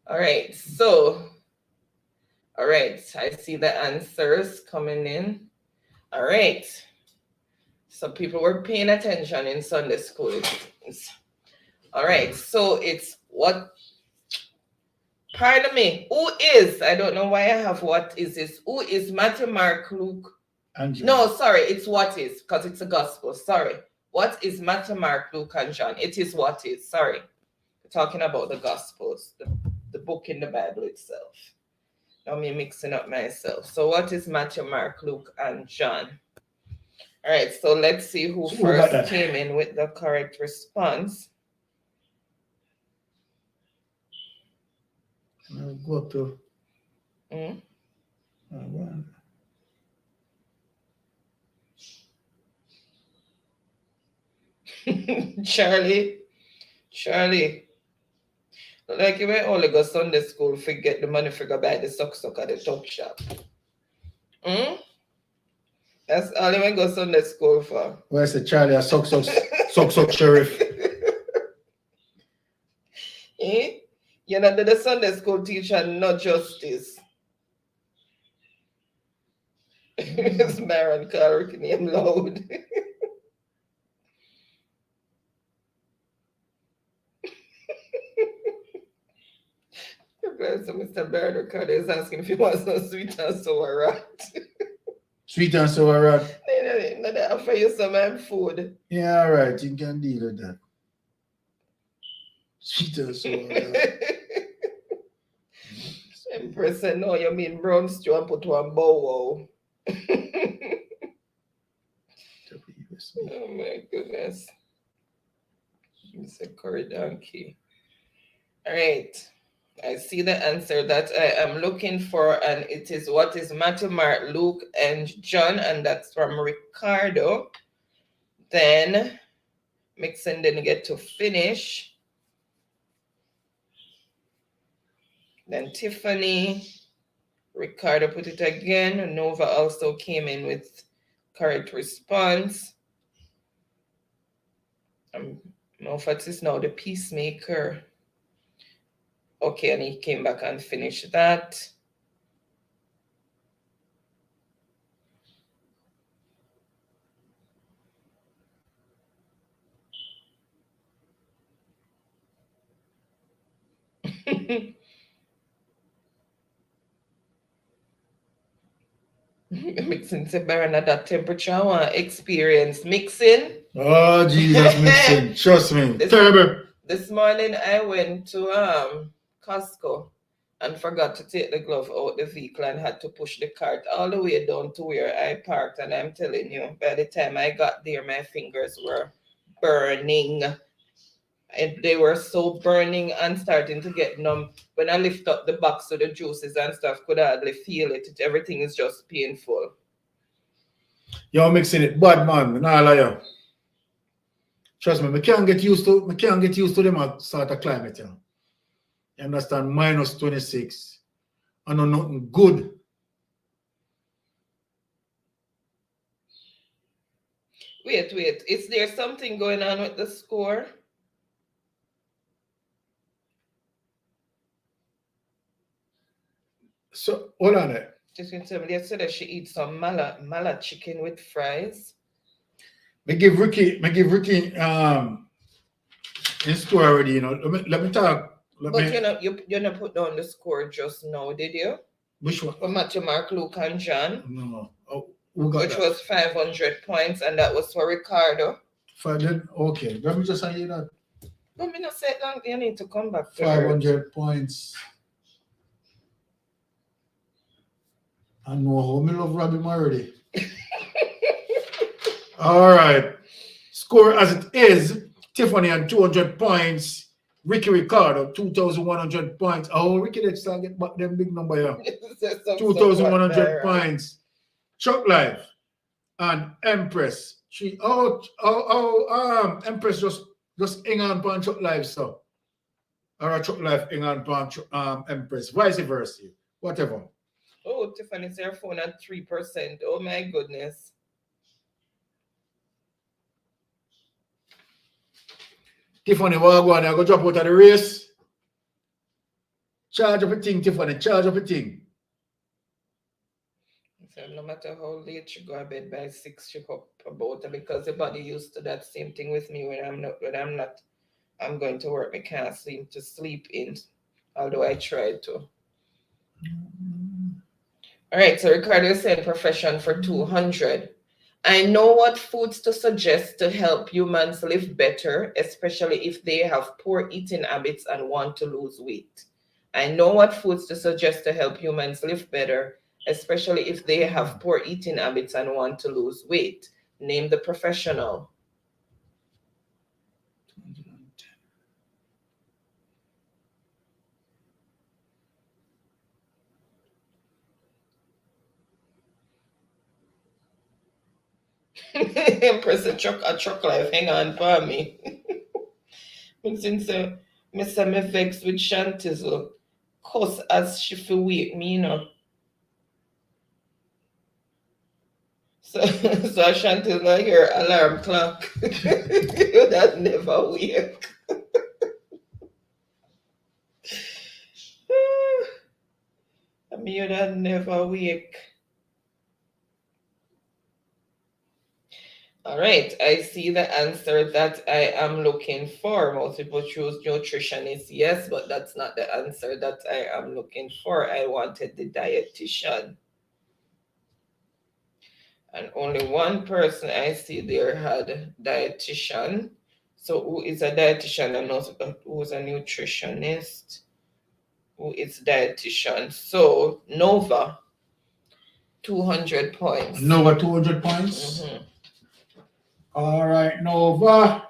All right, so, all right, I see the answers coming in. All right. So people were paying attention in Sunday school. All right, so it's what, pardon me, who is, I don't know why I have what is this, who is Matthew, Mark, Luke?
And John.
No, sorry, it's what is, because it's a gospel, sorry. What is Matthew, Mark, Luke, and John? It is what is, sorry. We're talking about the gospels, the book in the Bible itself. Now me mixing up myself. So what is Matthew, Mark, Luke, and John? All right, so let's see who first came in with the correct response.
I'll go to
Charlie, like you may only go Sunday school, forget the money figure buy the sock at the top shop. That's all you may go Sunday school for.
Where's the Charlie? A sock sheriff.
You're not the Sunday school teacher, not justice. It's Baron Carrick name loud. So Mr. Baron Carrick is asking if he wants some sweet and sour rat.
Sweet and sour rat.
No, they offer you some food.
Yeah, all right, you can deal with that. Sweet and sour rat.
Empress said, no, you mean brown stew and put one bow wow. Oh my goodness. Mr. Curry Donkey. All right. I see the answer that I am looking for, and it is what is Matthew, Mark, Luke, and John, and that's from Ricardo. Then Mixon didn't get to finish. Then Tiffany, Ricardo put it again. Nova also came in with correct response. Moffat is now the peacemaker. Okay, and he came back and finished that. Mixing to burn at that temperature. I want experience mixing.
Oh, Jesus, mixing. Trust me. Terrible.
This morning I went to Costco and forgot to take the glove out the vehicle and had to push the cart all the way down to where I parked. And I'm telling you, by the time I got there, my fingers were burning. And they were so burning and starting to get numb. When I lift up the box of the juices and stuff, could hardly feel it. Everything is just painful.
You're mixing it bad, man. Nah, lie. Trust me, I can't get used to them sort of climate. You understand? Minus 26. I know nothing good.
Wait. Is there something going on with the score?
So hold on there.
Just going to tell me yesterday she eats some mala chicken with fries.
Me give Ricky in score already, you know. Let me talk.
You not put down the score just now, did you?
Which one?
For Matthew, Mark, Luke, and John.
No. Oh, who got
which
that?
Was 500 points, and that was for Ricardo.
Okay, let me just say that.
But me not say that. You need to come back to
500 points. I know how me love Robbie already. All right. Score as it is. Tiffany on 200 points. Ricky Ricardo, 2,100 points. Oh, Ricky, let's start get back them big number here. 2,100 points. Chuck Life and Empress. Empress just hang on on Chuck Life, so. Or Chuck Life hang on on Empress. Vice versa. Whatever.
Oh, Tiffany's her phone at 3%. Oh my goodness.
Tiffany, what go on? I go drop out of the race. Charge up a thing, Tiffany. Charge up a thing.
So no matter how late you go to bed by 6, you up about it because the body used to that same thing with me when I'm not I'm going to work. I can't seem to sleep in, although I tried to. All right, so Ricardo is saying profession for 200. I know what foods to suggest to help humans live better, especially if they have poor eating habits and want to lose weight. I know what foods to suggest to help humans live better, especially if they have poor eating habits and want to lose weight. Name the professional. Empress a truck life, hang on for me. Since Mr. Me vex with Shantizel, cause as she feel wake me, you know. So Shantizel like your alarm clock. You that never wake. I mean, you that never wake. All right, I see the answer that I am looking for. Most people choose nutritionist, yes, but that's not the answer that I am looking for. I wanted the dietitian. And only one person I see there had dietitian. So who is a dietitian and also who is a nutritionist? Who is dietitian? So Nova, 200 points.
Nova 200 points.
Mhm.
All right, Nova.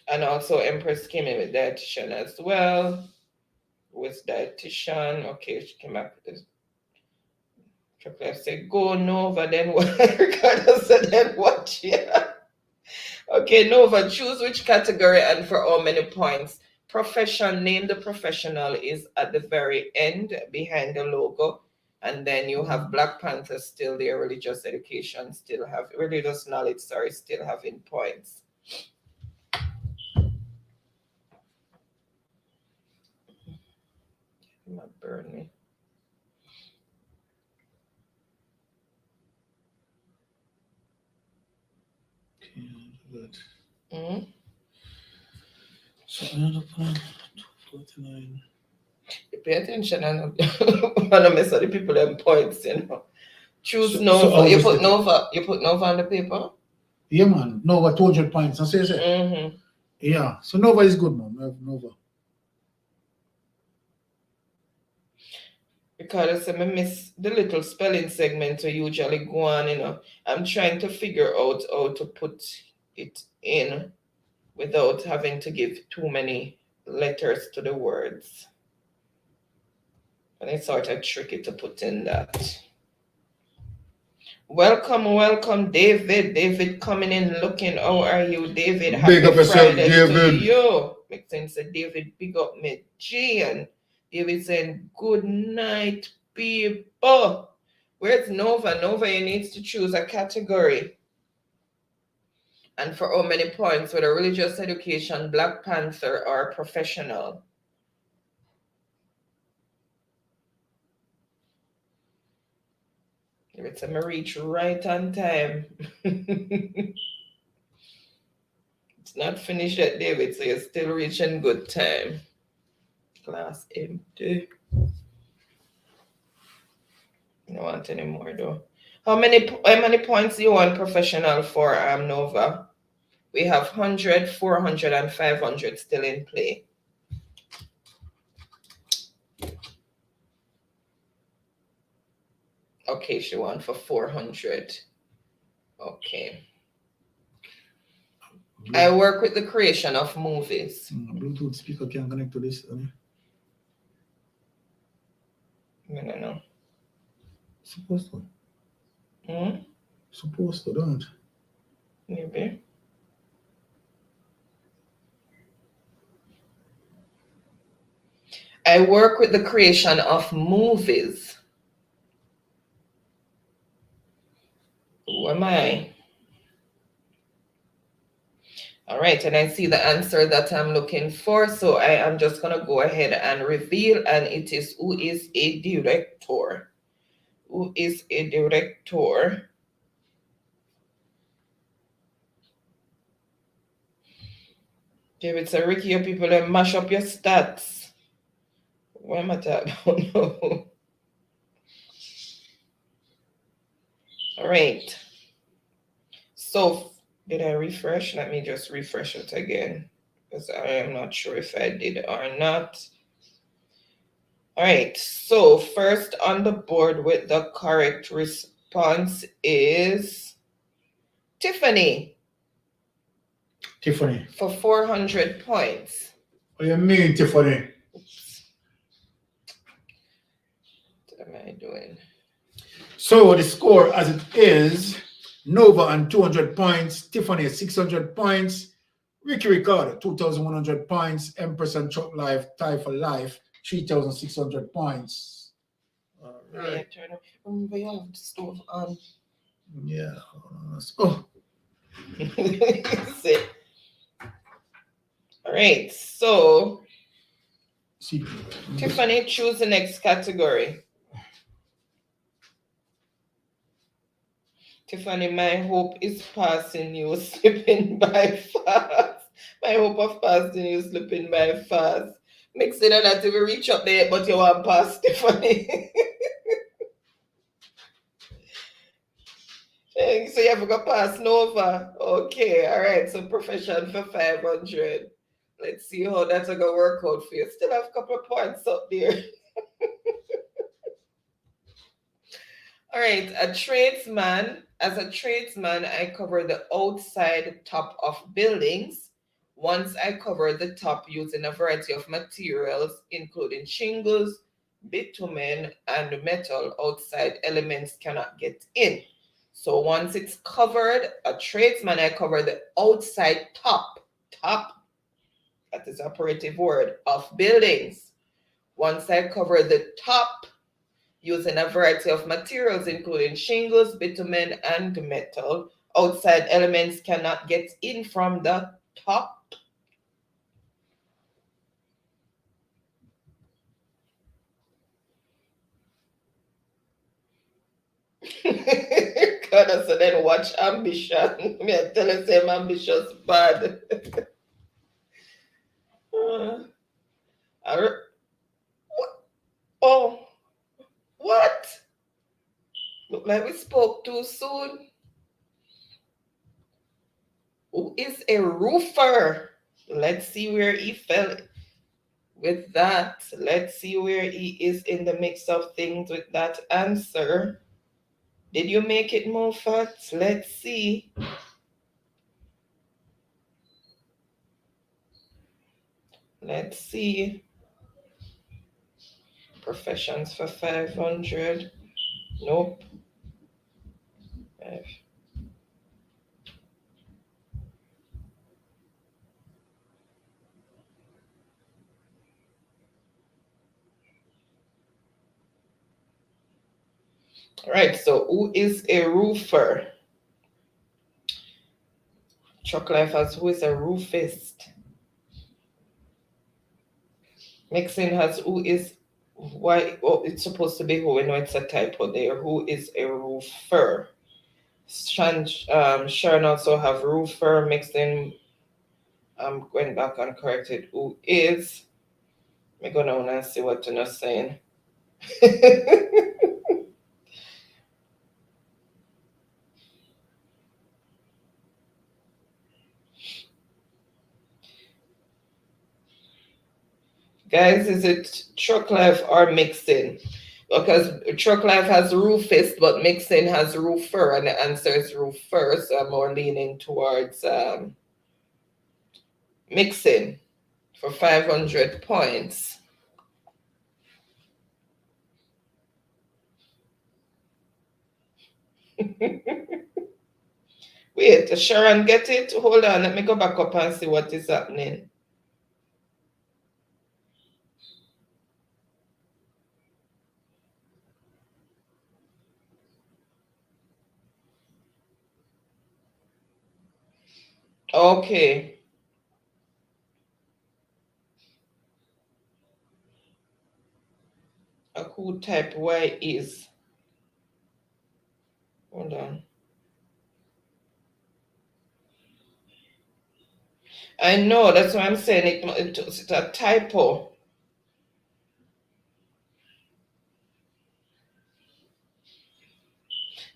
And also Empress came in with dietitian as well. Who is dietitian? Okay, she came back with this. Triple said, go Nova, then what? Ricardo said, then what? Yeah. Okay, Nova, choose which category and for how many points. Profession, name the professional is at the very end behind the logo. And then you have Black Panther still there, religious education still have, religious knowledge, sorry, still having points. It might burn me.
Good.
Mm-hmm.
So another point, 249.
You pay attention and don't mess up the people them points, you know. Choose
So
Nova. You put
obviously-
Nova. You put Nova on the paper.
Yeah, man. Nova 200 points. I say.
Mm-hmm.
Yeah. So Nova is good, man. I have Nova.
Because I miss the little spelling segment to usually go on, you know. I'm trying to figure out how to put it in without having to give too many letters to the words. And it's sort of tricky to put in that. Welcome, David. David coming in looking. How are you, David?
Big up yourself,
Friday
David.
to you. Makes sense. David, big up me, G. And David saying, good night, people. Where's Nova? Nova, you need to choose a category. And for how many points? Whether religious education, Black Panther, or professional. It's a reach right on time. It's not finished yet, David, so you're still reaching good time. Glass empty. I don't want any more though. How many points do you want professional for Nova? We have 100, 400, and 500 still in play. Okay, she wants for 400. Okay. I work with the creation of movies.
Bluetooth speaker can connect to this.
I don't know.
Supposed to.
Hmm?
Supposed to, don't.
Maybe. I work with the creation of movies. Who am I? All right, and I see the answer that I'm looking for, so I am just going to go ahead and reveal, and it is who is a director. Who is a director? David said, Ricky, your people they mash up your stats. What am I talking about? No. All right. So, did I refresh? Let me just refresh it again, because I am not sure if I did or not. All right. So, first on the board with the correct response is Tiffany.
Tiffany.
For 400 points.
What do you mean, Tiffany?
Oops. What am I doing?
So the score as it is, Nova on 200 points, Tiffany 600 points, Ricky Ricardo 2,100 points, Empress and Chuck Life tie for life 3,600 points. All right.
Remember you have the stove on.
Yeah. Oh.
See. All right. So
See.
Tiffany, choose the next category. Tiffany, my hope is passing you, slipping by fast. My hope of passing you, slipping by fast. Mix it and not even reach up there, but you want pass Tiffany. So you have to go pass Nova. Okay, all right. So profession for 500. Let's see how that's going to work out for you. Still have a couple of points up there. All right, a tradesman. As a tradesman, I cover the outside top of buildings. Once I cover the top using a variety of materials, including shingles, bitumen, and metal, outside elements cannot get in. So once it's covered, a tradesman, I cover the outside top, that is operative word, of buildings. Once I cover the top using a variety of materials, including shingles, bitumen, and metal, outside elements cannot get in from the top. God, so then watch ambition. Me I tell you, say I'm ambitious bad. Oh, what? Look like we spoke too soon. Who is a roofer? Let's see where he fell with that. Let's see where he is in the mix of things with that answer. Did you make it, Mofat? Let's see. Let's see. Professions for 500. Nope. All right, so who is a roofer? Chuck Life has who is a roofist. Mixing has who is why. Oh, it's supposed to be who. We know it's a typo there. Who is a roofer? Sharon also have roofer. Mixing. I'm going back and corrected. Who is? I'm gonna wanna see what you're saying. Guys, is it Truck Life or Mixing? Because Truck Life has roofist, but Mixing has roofer, and the answer is roofer, so I'm more leaning towards Mixing for 500 points. Wait, Sharon, get it? Hold on, let me go back up and see what is happening. Okay. who type Y is. Hold on. I know, that's why I'm saying it's a typo.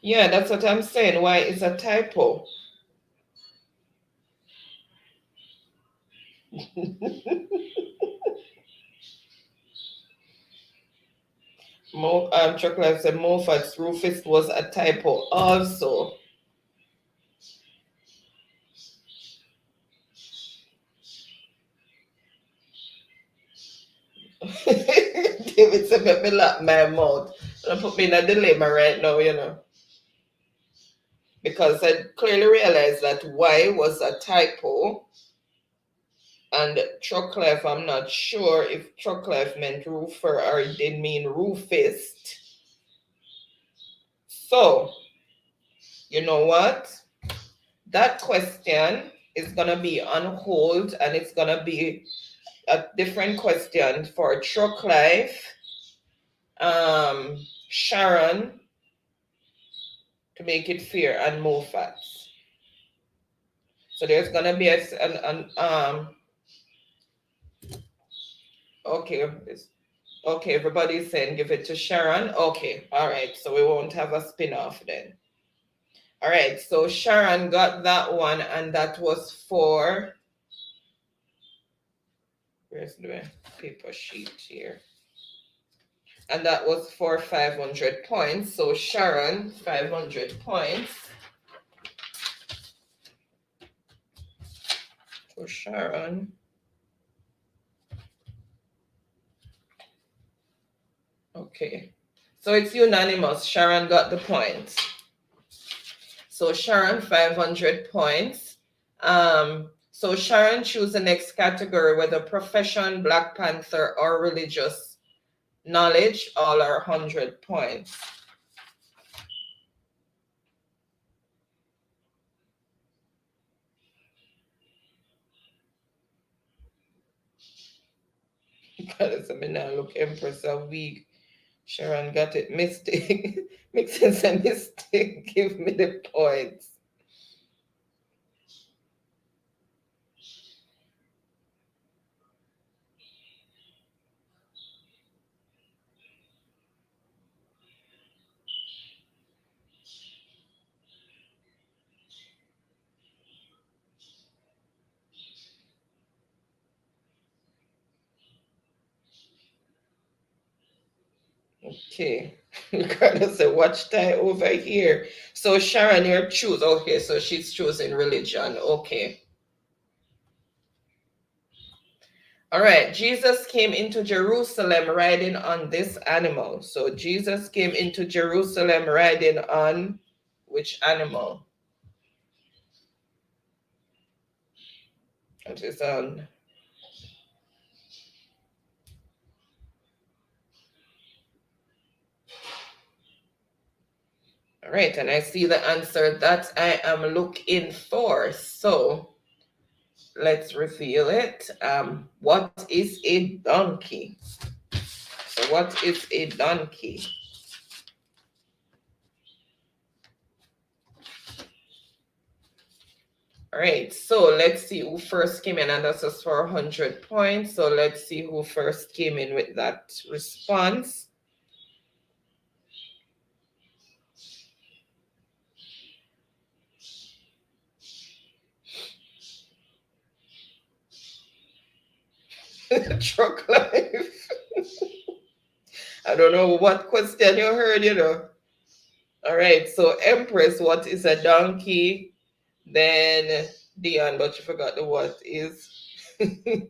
Yeah, that's what I'm saying. Why is a typo? Chocolate said Moffat's Rufus was a typo also. David said, "Make me lock my mouth." Don't put me in a dilemma right now, you know. Because I clearly realized that Y was a typo. And Trucklife, I'm not sure if Trucklife meant roofer or it did mean roofist. So, you know what? That question is going to be on hold, and it's going to be a different question for Trucklife, Sharon, to make it fair, and Mofats. So there's going to be okay, everybody's saying give it to Sharon. Okay, all right, so we won't have a spin-off then. All right, so Sharon got that one, and that was for, where's the paper sheet here? And that was for 500 points. So Sharon, 500 points. For Sharon. Okay, so it's unanimous. Sharon got the points. So Sharon, 500 points. So Sharon, choose the next category, whether profession, Black Panther, or religious knowledge. All are 100 points. Because I mean, now look, Empress a week. Sharon got it mistake. Makes sense a mistake. Give me the points. Okay. Ricardo said, watch tie over here. So Sharon, you're choose. Okay, so she's choosing religion. Okay. All right. Jesus came into Jerusalem riding on this animal. So Jesus came into Jerusalem riding on which animal? That is on. All right, and I see the answer that I am looking for. So let's reveal it. What is a donkey? So what is a donkey? All right, so let's see who first came in, and that's just for 100 points. So let's see who first came in with that response. Truck life. I don't know what question you heard, you know. All right, so Empress, what is a donkey? Then Dion, but you forgot the what is. Mix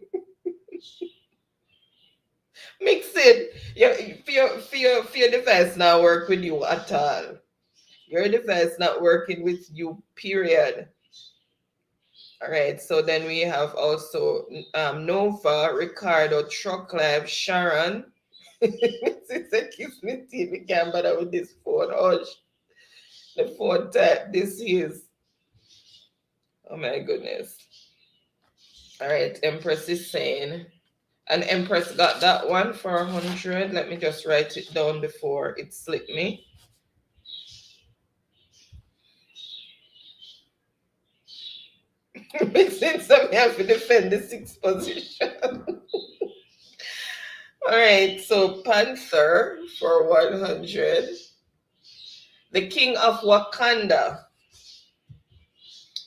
it. Your device not work with you at all. Your device not working with you, period. All right, so then we have also Nova, Ricardo, Truck Live, Sharon. Sister Kiss Me TV can't bother with this phone. Oh, the phone type. This is. Oh my goodness. All right, Empress is saying And Empress got that one for 100. Let me just write it down before it slipped me. Makes sense that we have to defend the 6th position. All right, so Panther for 100. The King of Wakanda.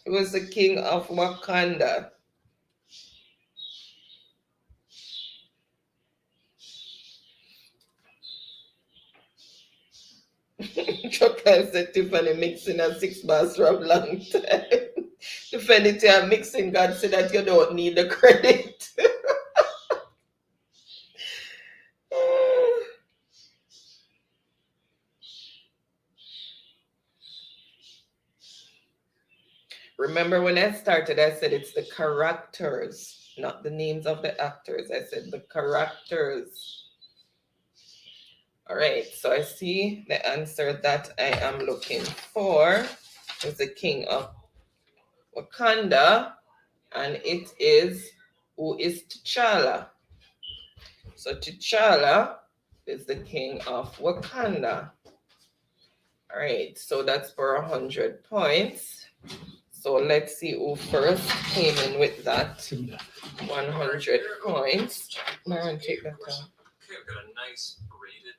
Who was the King of Wakanda? Chuck said Tiffany mixing a 6 bars from long time. Defending to mixing, God said that you don't need the credit. Remember when I started, I said it's the characters, not the names of the actors. I said the characters. All right, so I see the answer that I am looking for is the King of Wakanda, and it is, who is T'Challa. So T'Challa is the King of Wakanda. All right, so that's for 100 points. So let's see who first came in with that 100 points. Marin, take that down.
Okay, I've got a nice braided.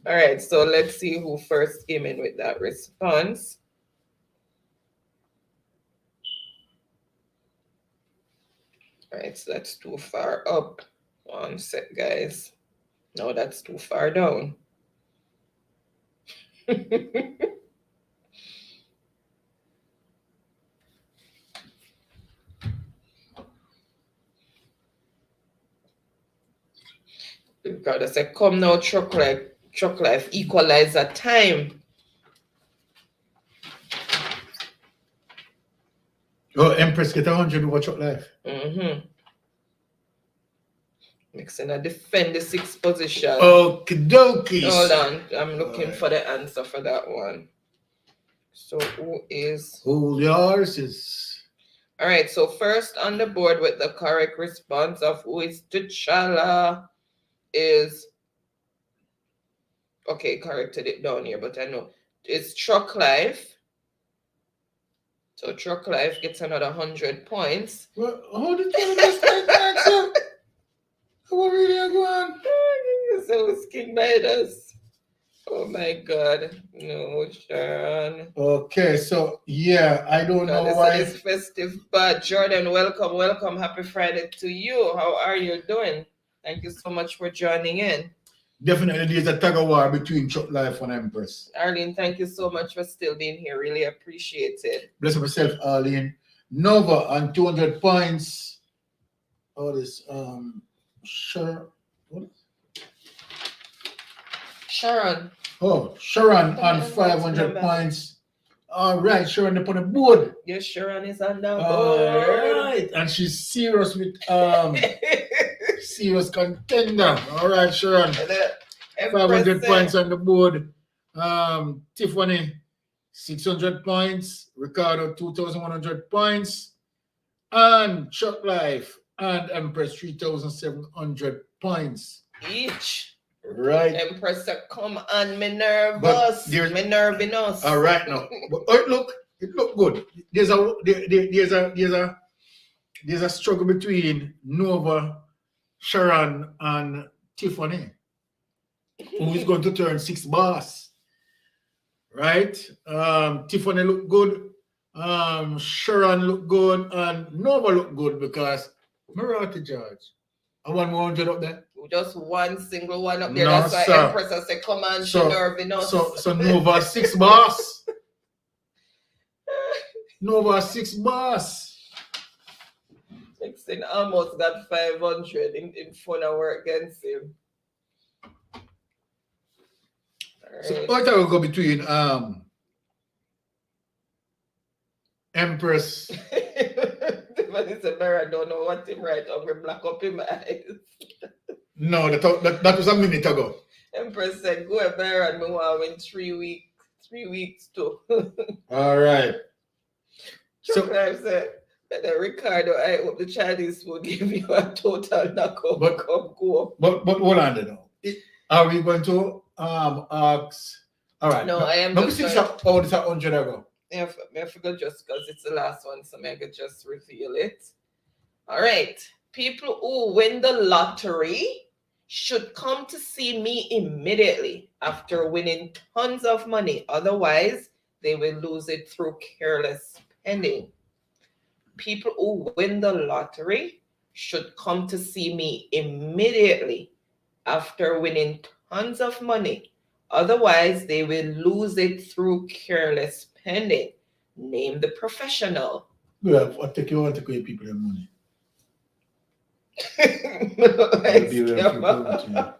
All right, so let's see who first came in with that response. All right, so that's too far up. One sec, guys. No, that's too far down. God, I said, come now, truck life, equalizer time.
Oh, Empress get 100 over Chuck Life.
Mixing a defend the 6th position.
Okie dokie.
Hold on, I'm looking for the answer for that one. So who yours is? All right, so first on the board with the correct response of who is T'Challa is, okay, corrected it down here, but I know it's Truck Life. So Truck Life gets another 100 points.
Well, how did you just answer? What are you going?
So it's King Midas. Oh my God. No, Sharon.
Okay, so yeah, I don't know why.
It's festive, but Jordan, welcome. Happy Friday to you. How are you doing? Thank you so much for joining in.
Definitely there's a tug of war between Chuck Life and Empress.
Arlene, thank you so much for still being here. Really appreciate it.
Bless myself, Arlene. Nova on 200 points. All this Sharon. Oh, Sharon on 500 points. All right, Sharon up on the board.
Yes, Sharon is on the board.
All right, and she's serious with serious contender. All right, Sharon. 500 points on the board. Tiffany, 600 points. Ricardo, 2,100 points. And Chuck Life and Empress, 3,700 points.
Each.
Right.
Empress, come on, me nervous. Me nerviness.
All right now. But it look good. There's a struggle between Nova, Sharon, and Tiffany. Who is going to turn 6 bars? Right? Tiffany look good. Sharon look good, and Nova look good because Marati George. I want 100 up there.
Just one single one up there.
No,
that's why
sir.
Empress I say, come on, she nerving us.
So Nova 6 bars. Nova 6 bars.
Nixon almost got 500 in fun of work against him. All
So
right.
what I will go between Empress.
Tiffany said, I don't know what him right over black up in my eyes.
No, that was a minute ago.
Empress said, go there and me want to win 3 weeks. 3 weeks too.
All right.
So I said, And then Ricardo, I hope the Chinese will give you a total knockout.
But-
Come go.
But hold on there now. Are we going to ask? All right.
No, I am
Number
just
6
going-
oh, this is 100 ago.
I forgot just because it's the last one, so I could just reveal it. All right. People who win the lottery should come to see me immediately after winning tons of money. Otherwise, they will lose it through careless spending. People who win the lottery should come to see me immediately after winning tons of money. Otherwise, they will lose it through careless spending. Name the professional.
Yeah, I take you want to pay people their money.
Thanks,
Be very
Kemba.
frequent,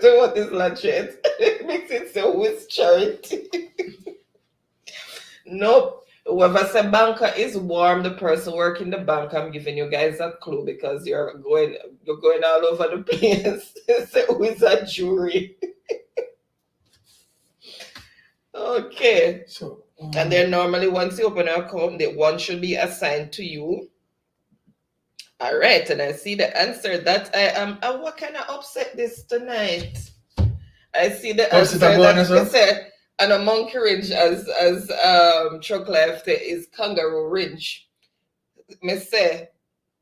So what is legit? It makes it so with charity. Nope. Whoever said banker is warm, the person working the bank, I'm giving you guys a clue because you're going all over the place. So who is a jury? Okay.
So,
And then normally once you open an account, the one should be assigned to you. All right, and I see the answer that I am. What kind of upset this tonight? I see the
Oh,
answer
Sister Buona,
that
sir?
it said, and a monkey ridge as truck left is kangaroo ridge. Me say,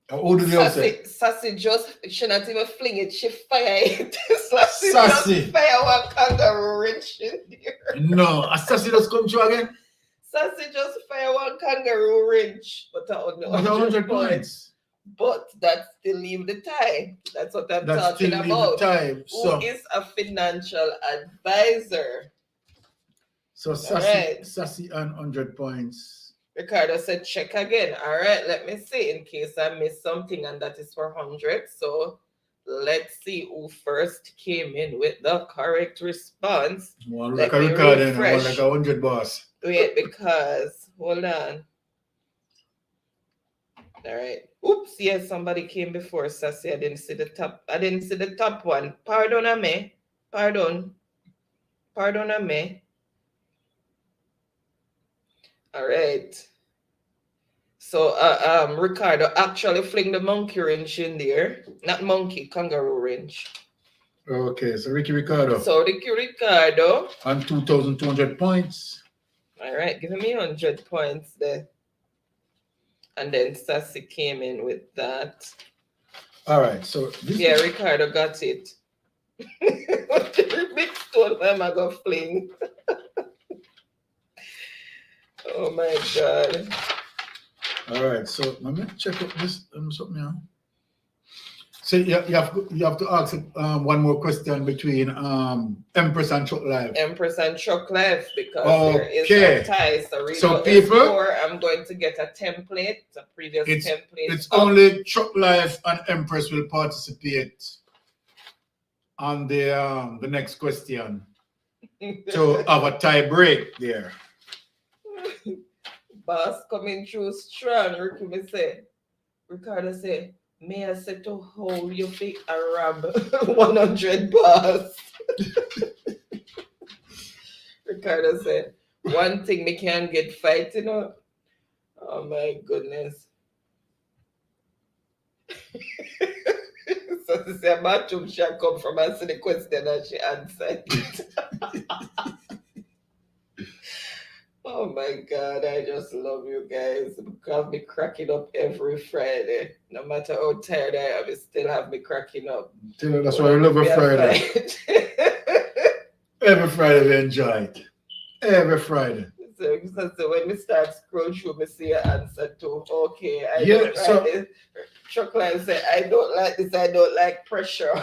who do they say?
Sassy just she not even fling it, she fire it. Sassy
Sassy.
just fire one kangaroo ridge in there.
No, Assassin just come through again.
Sassy just fire one kangaroo ridge, but I only
With 100 points.
But that still leave the tie. That's what I'm
That's
talking
still
about.
the time.
Who is a financial advisor?
So
right.
Sassy and 100 points.
Ricardo said check again. All right, let me see in case I missed something, and that is for 100. So let's see who first came in with the correct response.
One
Let
like a
me
record and one
refresh.
like a 100 boss.
Wait, because hold on. All right. Oops, yes, somebody came before Sassy. I didn't see the top one. Pardon me. Pardon me. All right. So Ricardo actually fling the monkey wrench in there. Not monkey, kangaroo wrench.
Okay, so Ricky Ricardo.
So Ricky Ricardo.
And 2,200 points.
All right, giving me 100 points there. And then Sassy came in with that.
All right, so
yeah, Ricardo got it. Big stone, I'm going to fling. Oh my God.
All right, so let me check up this something here. So you have to ask one more question between Empress and Chuck Live.
Empress and Chuck Live, because there is a tie. So
people,
I'm going to get a template, a previous template.
It's only Chuck Live and Empress will participate on the next question to have a tie break there.
Boss coming through strong. Ricardo say, may I say to how you think a rab 100 boss? Ricardo said, one thing me can get fighting up. Oh my goodness. So to say, Matum shall come from answer the question and she answered it. Oh my God, I just love you guys. Have me cracking up every Friday. No matter how tired I am, you still have me cracking up.
That's why I love a Friday. Every Friday we enjoy it. Every Friday.
So when we start scrolling through, we see an answer to, okay, I
Yeah,
don't like this. Chuck Live said, I don't like this, I don't like pressure.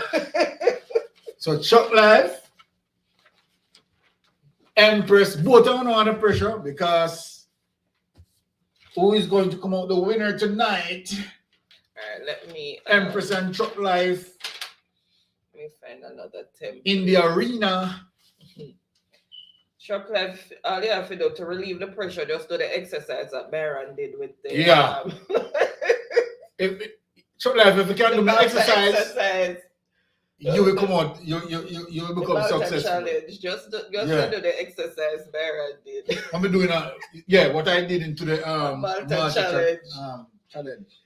So Chuck Live, Empress, both of them are under pressure because who is going to come out the winner tonight?
All right, let me...
Empress and Chuck Live.
Let me find another template.
In the arena.
Chuck Live, all you have to do to relieve the pressure, just do the exercise that Baron did with the...
Chuck Live, if you can do the exercise, you will come out. You will
The
become
mountain
successful.
challenge. Just
Yeah.
do the exercise Barra did.
I'm doing what I did into the
Malta
Malta
challenge.
challenge.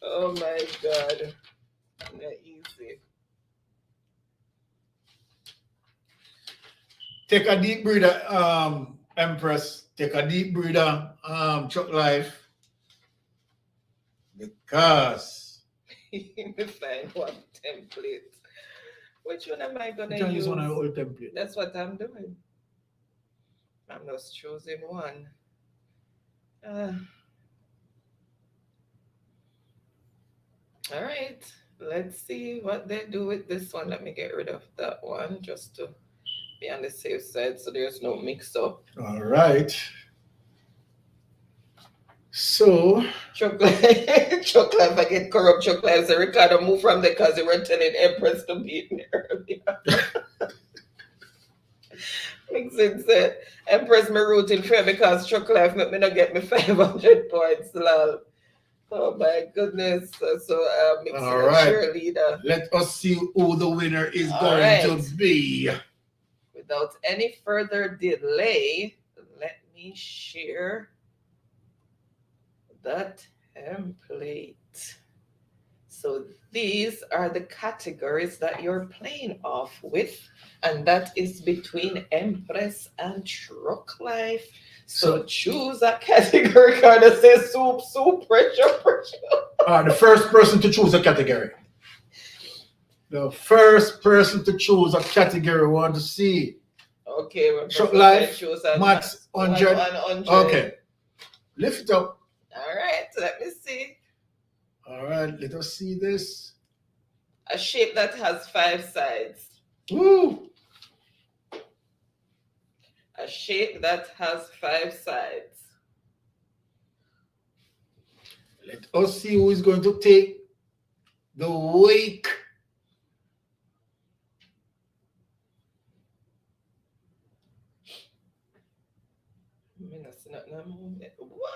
Oh my God. Not easy.
Take a deep breather, Empress. Take a deep breather, Chuck Life. Because
Me find one template. Which one am I gonna
you can
use?
use one of the old template.
That's what I'm doing. I'm just choosing one. All right. Let's see what they do with this one. Let me get rid of that one just to be on the safe side so there's no mix up.
All right. So
Chuck Life, I get corrupt. Chuck Life said Ricardo move from there because they were telling Empress to beat me earlier. Mixing said Empress me rooting for because Chuck Life make me not get me 500 points, lol. Oh my goodness. So Mixing
all
a
right.
cheerleader.
Let us see who the winner is
All
going
right.
to be.
Without any further delay, let me share that template. So these are the categories that you're playing off with, and that is between Empress and Truck Life. So choose a category. Kind of say soup, pressure.
The first person to choose a category. The first person to choose a category we want to see.
Okay, we're
Truck Life,
choose a
max 100.
100.
Okay. Lift it up.
All right, let me see.
All right, let us see this.
A shape that has 5 sides.
Woo!
A shape that has 5 sides.
Let us see who is going to take the wake.
What?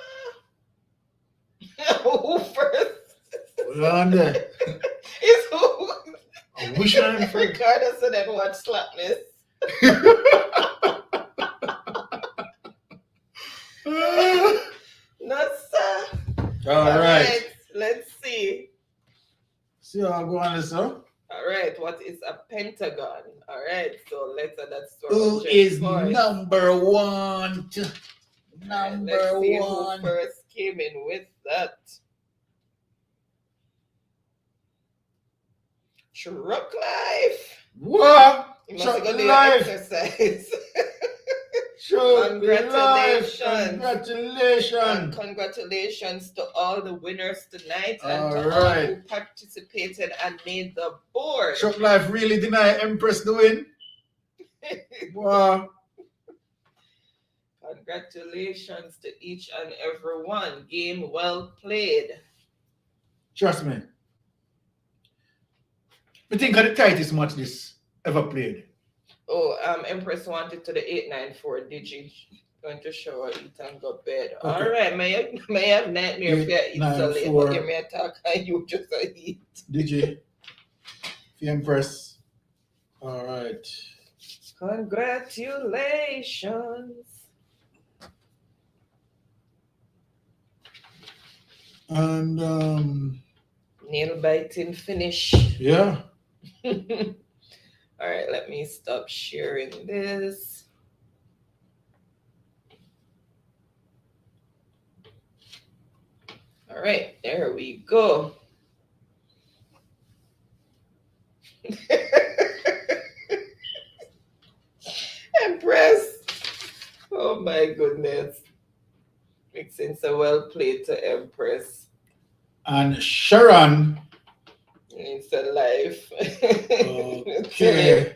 Who first?
Hold on there.
Is who?
I wish I had first.
Ricardo said then watch Slackness. No, sir.
All right.
Let's see.
See how I go on this, huh?
All right, what is a pentagon? All right, so that's
Who is number one? Number
let's see
one.
who first came in with that. Truck Life.
What?
You must
Truck
go do
Life.
your exercise.
Truck
Congratulations.
Life. Congratulations.
Congratulations to all the winners tonight and
All
to all
right.
who participated and made the board.
Truck Life really deny Empress the win. Wow.
Congratulations to each and every one. Game well played.
Trust me. I think of the tightest match this ever played.
Oh, Empress wanted to the 894. Digi going to shower, eat and go bed.
Okay.
All right, may I have nightmare if you eat so late, but you may talk and you just eat.
Digi. The Empress. All right.
Congratulations.
And
Nail biting finish.
yeah.
All right, let me stop sharing this. All right, there we go. Empress. Oh my goodness. Mixing so well played to Empress.
And Sharon.
It's a life.
Okay.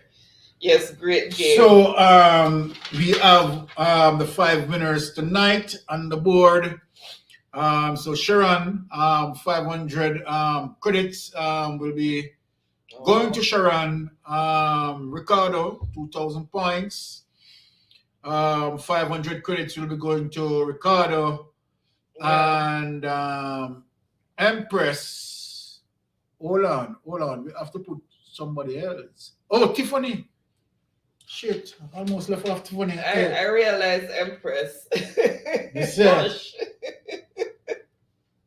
Yes, great game.
So we have the 5 winners tonight on the board. So Sharon, 500 credits will be going to Sharon. Ricardo, 2,000 points. 500 credits will be going to Ricardo.
Yeah.
And Empress, hold on. We have to put somebody else. Oh, Tiffany. Shit, I almost left off Tiffany.
I realize Empress.
Yes, sir.
Gosh.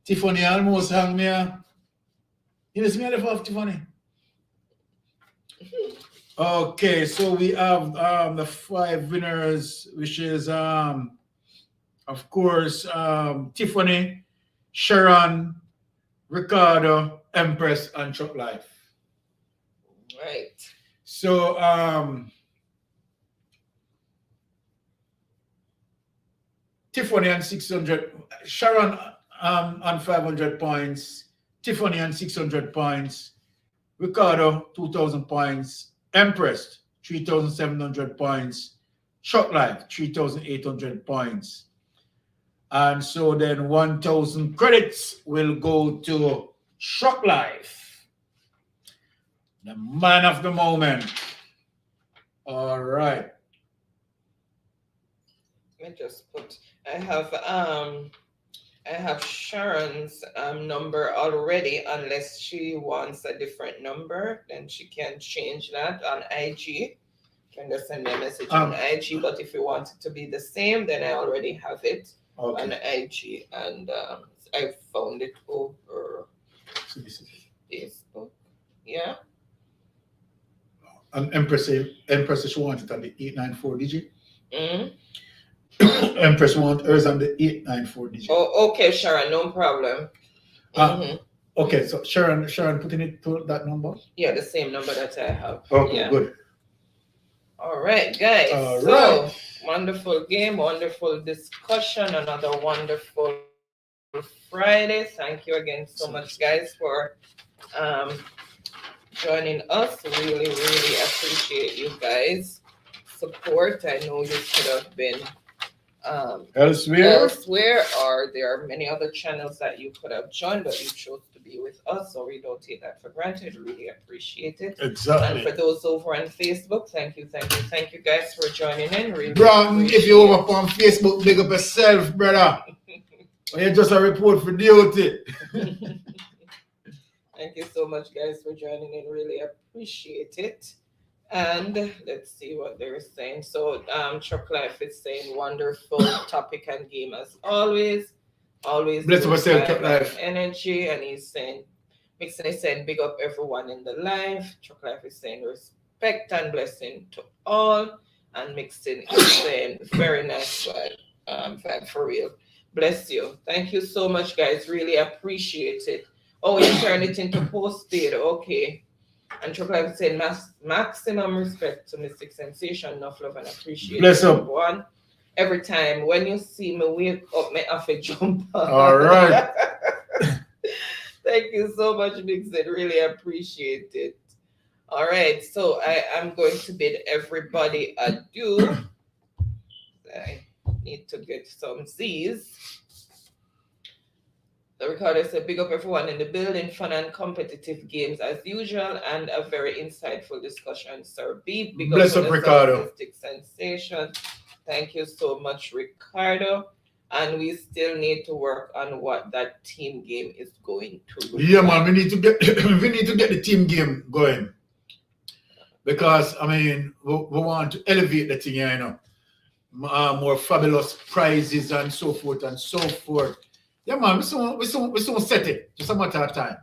Tiffany almost hung me. You know, me left off Tiffany. Okay, so we have the 5 winners, which is of course Tiffany, Sharon, Ricardo, Empress, and Chuck Life.
Right.
So Tiffany on 600, Sharon on 500 points, Tiffany on 600 points, Ricardo 2,000 points, Empress 3,700 points, Chuck Life 3,800 points. And so then 1,000 credits will go to Chuck Life, the man of the moment. All right.
Let me just put. I have Sharon's number already. Unless she wants a different number, then she can change that on IG. You can just send me a message on IG. But if you want it to be the same, then I already have it on IG, and I found it over Facebook. Yeah.
And Empress, she wants it on the 894 digit.
Mm-hmm.
Empress wants hers on the 894 digit.
Oh, okay, Sharon, no problem.
Okay, so Sharon putting it to that number?
Yeah, the same number that I have.
Okay,
yeah.
Good.
All right, guys.
Right.
Wonderful game, wonderful discussion, another wonderful Friday. Thank you again so much, guys, for joining us. Really appreciate you guys' support. I know you could have been elsewhere, or there are many other channels that you could have joined, but you chose to be with us, so we don't take that for granted. Really appreciate it.
Exactly.
And for those over on Facebook, thank you guys for joining in. Really,
bro, if you're over on Facebook, big up yourself, brother. You just a report for duty.
Thank you so much, guys, for joining in. Really appreciate it. And let's see what they're saying. So Chuck Life is saying wonderful topic and game as always. Always
bless myself, Chuck Life.
Energy. And he's saying, Mixon is saying big up everyone in the live. Chuck Life is saying respect and blessing to all. And Mixon is saying very nice vibe for real. Bless you. Thank you so much, guys. Really appreciate it. Oh, you turned it into postpaid. Okay. And Chuck Life is saying maximum respect to Mystic Sensation. Enough love and appreciation.
Bless up.
Everyone. Every time when you see me wake up, me have to jump on.
All right.
Thank you so much, Mixon. Really appreciate it. All right. So I am going to bid everybody adieu. I need to get some Z's. The recorder said, big up everyone in the building, fun and competitive games as usual, and a very insightful discussion, Sir B. Big
bless up, Ricardo.
Mystic Sensation. Thank you so much, Ricardo. And we still need to work on what that team game is going to look
Yeah,
like.
man, we need to get the team game going. Because I mean, we want to elevate the thing, you know. More fabulous prizes and so forth and so forth. Yeah, man, we soon set it. Just a matter of time.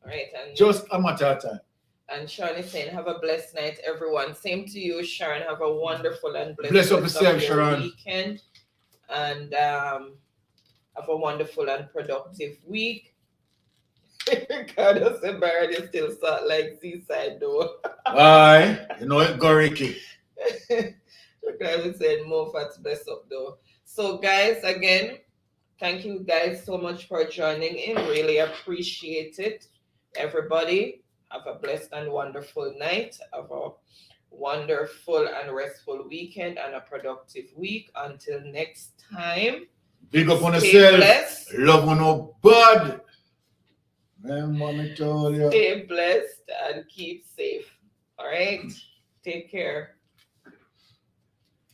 All right, and
just a matter of time.
And Sharon is saying, have a blessed night, everyone. Same to you, Sharon. Have a wonderful and blessed
Bless up yourself, Sharon.
Weekend. And have a wonderful and productive week. Ricardo said, Barrett is still sort like seaside, though.
Aye, you know it, go Ricky.
Ricardo said, more fats, bless up, though. So, guys, again, thank you guys so much for joining in. Really appreciate it. Everybody, have a blessed and wonderful night. Have a wonderful and restful weekend and a productive week. Until next time.
Big up on yourself.
Blessed.
Love on no bad. Mommy told you.
Stay blessed and keep safe. All right. Take care.